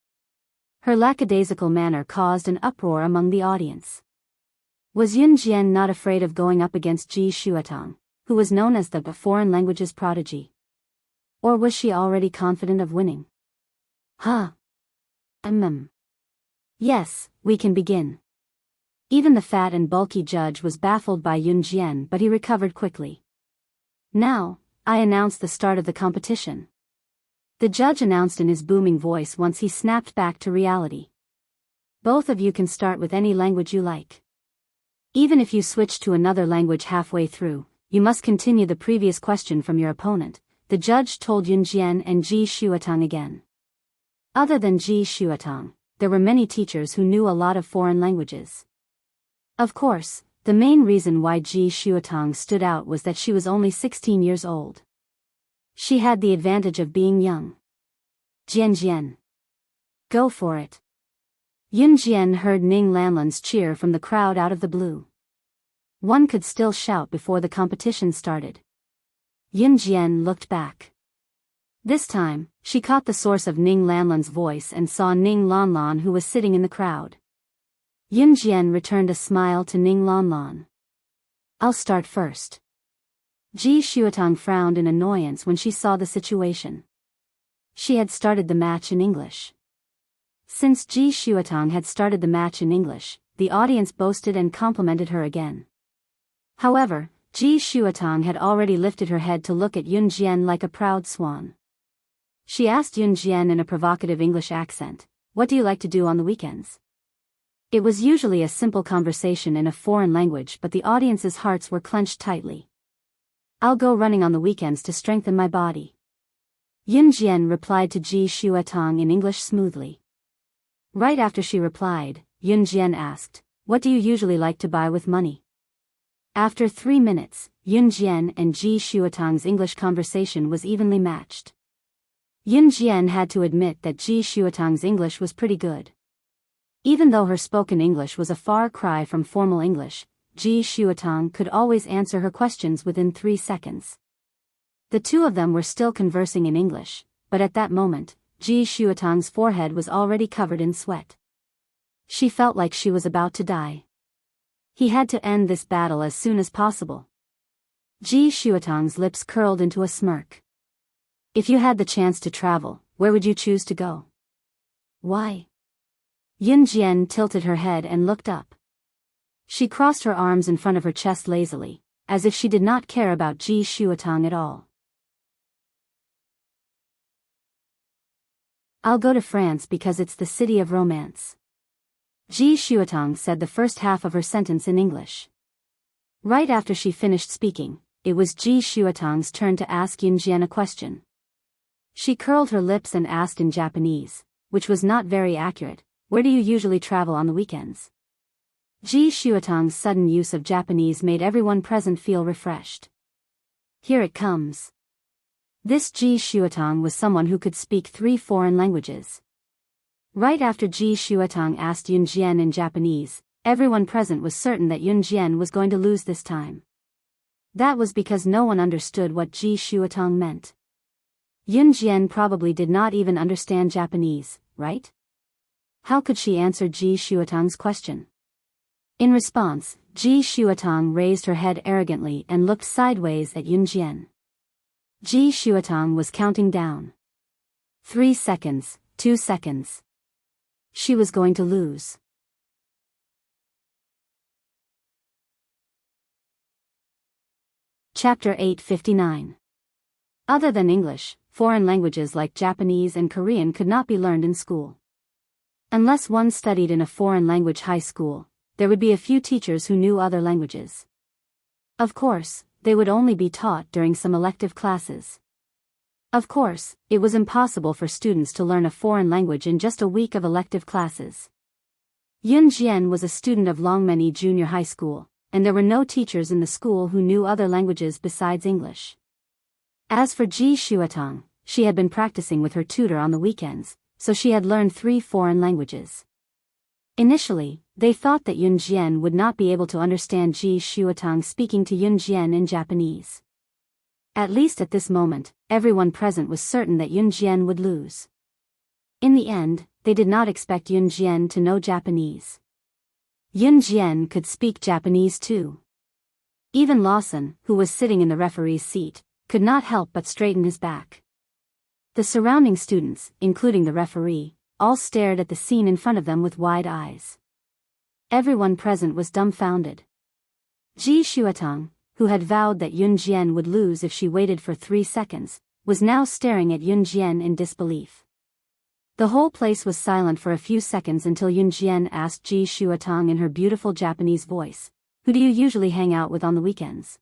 Her lackadaisical manner caused an uproar among the audience. Was Yunjian not afraid of going up against Ji Shuatang, who was known as the foreign languages prodigy? Or was she already confident of winning? Yes, we can begin. Even the fat and bulky judge was baffled by Yunjian, but he recovered quickly. Now, I announce the start of the competition. The judge announced in his booming voice once he snapped back to reality. Both of you can start with any language you like. Even if you switch to another language halfway through, you must continue the previous question from your opponent, the judge told Yunjian and Ji Shuatang again. Other than Ji Shuatang, there were many teachers who knew a lot of foreign languages. Of course, the main reason why Ji Shuatang stood out was that she was only 16 years old. She had the advantage of being young. Jian. Go for it. Yunjian heard Ning Lanlan's cheer from the crowd out of the blue. One could still shout before the competition started. Yunjian looked back. This time, she caught the source of Ning Lanlan's voice and saw Ning Lanlan, who was sitting in the crowd. Yun Jian returned a smile to Ning Lanlan. "I'll start first." Ji Xuetang frowned in annoyance when she saw the situation. She had started the match in English. Since Ji Xuetang had started the match in English, the audience boasted and complimented her again. However, Ji Xuetang had already lifted her head to look at Yun Jian like a proud swan. She asked Yun Jian in a provocative English accent, "What do you like to do on the weekends?" It was usually a simple conversation in a foreign language, but the audience's hearts were clenched tightly. "I'll go running on the weekends to strengthen my body." Yun Jian replied to Ji Xuetang in English smoothly. Right after she replied, Yun Jian asked, "What do you usually like to buy with money?" After 3 minutes, Yun Jian and Ji Xuetang's English conversation was evenly matched. Yun Jian had to admit that Ji Xuetang's English was pretty good. Even though her spoken English was a far cry from formal English, Ji Xuetang could always answer her questions within 3 seconds. The two of them were still conversing in English, but at that moment, Ji Xuetang's forehead was already covered in sweat. She felt like she was about to die. He had to end this battle as soon as possible. Ji Xuetang's lips curled into a smirk. "If you had the chance to travel, where would you choose to go?" "Why?" Yun Jian tilted her head and looked up. She crossed her arms in front of her chest lazily, as if she did not care about Ji Xuetang at all. "I'll go to France because it's the city of romance." Ji Xuetang said the first half of her sentence in English. Right after she finished speaking, it was Ji Xuetang's turn to ask Yun Jian a question. She curled her lips and asked in Japanese, which was not very accurate, "Where do you usually travel on the weekends?" Ji Xuetang's sudden use of Japanese made everyone present feel refreshed. Here it comes. This Ji Xuetang was someone who could speak 3 foreign languages. Right after Ji Xuetang asked Yun Jian in Japanese, everyone present was certain that Yun Jian was going to lose this time. That was because no one understood what Ji Xuetang meant. Yun Jian probably did not even understand Japanese, right? How could she answer Ji Xuetang's question? In response, Ji Xuetang raised her head arrogantly and looked sideways at Yun Jian. Ji Xuetang was counting down. 3 seconds, 2 seconds. She was going to lose. Chapter 859. Other than English, foreign languages like Japanese and Korean could not be learned in school. Unless one studied in a foreign language high school, there would be a few teachers who knew other languages. Of course, they would only be taught during some elective classes. Of course, it was impossible for students to learn a foreign language in just a week of elective classes. Yun Jian was a student of Longmeny Junior High School, and there were no teachers in the school who knew other languages besides English. As for Ji Xuetang, she had been practicing with her tutor on the weekends, so she had learned 3 foreign languages. Initially, they thought that Yun Jian would not be able to understand Ji Xuetang speaking to Yun Jian in Japanese. At least at this moment, everyone present was certain that Yun Jian would lose. In the end, they did not expect Yun Jian to know Japanese. Yun Jian could speak Japanese too. Even Lawson, who was sitting in the referee's seat, could not help but straighten his back. The surrounding students, including the referee, all stared at the scene in front of them with wide eyes. Everyone present was dumbfounded. Ji Xuetang, who had vowed that Yun Jian would lose if she waited for 3 seconds, was now staring at Yun Jian in disbelief. The whole place was silent for a few seconds until Yun Jian asked Ji Xuetang in her beautiful Japanese voice, "Who do you usually hang out with on the weekends?"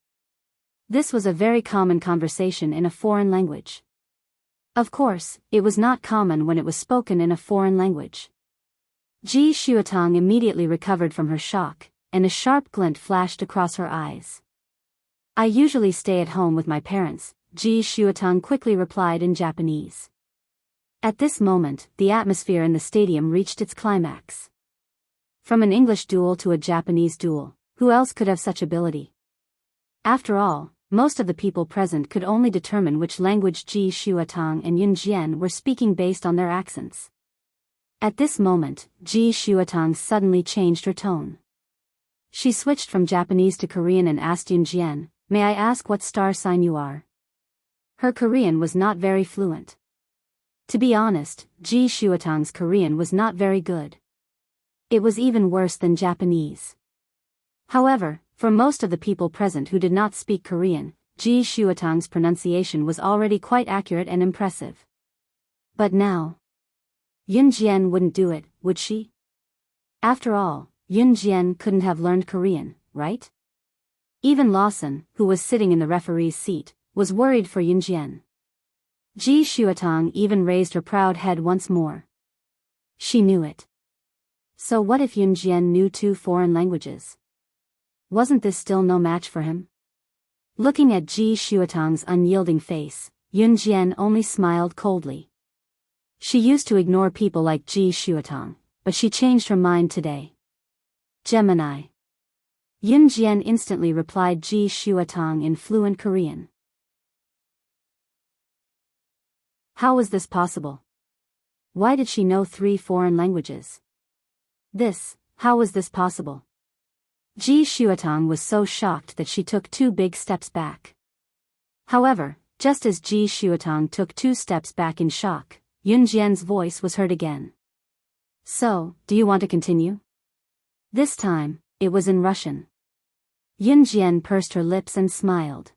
This was a very common conversation in a foreign language. Of course, it was not common when it was spoken in a foreign language. Ji Xuetang immediately recovered from her shock, and a sharp glint flashed across her eyes. "I usually stay at home with my parents," Ji Xuetang quickly replied in Japanese. At this moment, the atmosphere in the stadium reached its climax. From an English duel to a Japanese duel, who else could have such ability? After all, most of the people present could only determine which language Ji Shuatang and Yun Jian were speaking based on their accents. At this moment, Ji Shuatang suddenly changed her tone. She switched from Japanese to Korean and asked Yun Jian, "May I ask what star sign you are?" Her Korean was not very fluent. To be honest, Ji Shuatang's Korean was not very good. It was even worse than Japanese. However, for most of the people present who did not speak Korean, Ji Shuatang's pronunciation was already quite accurate and impressive. But now, Yun Jian wouldn't do it, would she? After all, Yun Jian couldn't have learned Korean, right? Even Lawson, who was sitting in the referee's seat, was worried for Yun Jian. Ji Shuatang even raised her proud head once more. She knew it. So what if Yun Jian knew 2 foreign languages? Wasn't this still no match for him? Looking at Ji Shuatang's unyielding face, Yun Jian only smiled coldly. She used to ignore people like Ji Shuatang, but she changed her mind today. Gemini. Yun Jian instantly replied Ji Shuatang in fluent Korean. How was this possible? Why did she know 3 foreign languages? How was this possible? Ji Shuatang was so shocked that she took 2 big steps back. However, just as Ji Shuatang took 2 steps back in shock, Yun Jian's voice was heard again. So, do you want to continue? This time, it was in Russian. Yun Jian pursed her lips and smiled.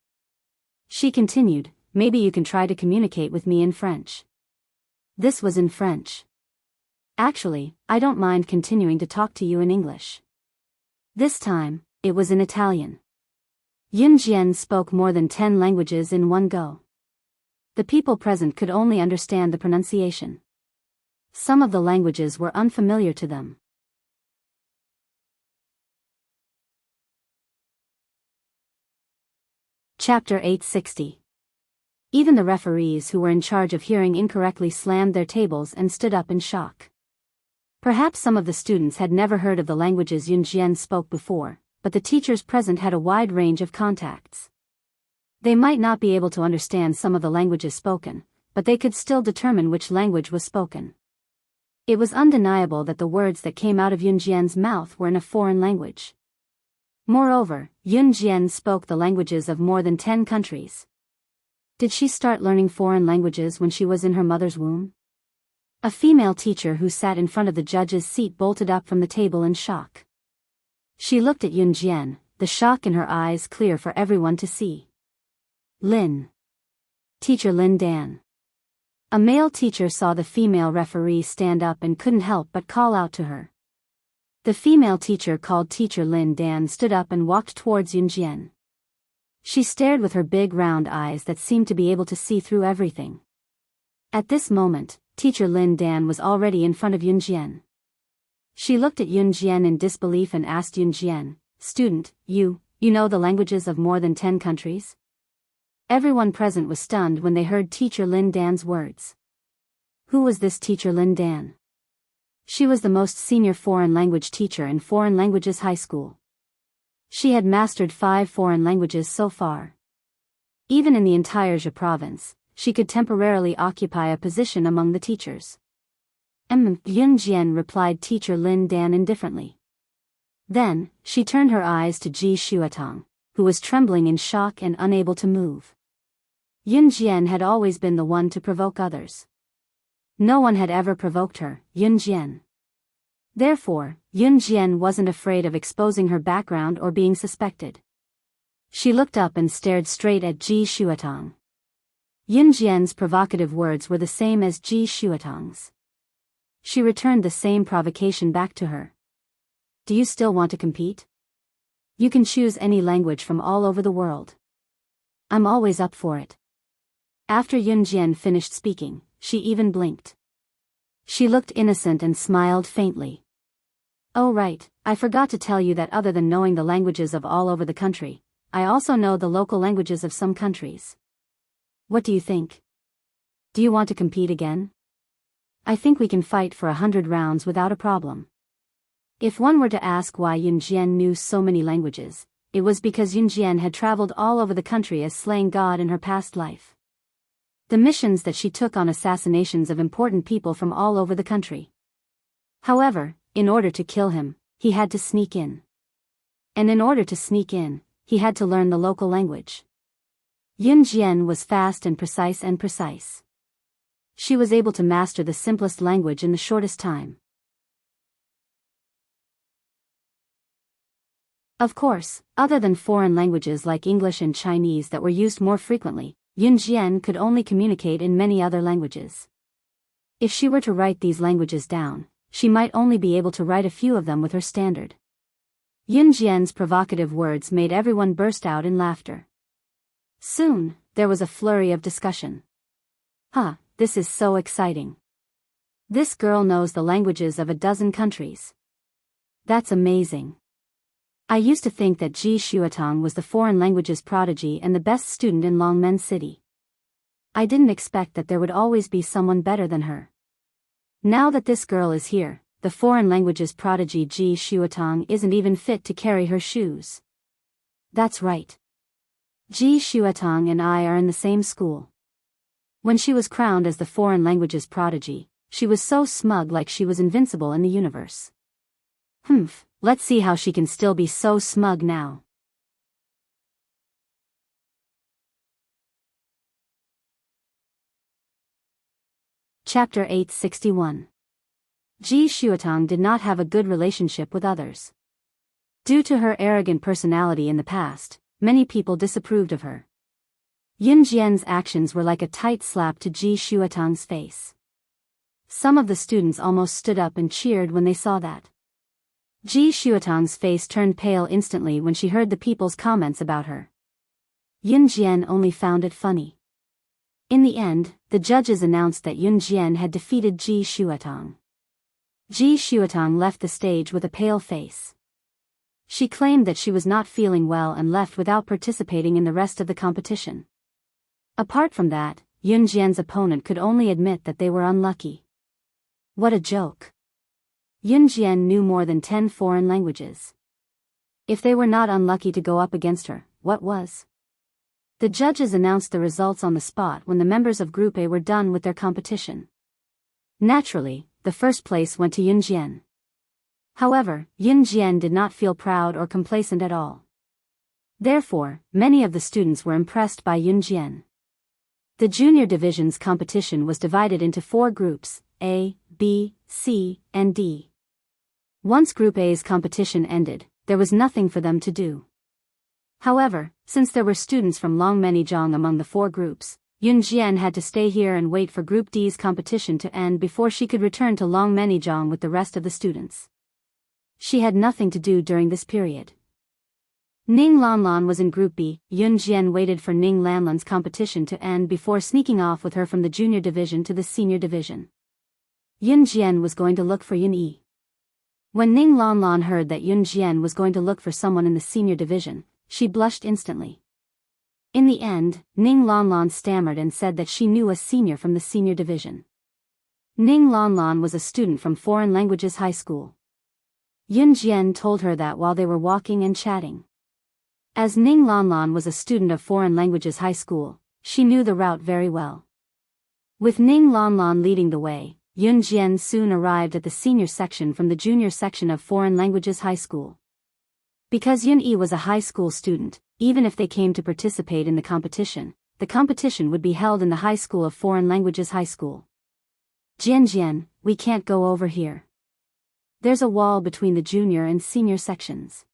She continued, "Maybe you can try to communicate with me in French." This was in French. "Actually, I don't mind continuing to talk to you in English." This time, it was in Italian. Yun Jian spoke more than 10 languages in one go. The people present could only understand the pronunciation. Some of the languages were unfamiliar to them. Chapter 860. Even the referees who were in charge of hearing incorrectly slammed their tables and stood up in shock. Perhaps some of the students had never heard of the languages Yun Jian spoke before, but the teachers present had a wide range of contacts. They might not be able to understand some of the languages spoken, but they could still determine which language was spoken. It was undeniable that the words that came out of Yun Jian's mouth were in a foreign language. Moreover, Yun Jian spoke the languages of more than 10 countries. Did she start learning foreign languages when she was in her mother's womb? A female teacher who sat in front of the judge's seat bolted up from the table in shock. She looked at Yun Jian, the shock in her eyes clear for everyone to see. Lin. Teacher Lin Dan. A male teacher saw the female referee stand up and couldn't help but call out to her. The female teacher called Teacher Lin Dan stood up and walked towards Yun Jian. She stared with her big round eyes that seemed to be able to see through everything. At this moment, Teacher Lin Dan was already in front of Yun Jian. She looked at Yun Jian in disbelief and asked Yun Jian, "Student, you know the languages of more than 10 countries?" Everyone present was stunned when they heard Teacher Lin Dan's words. Who was this Teacher Lin Dan? She was the most senior foreign language teacher in Foreign Languages High School. She had mastered 5 foreign languages so far. Even in the entire Zhe province, she could temporarily occupy a position among the teachers. Yun Jian replied Teacher Lin Dan indifferently. Then, she turned her eyes to Ji Shuatang, who was trembling in shock and unable to move. Yun Jian had always been the one to provoke others. No one had ever provoked her, Yun Jian. Therefore, Yun Jian wasn't afraid of exposing her background or being suspected. She looked up and stared straight at Ji Shuatang. Yun Jian's provocative words were the same as Ji Shuatang's. She returned the same provocation back to her. Do you still want to compete? You can choose any language from all over the world. I'm always up for it. After Yun Jian finished speaking, she even blinked. She looked innocent and smiled faintly. Oh right, I forgot to tell you that other than knowing the languages of all over the country, I also know the local languages of some countries. What do you think? Do you want to compete again? I think we can fight for 100 rounds without a problem. If one were to ask why Yun Jian knew so many languages, it was because Yun Jian had traveled all over the country as slaying God in her past life. The missions that she took on assassinations of important people from all over the country. However, in order to kill him, he had to sneak in. And in order to sneak in, he had to learn the local language. Yun Jian was fast and precise. She was able to master the simplest language in the shortest time. Of course, other than foreign languages like English and Chinese that were used more frequently, Yun Jian could only communicate in many other languages. If she were to write these languages down, she might only be able to write a few of them with her standard. Yun Jian's provocative words made everyone burst out in laughter. Soon, there was a flurry of discussion. This is so exciting. This girl knows the languages of a dozen countries. That's amazing. I used to think that Ji Xuetong was the foreign languages prodigy and the best student in Longmen City. I didn't expect that there would always be someone better than her. Now that this girl is here, the foreign languages prodigy Ji Xuetong isn't even fit to carry her shoes. That's right. Ji Xuetong and I are in the same school. When she was crowned as the foreign languages prodigy, she was so smug like she was invincible in the universe. Let's see how she can still be so smug now. Chapter 861. Ji Xuetong did not have a good relationship with others. Due to her arrogant personality in the past, many people disapproved of her. Yun Jian's actions were like a tight slap to Ji Xuetong's face. Some of the students almost stood up and cheered when they saw that. Ji Xuetong's face turned pale instantly when she heard the people's comments about her. Yun Jian only found it funny. In the end, the judges announced that Yun Jian had defeated Ji Xuetong. Ji Xuetong left the stage with a pale face. She claimed that she was not feeling well and left without participating in the rest of the competition. Apart from that, Yun Jian's opponent could only admit that they were unlucky. What a joke. Yun Jian knew more than 10 foreign languages. If they were not unlucky to go up against her, what was? The judges announced the results on the spot when the members of Group A were done with their competition. Naturally, the first place went to Yun Jian. However, Yun Jian did not feel proud or complacent at all. Therefore, many of the students were impressed by Yun Jian. The junior division's competition was divided into 4 groups, A, B, C, and D. Once Group A's competition ended, there was nothing for them to do. However, since there were students from Longmenjiang among the 4 groups, Yun Jian had to stay here and wait for Group D's competition to end before she could return to Longmenjiang with the rest of the students. She had nothing to do during this period. Ning Lanlan was in Group B. Yun Jian waited for Ning Lanlan's competition to end before sneaking off with her from the junior division to the senior division. Yun Jian was going to look for Yun Yi. When Ning Lanlan heard that Yun Jian was going to look for someone in the senior division, she blushed instantly. In the end, Ning Lanlan stammered and said that she knew a senior from the senior division. Ning Lanlan was a student from Foreign Languages High School. Yun Jian told her that while they were walking and chatting. As Ning Lanlan was a student of Foreign Languages High School, she knew the route very well. With Ning Lanlan leading the way, Yun Jian soon arrived at the senior section from the junior section of Foreign Languages High School. Because Yun Yi was a high school student, even if they came to participate in the competition would be held in the high school of Foreign Languages High School. Jian, we can't go over here. There's a wall between the junior and senior sections.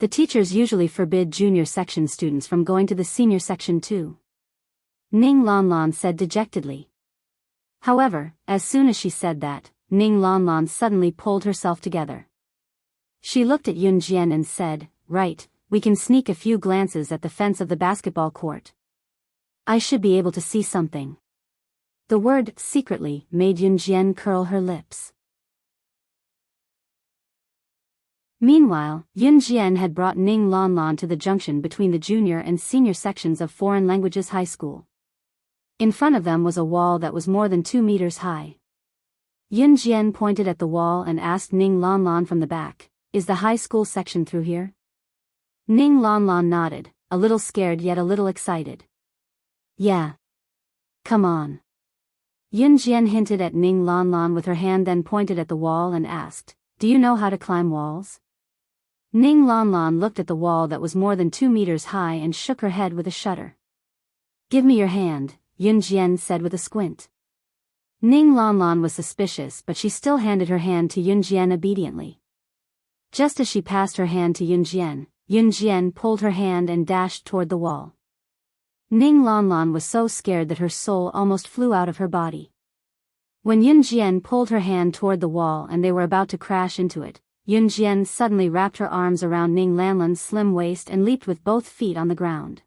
The teachers usually forbid junior section students from going to the senior section too. Ning Lanlan said dejectedly. However, as soon as she said that, Ning Lanlan suddenly pulled herself together. She looked at Yun Jian and said, "Right, we can sneak a few glances at the fence of the basketball court. I should be able to see something." The word "secretly" made Yun Jian curl her lips. Meanwhile, Yun Jian had brought Ning Lanlan to the junction between the junior and senior sections of Foreign Languages High School. In front of them was a wall that was more than 2 meters high. Yun Jian pointed at the wall and asked Ning Lanlan from the back, "Is the high school section through here?" Ning Lanlan nodded, a little scared yet a little excited. Yeah. Come on. Yun Jian hinted at Ning Lanlan with her hand, then pointed at the wall and asked, do you know how to climb walls? Ning Lanlan looked at the wall that was more than 2 meters high and shook her head with a shudder. Give me your hand, Yun Jian said with a squint. Ning Lanlan was suspicious, but she still handed her hand to Yun Jian obediently. Just as she passed her hand to Yun Jian pulled her hand and dashed toward the wall. Ning Lanlan was so scared that her soul almost flew out of her body. When Yun Jian pulled her hand toward the wall and they were about to crash into it, Yun Jian suddenly wrapped her arms around Ning Lanlan's slim waist and leaped with both feet on the ground.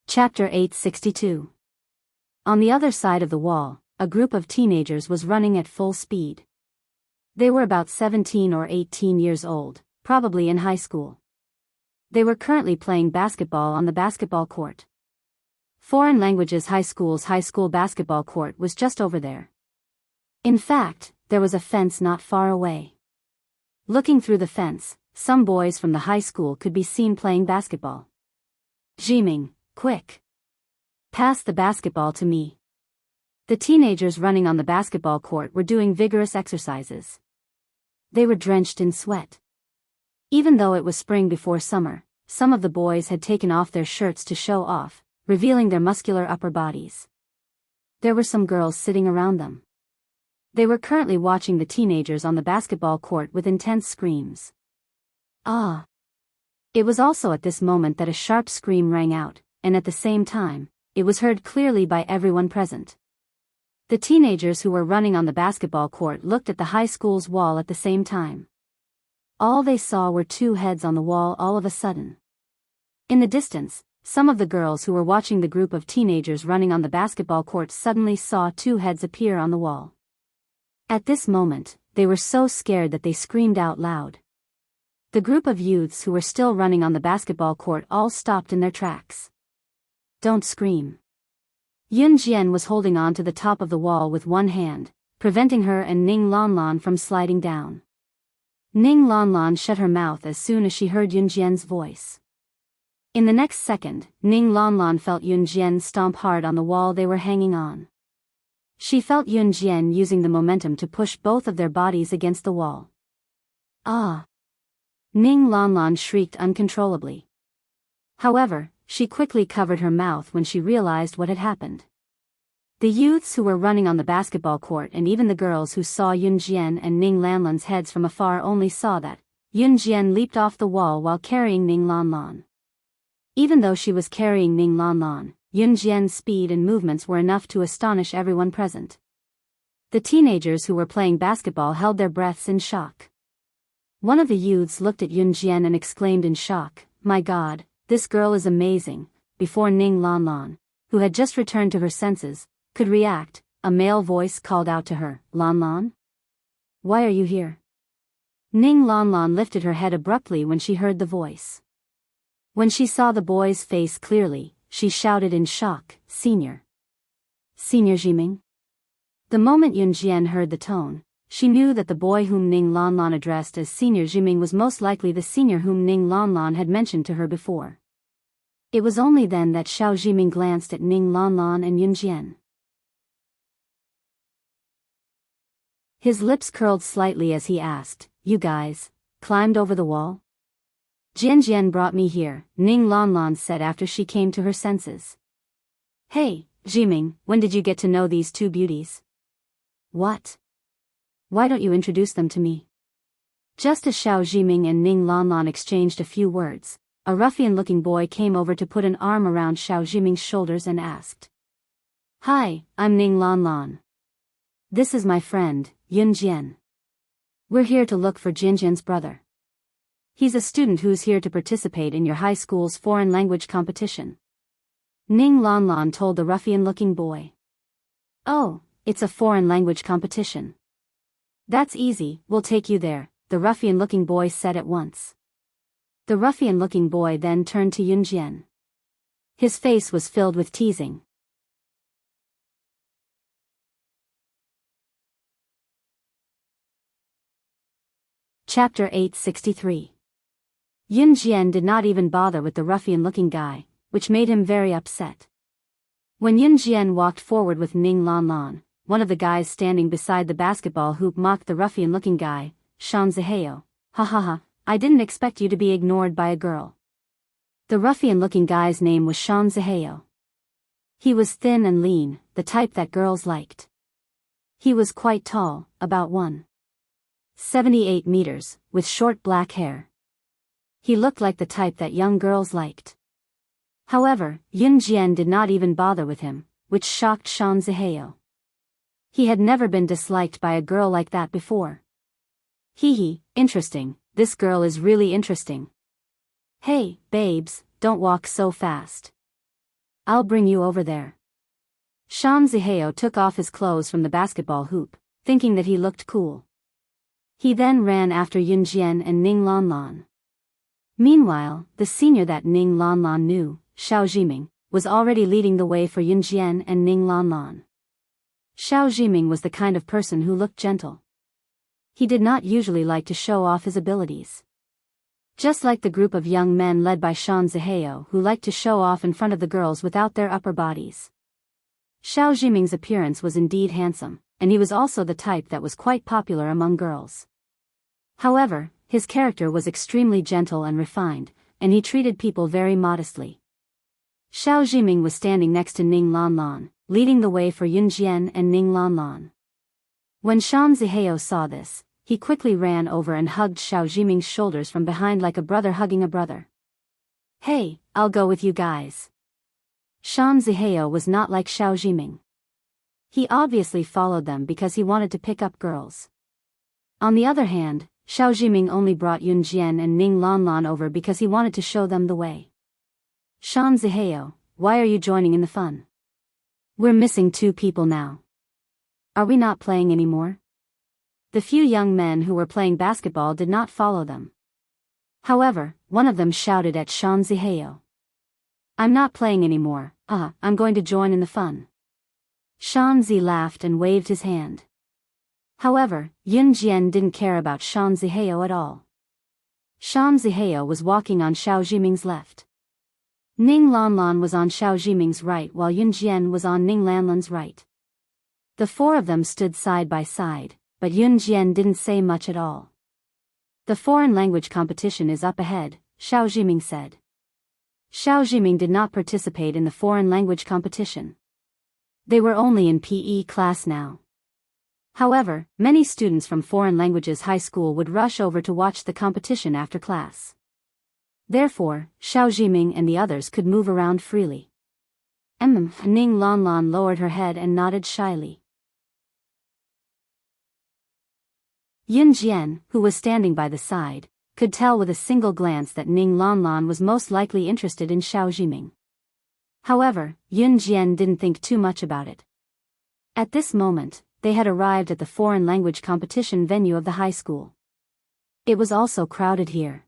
Chapter 862. On the other side of the wall, a group of teenagers was running at full speed. They were about 17 or 18 years old, probably in high school. They were currently playing basketball on the basketball court. Foreign Languages High School's high school basketball court was just over there. In fact, there was a fence not far away. Looking through the fence, some boys from the high school could be seen playing basketball. Jiming, quick! Pass the basketball to me. The teenagers running on the basketball court were doing vigorous exercises. They were drenched in sweat. Even though it was spring before summer, some of the boys had taken off their shirts to show off, revealing their muscular upper bodies. There were some girls sitting around them. They were currently watching the teenagers on the basketball court with intense screams. Ah! It was also at this moment that a sharp scream rang out, and at the same time, it was heard clearly by everyone present. The teenagers who were running on the basketball court looked at the high school's wall at the same time. All they saw were 2 heads on the wall all of a sudden. In the distance, some of the girls who were watching the group of teenagers running on the basketball court suddenly saw 2 heads appear on the wall. At this moment, they were so scared that they screamed out loud. The group of youths who were still running on the basketball court all stopped in their tracks. Don't scream. Yun Jian was holding on to the top of the wall with one hand, preventing her and Ning Lanlan from sliding down. Ning Lanlan shut her mouth as soon as she heard Yun Jian's voice. In the next second, Ning Lanlan felt Yun Jian stomp hard on the wall they were hanging on. She felt Yun Jian using the momentum to push both of their bodies against the wall. Ah! Ning Lanlan shrieked uncontrollably. However, she quickly covered her mouth when she realized what had happened. The youths who were running on the basketball court and even the girls who saw Yun Jian and Ning Lanlan's heads from afar only saw that Yun Jian leaped off the wall while carrying Ning Lanlan. Even though she was carrying Ning Lanlan, Yun Jian's speed and movements were enough to astonish everyone present. The teenagers who were playing basketball held their breaths in shock. One of the youths looked at Yun Jian and exclaimed in shock, "My God, this girl is amazing," before Ning Lanlan, who had just returned to her senses, could react. A male voice called out to her, "Lanlan? Why are you here?" Ning Lanlan lifted her head abruptly when she heard the voice. When she saw the boy's face clearly, she shouted in shock, "Senior! Senior Jiming?" The moment Yun Jian heard the tone, she knew that the boy whom Ning Lanlan addressed as Senior Jiming was most likely the senior whom Ning Lanlan had mentioned to her before. It was only then that Xiao Jiming glanced at Ning Lanlan and Yun Jian. His lips curled slightly as he asked, "You guys climbed over the wall?" "Jian Jian brought me here," Ning Lanlan said after she came to her senses. "Hey, Jiming, when did you get to know these 2 beauties?" "What? Why don't you introduce them to me?" Just as Xiao Jiming and Ning Lanlan exchanged a few words, a ruffian-looking boy came over to put an arm around Xiao Jiming's shoulders and asked, "Hi, I'm Ning Lanlan. This is my friend, Yun Jian. We're here to look for Jian Jian's brother. He's a student who's here to participate in your high school's foreign language competition." Ning Lanlan told the ruffian-looking boy. "Oh, it's a foreign language competition. That's easy, we'll take you there," the ruffian-looking boy said at once. The ruffian-looking boy then turned to Yun Jian. His face was filled with teasing. Chapter 863. Yun Jian did not even bother with the ruffian-looking guy, which made him very upset. When Yun Jian walked forward with Ning Lanlan, one of the guys standing beside the basketball hoop mocked the ruffian-looking guy, Shan Zihao. Ha ha ha, I didn't expect you to be ignored by a girl. The ruffian-looking guy's name was Shan Zihao. He was thin and lean, the type that girls liked. He was quite tall, about 1.78 meters, with short black hair. He looked like the type that young girls liked. However, Yun Jian did not even bother with him, which shocked Shan Zihao. He had never been disliked by a girl like that before. Hee, interesting, this girl is really interesting. Hey, babes, don't walk so fast. I'll bring you over there. Shan Zihao took off his clothes from the basketball hoop, thinking that he looked cool. He then ran after Yun Jian and Ning Lanlan. Meanwhile, the senior that Ning Lanlan knew, Xiao Jiming, was already leading the way for Yun Jian and Ning Lanlan. Xiao Jiming was the kind of person who looked gentle. He did not usually like to show off his abilities. Just like the group of young men led by Shan Zihao who liked to show off in front of the girls without their upper bodies. Xiao Jiming's appearance was indeed handsome, and he was also the type that was quite popular among girls. However, his character was extremely gentle and refined, and he treated people very modestly. Xiao Jiming was standing next to Ning Lanlan, leading the way for Yun Jian and Ning Lanlan. When Shan Zihao saw this, he quickly ran over and hugged Xiao Jiming's shoulders from behind like a brother hugging a brother. Hey, I'll go with you guys. Shan Zihao was not like Xiao Jiming. He obviously followed them because he wanted to pick up girls. On the other hand, Xiao Jiming only brought Yun Jian and Ning Lanlan over because he wanted to show them the way. Shan Zihao, why are you joining in the fun? We're missing 2 people now. Are we not playing anymore? The few young men who were playing basketball did not follow them. However, one of them shouted at Shan Zihao. I'm not playing anymore, I'm going to join in the fun. Shan Zi laughed and waved his hand. However, Yun Jian didn't care about Shan Zihao at all. Shan Zihao was walking on Xiao Jiming's left. Ning Lanlan was on Xiao Jiming's right while Yun Jian was on Ning Lanlan's right. The 4 of them stood side by side, but Yun Jian didn't say much at all. The foreign language competition is up ahead, Xiao Jiming said. Xiao Jiming did not participate in the foreign language competition. They were only in PE class now. However, many students from foreign languages high school would rush over to watch the competition after class. Therefore, Xiao Jiming and the others could move around freely. Ning Lanlan lowered her head and nodded shyly. Yun Jian, who was standing by the side, could tell with a single glance that Ning Lanlan was most likely interested in Xiao Jiming. However, Yun Jian didn't think too much about it. At this moment, they had arrived at the foreign language competition venue of the high school. It was also crowded here.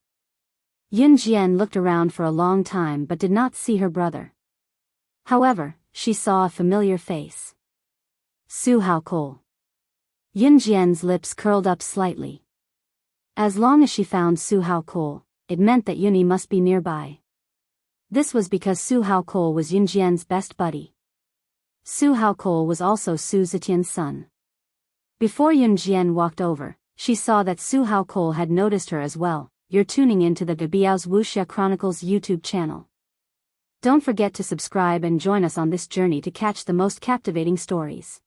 Yun Jian looked around for a long time but did not see her brother. However, she saw a familiar face. Su Hao Cole. Yun Jian's lips curled up slightly. As long as she found Su Hao Cole, it meant that Yuni must be nearby. This was because Su Hao Cole was Yun Jian's best buddy. Su Hao Cole was also Su Zetian's son. Before Yun Jian walked over, she saw that Su Hao Cole had noticed her as well. You're tuning into the Biyao's Wuxia Chronicles YouTube channel. Don't forget to subscribe and join us on this journey to catch the most captivating stories.